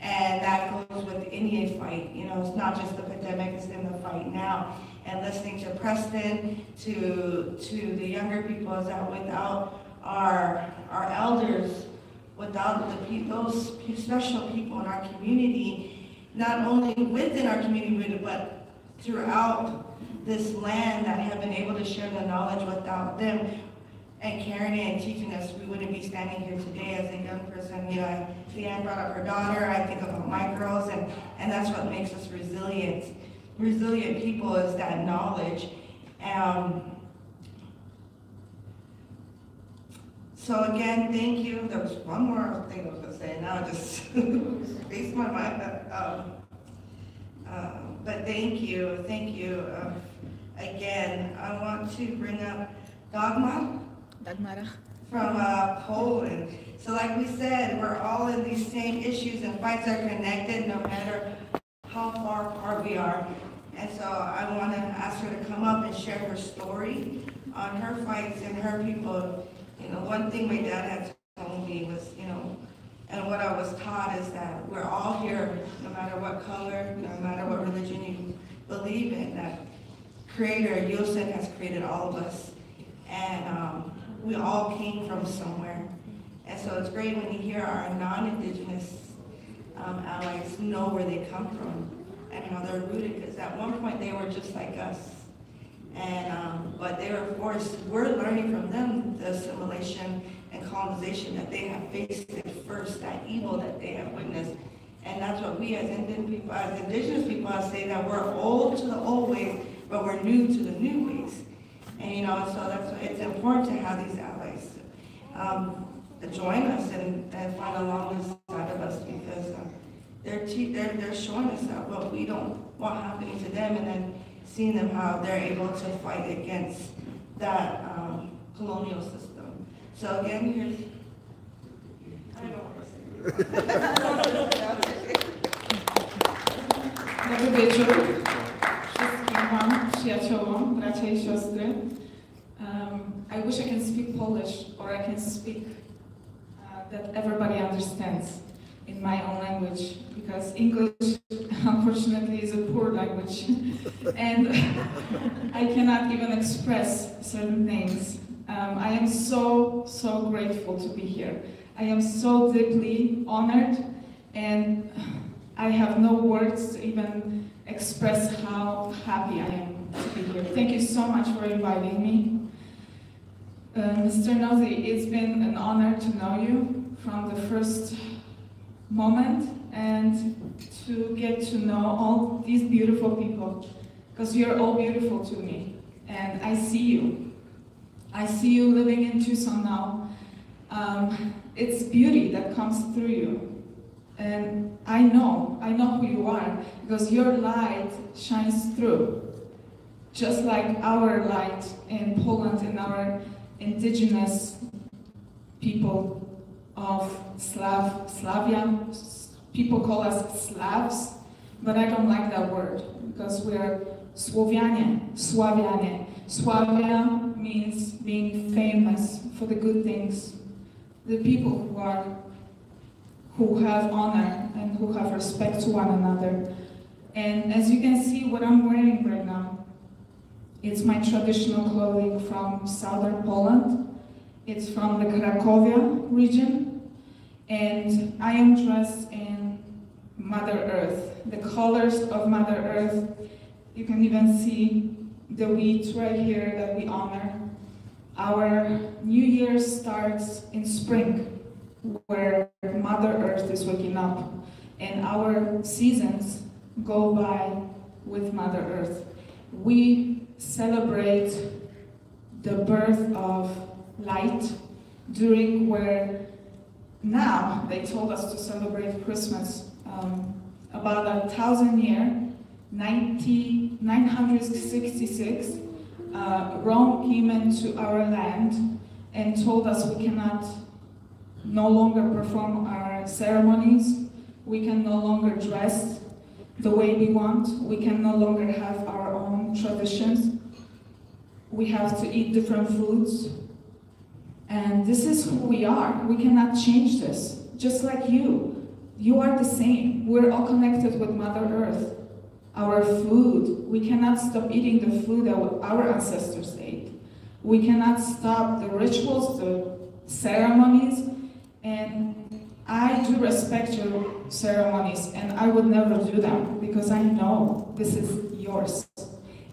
And that goes with any fight. You know, it's not just the pandemic, it's in the fight now. And listening to Preston, to the younger people, is that without our elders, without those special people in our community, not only within our community, but throughout this land that have been able to share the knowledge, without them and carrying it and teaching us, we wouldn't be standing here today as a young person. You know, Leanne brought up her daughter, I think about my girls, and that's what makes us resilient. Resilient people is that knowledge. So again, thank you. There was one more thing I was gonna say, now I just spaced my mind. But thank you. Again, I want to bring up Dagmara from Poland. So like we said, we're all in these same issues, and fights are connected no matter how far apart we are. And so I want to ask her to come up and share her story on her fights and her people. You know, one thing my dad had told me was, you know, and what I was taught is that we're all here, no matter what color, no matter what religion you believe in, that Creator, Yosef, has created all of us. And we all came from somewhere. And so it's great when you hear our non-Indigenous allies know where they come from and how they're rooted, because at one point they were just like us. And but they were forced, we're learning from them the assimilation and colonization that they have faced first, that evil that they have witnessed. And that's what we as Indigenous people say, that we're old to the old ways, but we're new to the new ways. And you know, so that's why it's important to have these allies join us and fight alongside of us, because they're showing us that what we don't want happening to them, and then seeing them how they're able to fight against that colonial system. So again, here's, I don't know what to say. Dobry wieczór wszystkim wam, przyjaciołom, bracia i siostry. I wish I can speak Polish, or I can speak that everybody understands in my own language, because English, unfortunately, is a poor language, and I cannot even express certain things. I am so grateful to be here. I am so deeply honored, and I have no words to even express how happy I am to be here. Thank you so much for inviting me. Mr. Nosy, it's been an honor to know you from the first moment, and to get to know all these beautiful people, because you're all beautiful to me, and I see you. I see you living in Tucson now. It's beauty that comes through you, and I know who you are, because your light shines through, just like our light in Poland, in our indigenous people of Slavia. People call us Slavs, but I don't like that word, because we're Słowianie. Slavia means being famous for the good things. The people who have honor and who have respect to one another. And as you can see, what I'm wearing right now, it's my traditional clothing from southern Poland. It's from the Cracovia region. And I am dressed in Mother Earth, the colors of Mother Earth. You can even see the wheat right here that we honor. Our New Year starts in spring, where Mother Earth is waking up, and our seasons go by with Mother Earth. We celebrate the birth of light during where now they told us to celebrate Christmas. About 1,000 years, 966, Rome came into our land and told us we cannot no longer perform our ceremonies, we can no longer dress the way we want, we can no longer have our own traditions, we have to eat different foods, and this is who we are. We cannot change this, just like you. You are the same. We're all connected with Mother Earth. Our food, we cannot stop eating the food that our ancestors ate. We cannot stop the rituals, the ceremonies, and I do respect your ceremonies, and I would never do them, because I know this is yours,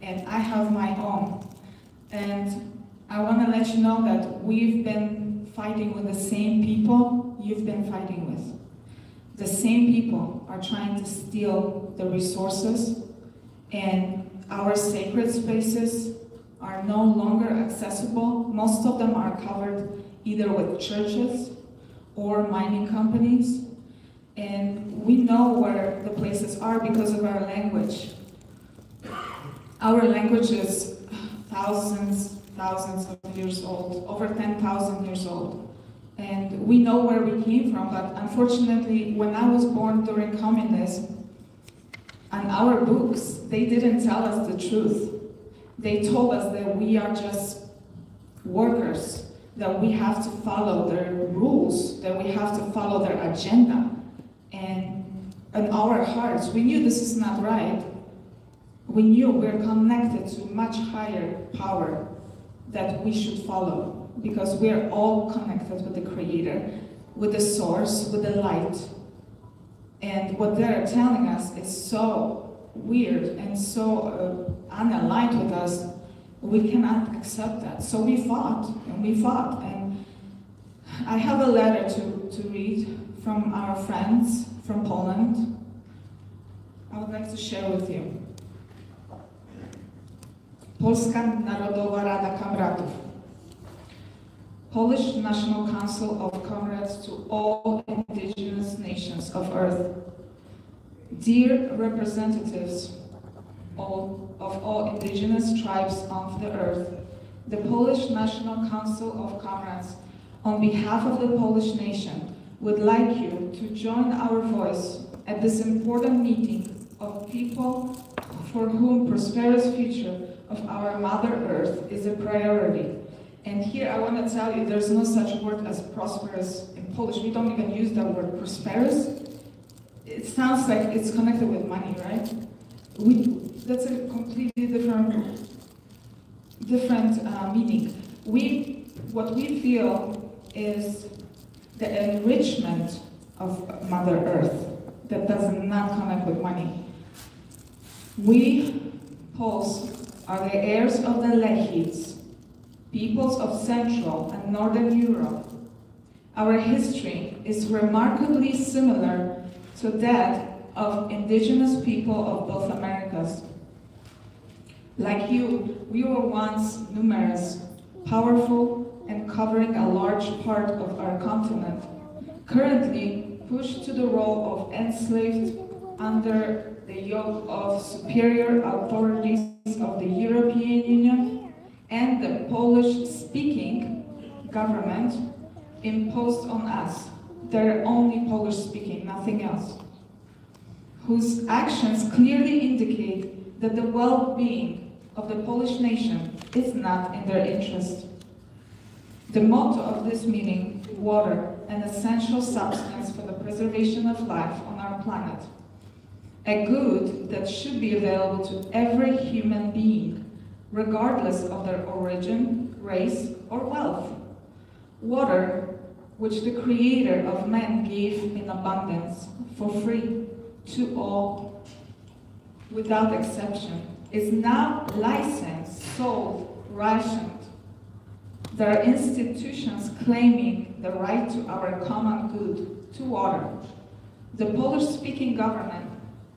and I have my own. And I want to let you know that we've been fighting with the same people you've been fighting with. The same people are trying to steal the resources, and our sacred spaces are no longer accessible. Most of them are covered either with churches or mining companies. And we know where the places are because of our language. Our language is thousands of years old, over 10,000 years old. And we know where we came from, but unfortunately, when I was born during communism, and our books, they didn't tell us the truth. They told us that we are just workers, that we have to follow their rules, that we have to follow their agenda. And in our hearts, we knew this is not right. We knew we're connected to much higher power that we should follow, because we're all connected with the Creator, with the source, with the light. And what they're telling us is so weird and so unaligned with us, we cannot accept that. So we fought, and we fought. And I have a letter to read from our friends from Poland. I would like to share with you. Polska Narodowa Rada Kamratów. Polish National Council of Comrades to all indigenous nations of Earth. Dear representatives of all indigenous tribes of the earth, the Polish National Council of Comrades, on behalf of the Polish nation, would like you to join our voice at this important meeting of people for whom prosperous future of our Mother Earth is a priority. And here I want to tell you, there's no such word as prosperous in Polish. We don't even use that word, prosperous. It sounds like it's connected with money, right? That's a completely different meaning. What we feel is the enrichment of Mother Earth that does not connect with money. We, Poles, are the heirs of the Lechids, peoples of Central and Northern Europe. Our history is remarkably similar to that of indigenous people of both Americas. Like you, we were once numerous, powerful, and covering a large part of our continent, currently pushed to the role of enslaved under the yoke of superior authorities of the European Union and the Polish-speaking government imposed on us. They're only Polish-speaking, nothing else. Whose actions clearly indicate that the well-being of the Polish nation is not in their interest. The motto of this meeting, water, an essential substance for the preservation of life on our planet. A good that should be available to every human being, regardless of their origin, race, or wealth. Water, which the Creator of man gave in abundance, for free, to all, without exception, is now licensed, sold, rationed. There are institutions claiming the right to our common good, to water. The Polish-speaking government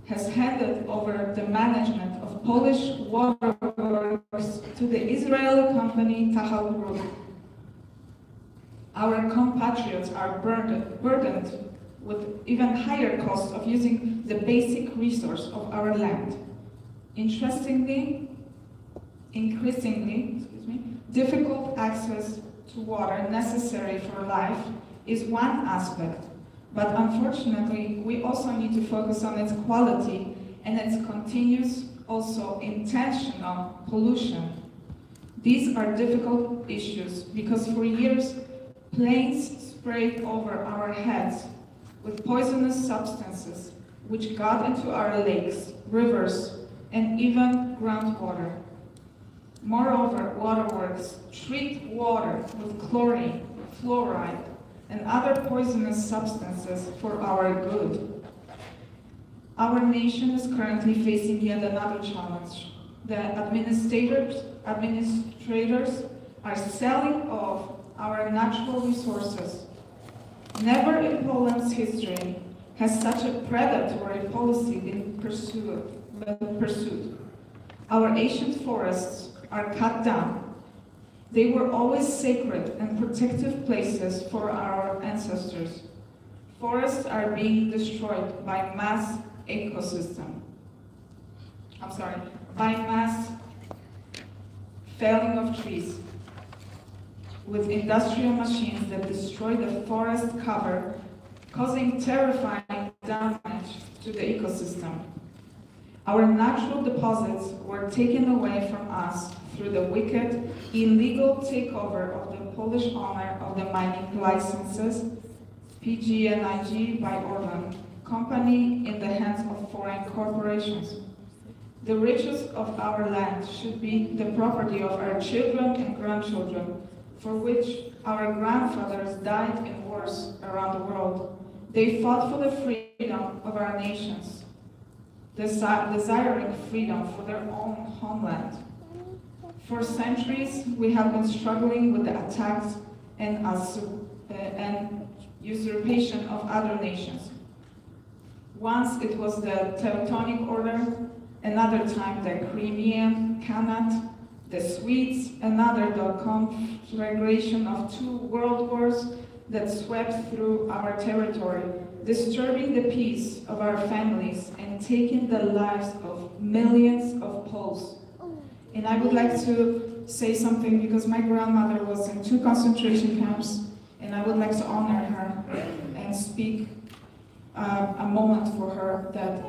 has handed over the management of Polish waterworks to the Israeli company Tahal Group. Our compatriots are burdened with even higher costs of using the basic resource of our land. Increasingly, difficult access to water necessary for life is one aspect, but unfortunately, we also need to focus on its quality and its continuous, also intentional pollution. These are difficult issues because for years, planes sprayed over our heads with poisonous substances which got into our lakes, rivers, and even groundwater. Moreover, waterworks treat water with chlorine, fluoride, and other poisonous substances for our good. Our nation is currently facing yet another challenge. The administrators are selling off our natural resources. Never in Poland's history has such a predatory policy been pursued. Our ancient forests are cut down. They were always sacred and protective places for our ancestors. Forests are being destroyed by mass felling of trees, with industrial machines that destroy the forest cover, causing terrifying damage to the ecosystem. Our natural deposits were taken away from us through the wicked, illegal takeover of the Polish owner of the mining licenses, PGNiG by Orlen, company in the hands of foreign corporations. The riches of our land should be the property of our children and grandchildren, for which our grandfathers died in wars around the world. They fought for the freedom of our nations, desiring freedom for their own homeland. For centuries, we have been struggling with the attacks and usurpation of other nations. Once it was the Teutonic Order, another time the Crimean Khanate, the Swedes, another the conflagration of 2 world wars that swept through our territory, disturbing the peace of our families and taking the lives of millions of Poles. And I would like to say something because my grandmother was in 2 concentration camps, and I would like to honor her and speak a moment for her that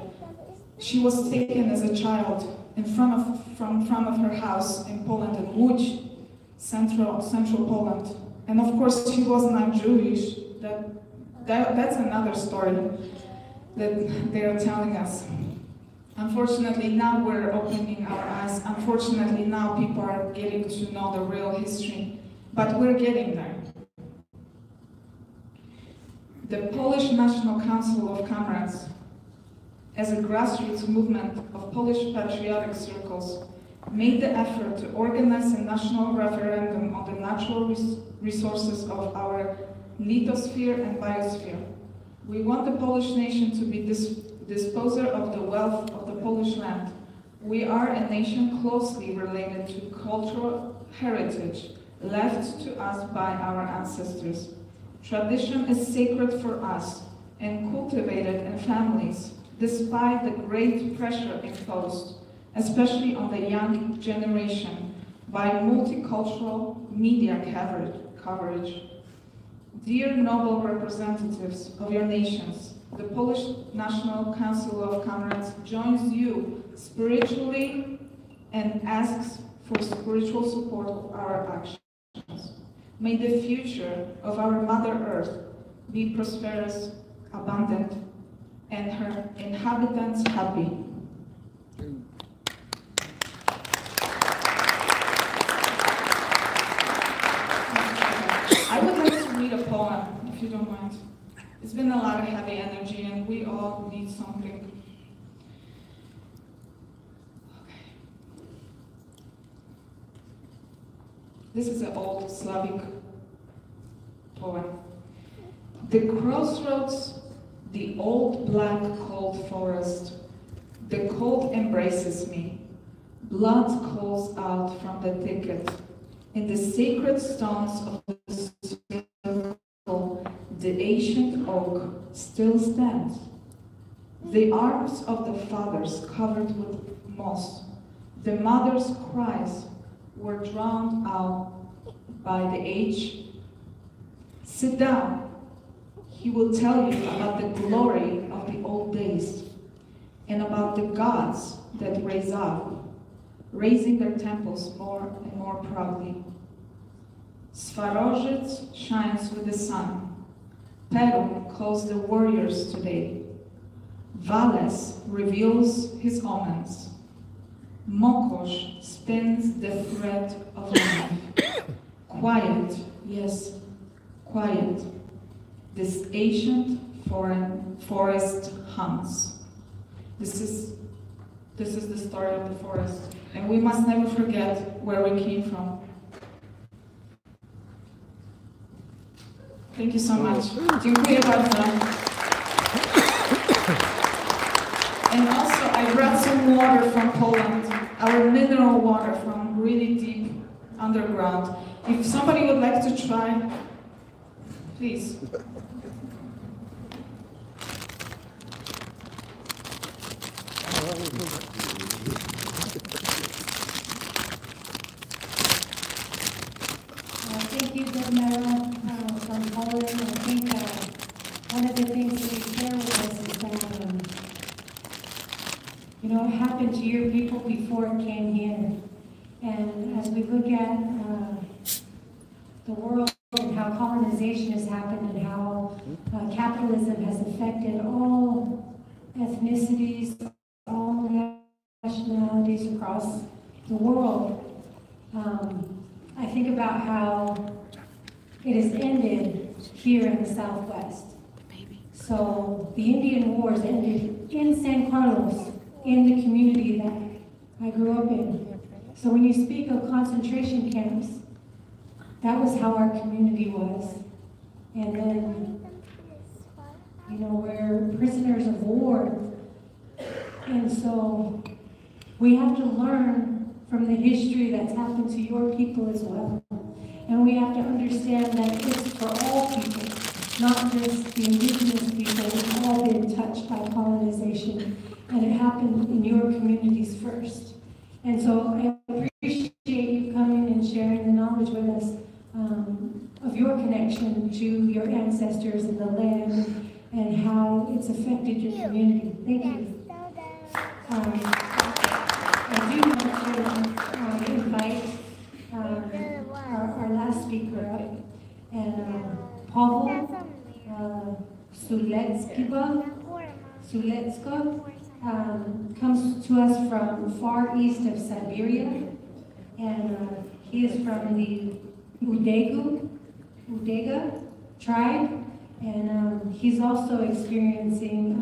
she was taken as a child from front of her house in Poland, in Łódź, central Poland. And of course, she was not Jewish. That's another story that they are telling us. Unfortunately, now we're opening our eyes. Unfortunately, now people are getting to know the real history. But we're getting there. The Polish National Council of Comrades, as a grassroots movement of Polish patriotic circles, made the effort to organize a national referendum on the natural resources of our lithosphere and biosphere. We want the Polish nation to be disposer of the wealth of the Polish land. We are a nation closely related to cultural heritage left to us by our ancestors. Tradition is sacred for us and cultivated in families, despite the great pressure imposed, especially on the young generation, by multicultural media coverage. Dear noble representatives of your nations, the Polish National Council of Comrades joins you spiritually and asks for spiritual support of our actions. May the future of our Mother Earth be prosperous, abundant, and her inhabitants happy. I would like to read a poem, if you don't mind. It's been a lot of heavy energy, and we all need something. Okay. This is an old Slavic poem. The crossroads, the old black cold forest, the cold embraces me. Blood calls out from the thicket. In the sacred stones of the circle, the ancient oak still stands. The arms of the fathers covered with moss, the mother's cries were drowned out by the age. Sit down. He will tell you about the glory of the old days and about the gods that raise up, raising their temples more and more proudly. Svarozhets shines with the sun. Perun calls the warriors today. Vales reveals his omens. Mokosh spins the thread of life. Quiet, yes, quiet. This ancient foreign forest hums. This is the story of the forest, and we must never forget where we came from. Thank you so much. Dziękuję bardzo. And also, I brought some water from Poland, our mineral water from really underground. If somebody would like to try, please. Thank you, Debmara, from Poland. I think one of the things that you share with us is that, it happened to your people before it came here. And as we look at the world and how colonization has happened and how capitalism has affected all ethnicities, all nationalities across the world, I think about how it has ended here in the Southwest. So the Indian Wars ended in San Carlos, in the community that I grew up in. So when you speak of concentration camps, that was how our community was. And then, we're prisoners of war. And so we have to learn from the history that's happened to your people as well. And we have to understand that it's for all people, not just the indigenous people. We've all been touched by colonization, and it happened in your communities first. And so I appreciate you coming and sharing the knowledge with us of your connection to your ancestors and the land and how it's affected your community. Thank you. I do want to invite our last speaker up, and Pavel Suletska comes to us from far east of Siberia, and he is from the Udega tribe, and he's also experiencing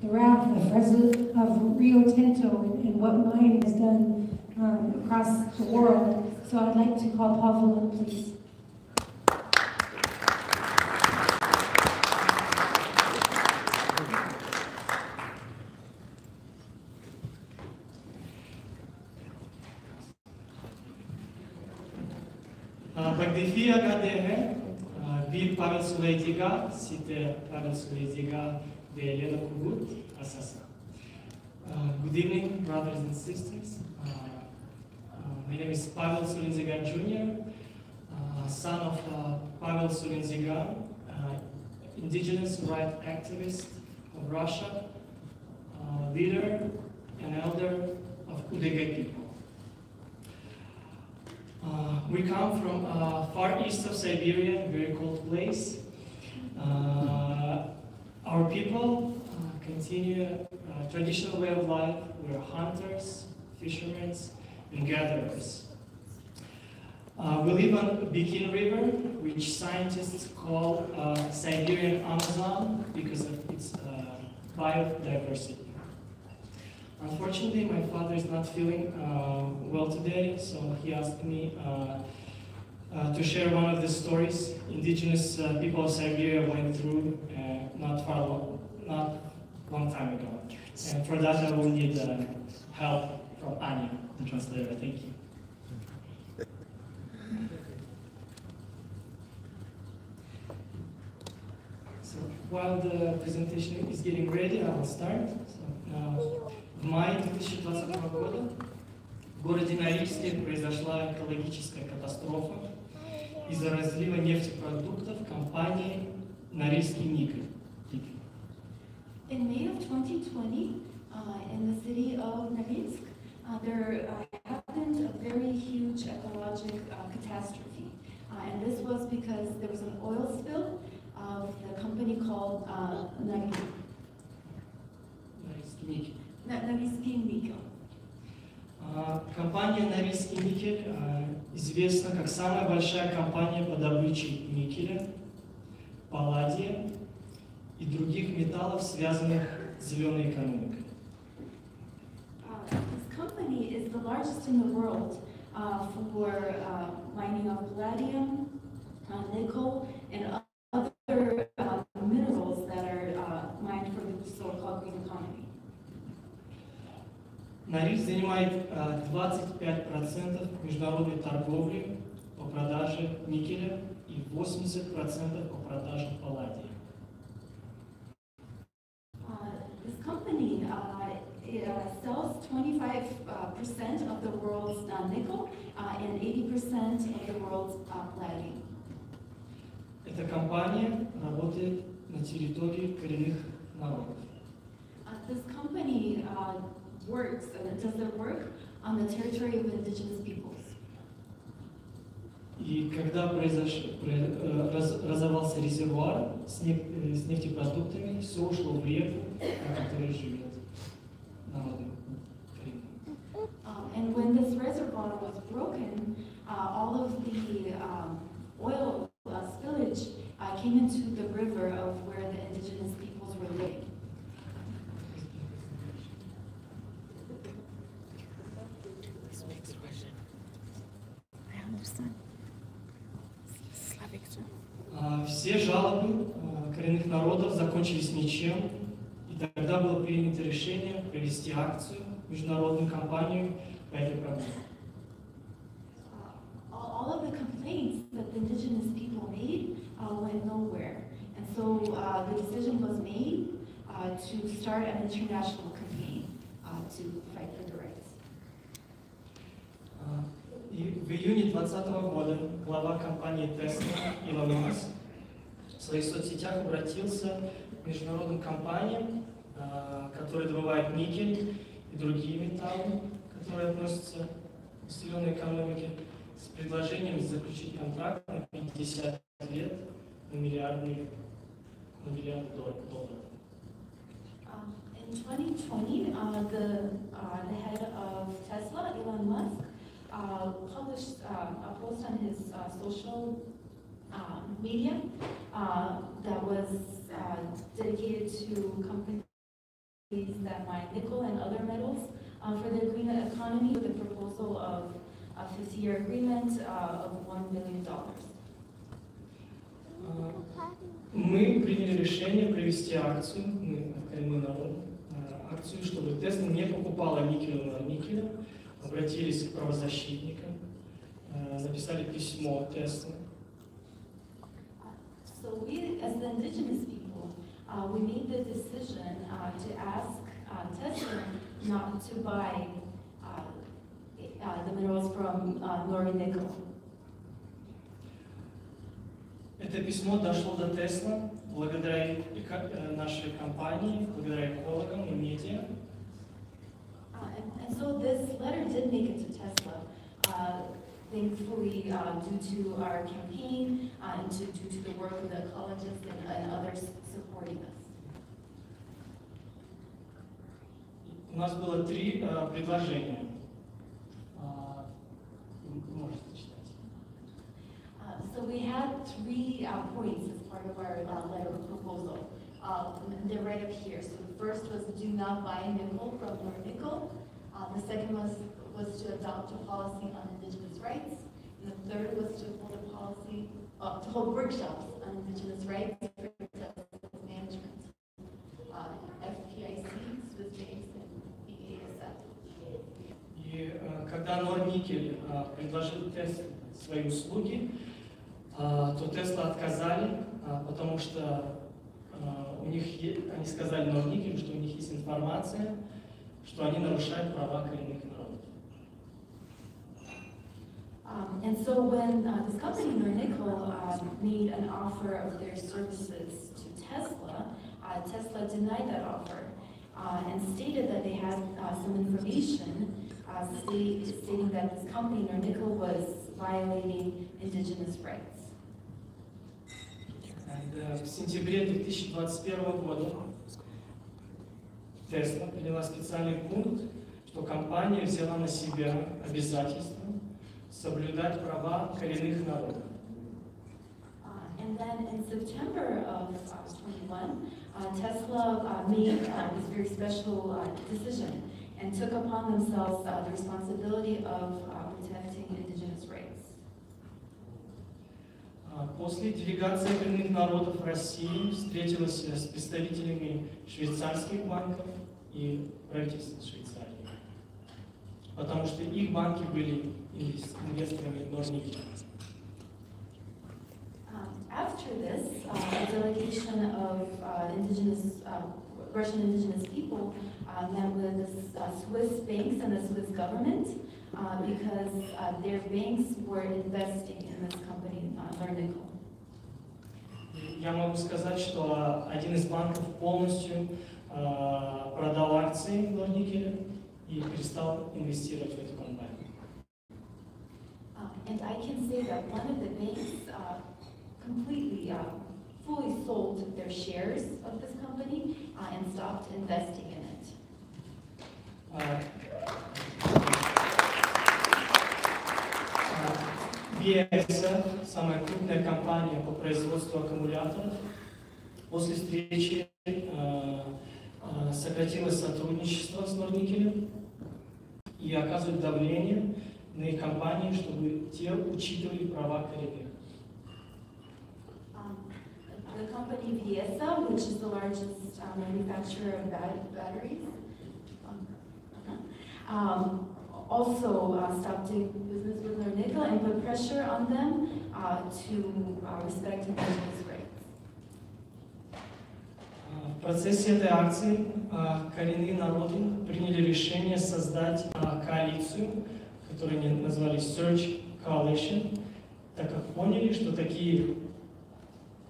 the wrath of Rio Tinto and what mining has done across the world. So I'd like to call Pavel up, please. Bagdefia Gadere, Bir Pavel Sulejdiga, Site Pavel Sulejdiga, De Elena Kugut, Asasa. Good evening, brothers and sisters. My name is Pavel Sulejdiga Jr., son of Pavel Sulejdiga, indigenous rights activist of Russia, leader and elder of Udega people. We come from far east of Siberia, a very cold place. Our people continue a traditional way of life. We are hunters, fishermen, and gatherers. We live on Bikin River, which scientists call Siberian Amazon because of its biodiversity. Unfortunately, my father is not feeling well today, so he asked me to share one of the stories indigenous people of Siberia went through not long time ago. And for that, I will need help from Anya, the translator. Thank you. So while the presentation is getting ready, I will start. В мае 2020 года в городе Норильске произошла экологическая катастрофа из-за разлива нефтепродуктов компании Норильский никель. In May of 2020, in the city of Norilsk, there happened a very huge ecological catastrophe. And this was because there was an oil spill of the company called Norilsk Nickel. Компания Норильский никель известна как самая большая компания по добыче никеля, палладия и других металлов, связанных с зеленой экономикой. This company is the largest in the world for mining of palladium, nickel, and other minerals that are mined for the so-called green economy. Норильск занимает 25% международной торговли по продаже никеля и 80% по продаже палладия. This company sells 25% of the world's nickel and 80% of the world's palladium. Эта компания работает на территории коренных народов. This company does their work on the territory of indigenous peoples. И когда разорвался резервуар с нефтепродуктами, все ушло в реку, на которой живет народ. And when this reservoir was broken, all of the oil spillage came into the river of where the indigenous peoples were living. Все жалобы коренных народов закончились ничем, и тогда было принято решение провести акцию, международную кампанию по этой проблеме. All of the complaints that the indigenous people made went nowhere, and so the decision was made to start an international campaign to fight for the rights. И в июне 2020 года глава компании Tesla Илон Маск в своих соцсетях обратился к международным компаниям, которые добывают никель и другие металлы, которые относятся к зеленой экономике, с предложением заключить контракт на 50 лет на миллиард долларов. In 2020, the head of Tesla, Elon Musk, published a post on his social media that was dedicated to companies that mine nickel and other metals for the green economy, with a proposal of a 50-year agreement of $1 billion. Мы приняли решение провести акцию, мы, коренной народ, акцию, чтобы Tesla не покупала никеля, обратились к правозащитникам, написали письмо Tesla. So we, as the indigenous people, we made the decision to ask Tesla not to buy the minerals from Nori Nickel. Это письмо дошло до Tesla благодаря нашей компании, благодаря экологам и медиа. And so this letter did make it to Tesla, thankfully due to our campaign and due to the work of the ecologists and others supporting us. У нас было 3 предложения. Можете читать. So we had 3 points as part of our letter of proposal. They're right up here. So the first was do not buy nickel from Nori Nickel. The second was to adopt a policy on indigenous rights. And the third was to hold workshops on indigenous rights for management. FPIC, Swiss Banks, and BASF. И когда Норникель предложил Tesla свои услуги, то Tesla отказали, потому что они сказали Норникелю, что у них есть информация, что они нарушают права коренных народов. And so when this company, Nori Nickel, made an offer of their services to Tesla, Tesla denied that offer and stated that they had some information stating that this company, Nori Nickel, was violating indigenous rights. В сентябре 2021 года Tesla приняла специальный пункт, что компания взяла на себя обязательство соблюдать права коренных народов. And then in September of 21, Tesla made this very special decision and took upon themselves the responsibility of protecting indigenous rights. После делегация коренных народов России встретилась с представителями швейцарских банков и правительства Швейцарии. потому что их банки были инвесторами Норники. After this, a delegation of Russian indigenous people met with the Swiss banks and the Swiss government because their banks were investing in this company, Nornico. Я могу сказать, что один из банков полностью продал акции Норникеля и перестал инвестировать в эту компанию. And I can say that one of the banks completely, fully sold their shares of this company and stopped investing in it. BASF, самая крупная компания по производству аккумуляторов, после встречи сократила сотрудничество с Норникелем и оказывает давление на их компании, чтобы те учитывали права коренных. The company VSM, which is the largest manufacturer of batteries, also stopped doing business with Nornico and put pressure on them to respect indigenous rights. В процессе этой акции коренные народы приняли решение создать коалицию, которую они назвали Search Coalition, так как поняли, что такие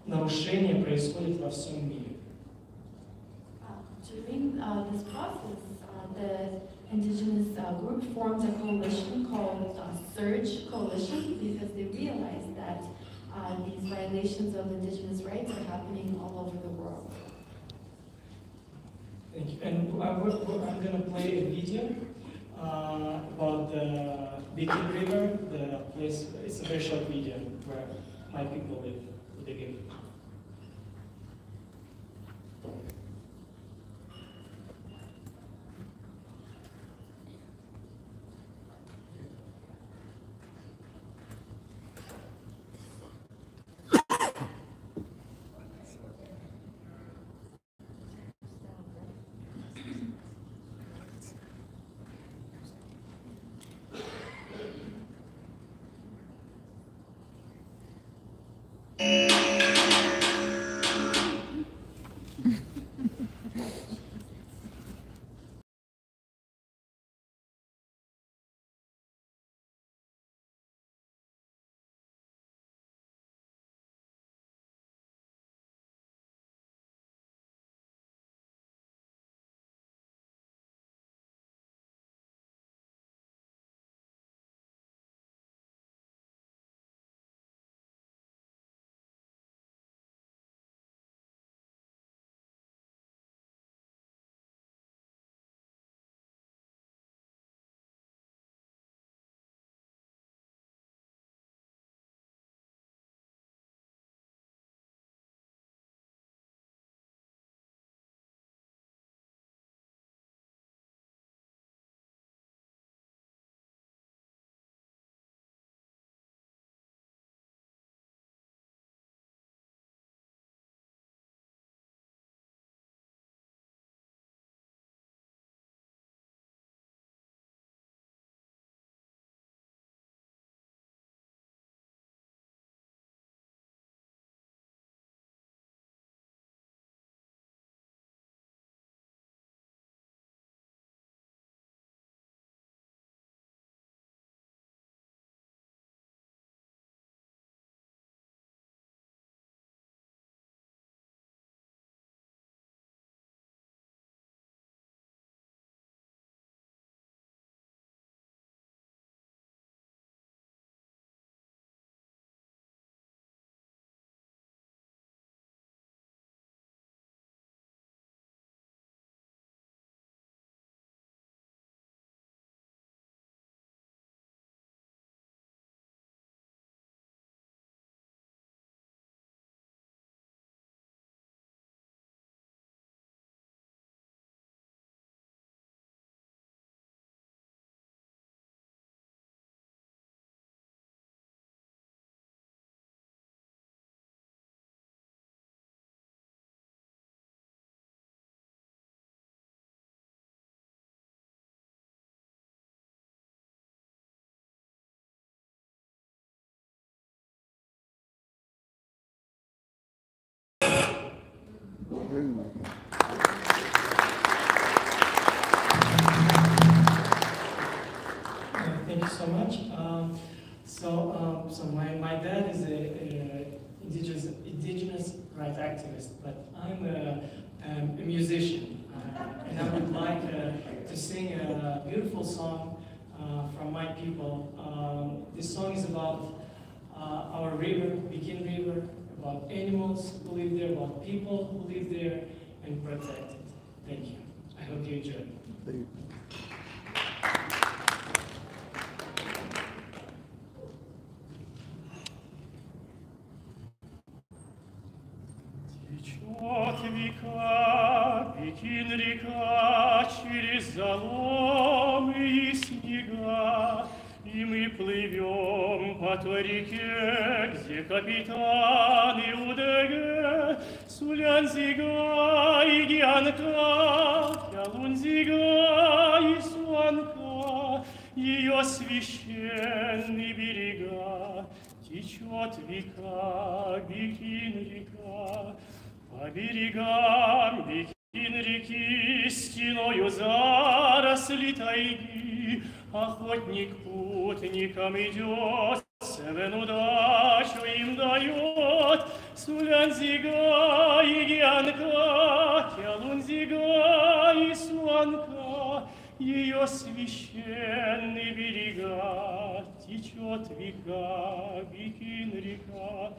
нарушения происходят во всем мире. During this process, the indigenous group formed a coalition called Surge Coalition because they realized that these violations of indigenous rights are happening all over the world. Thank you. And I'm going to play a video about the Bikin River, the place. It's a very short video where my people live. They live. Thank you so much. So my dad is a indigenous rights activist, but I'm a musician, and I would like to sing a beautiful song from my people. This song is about our river, Bikin River, about animals who live there, about people who live there, and protect it. Thank you. I hope you enjoy it. Thank you. Течет века, Бикин река, через заломы и снега, и мы плывем по той реке, где капитаны УДГ, Сулянзига и Гианка, Ялунзига и Суанка, ее священные берега. Течет века, Бикин река, по берегам Бикин реки стеною заросли тайги. Охотник путникам идет, Севен удачу им дает. Сулянзига и Гианка, Ялунзига и Суанка, ее священные берега. Течет века, Бикин река,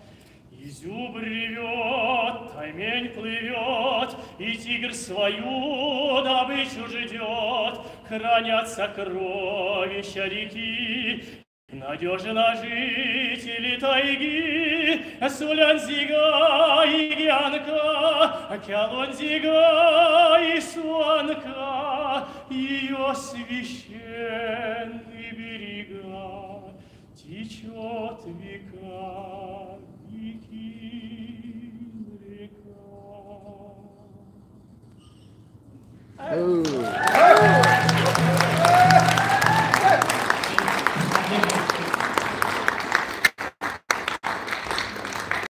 и зубр ревет, таймень плывет, и тигр свою добычу ждет. Хранят сокровища реки, надежно жители тайги. Сулянзига и Гианка, Кялунзига и Суанка, ее священные берега. Течет века, Бикин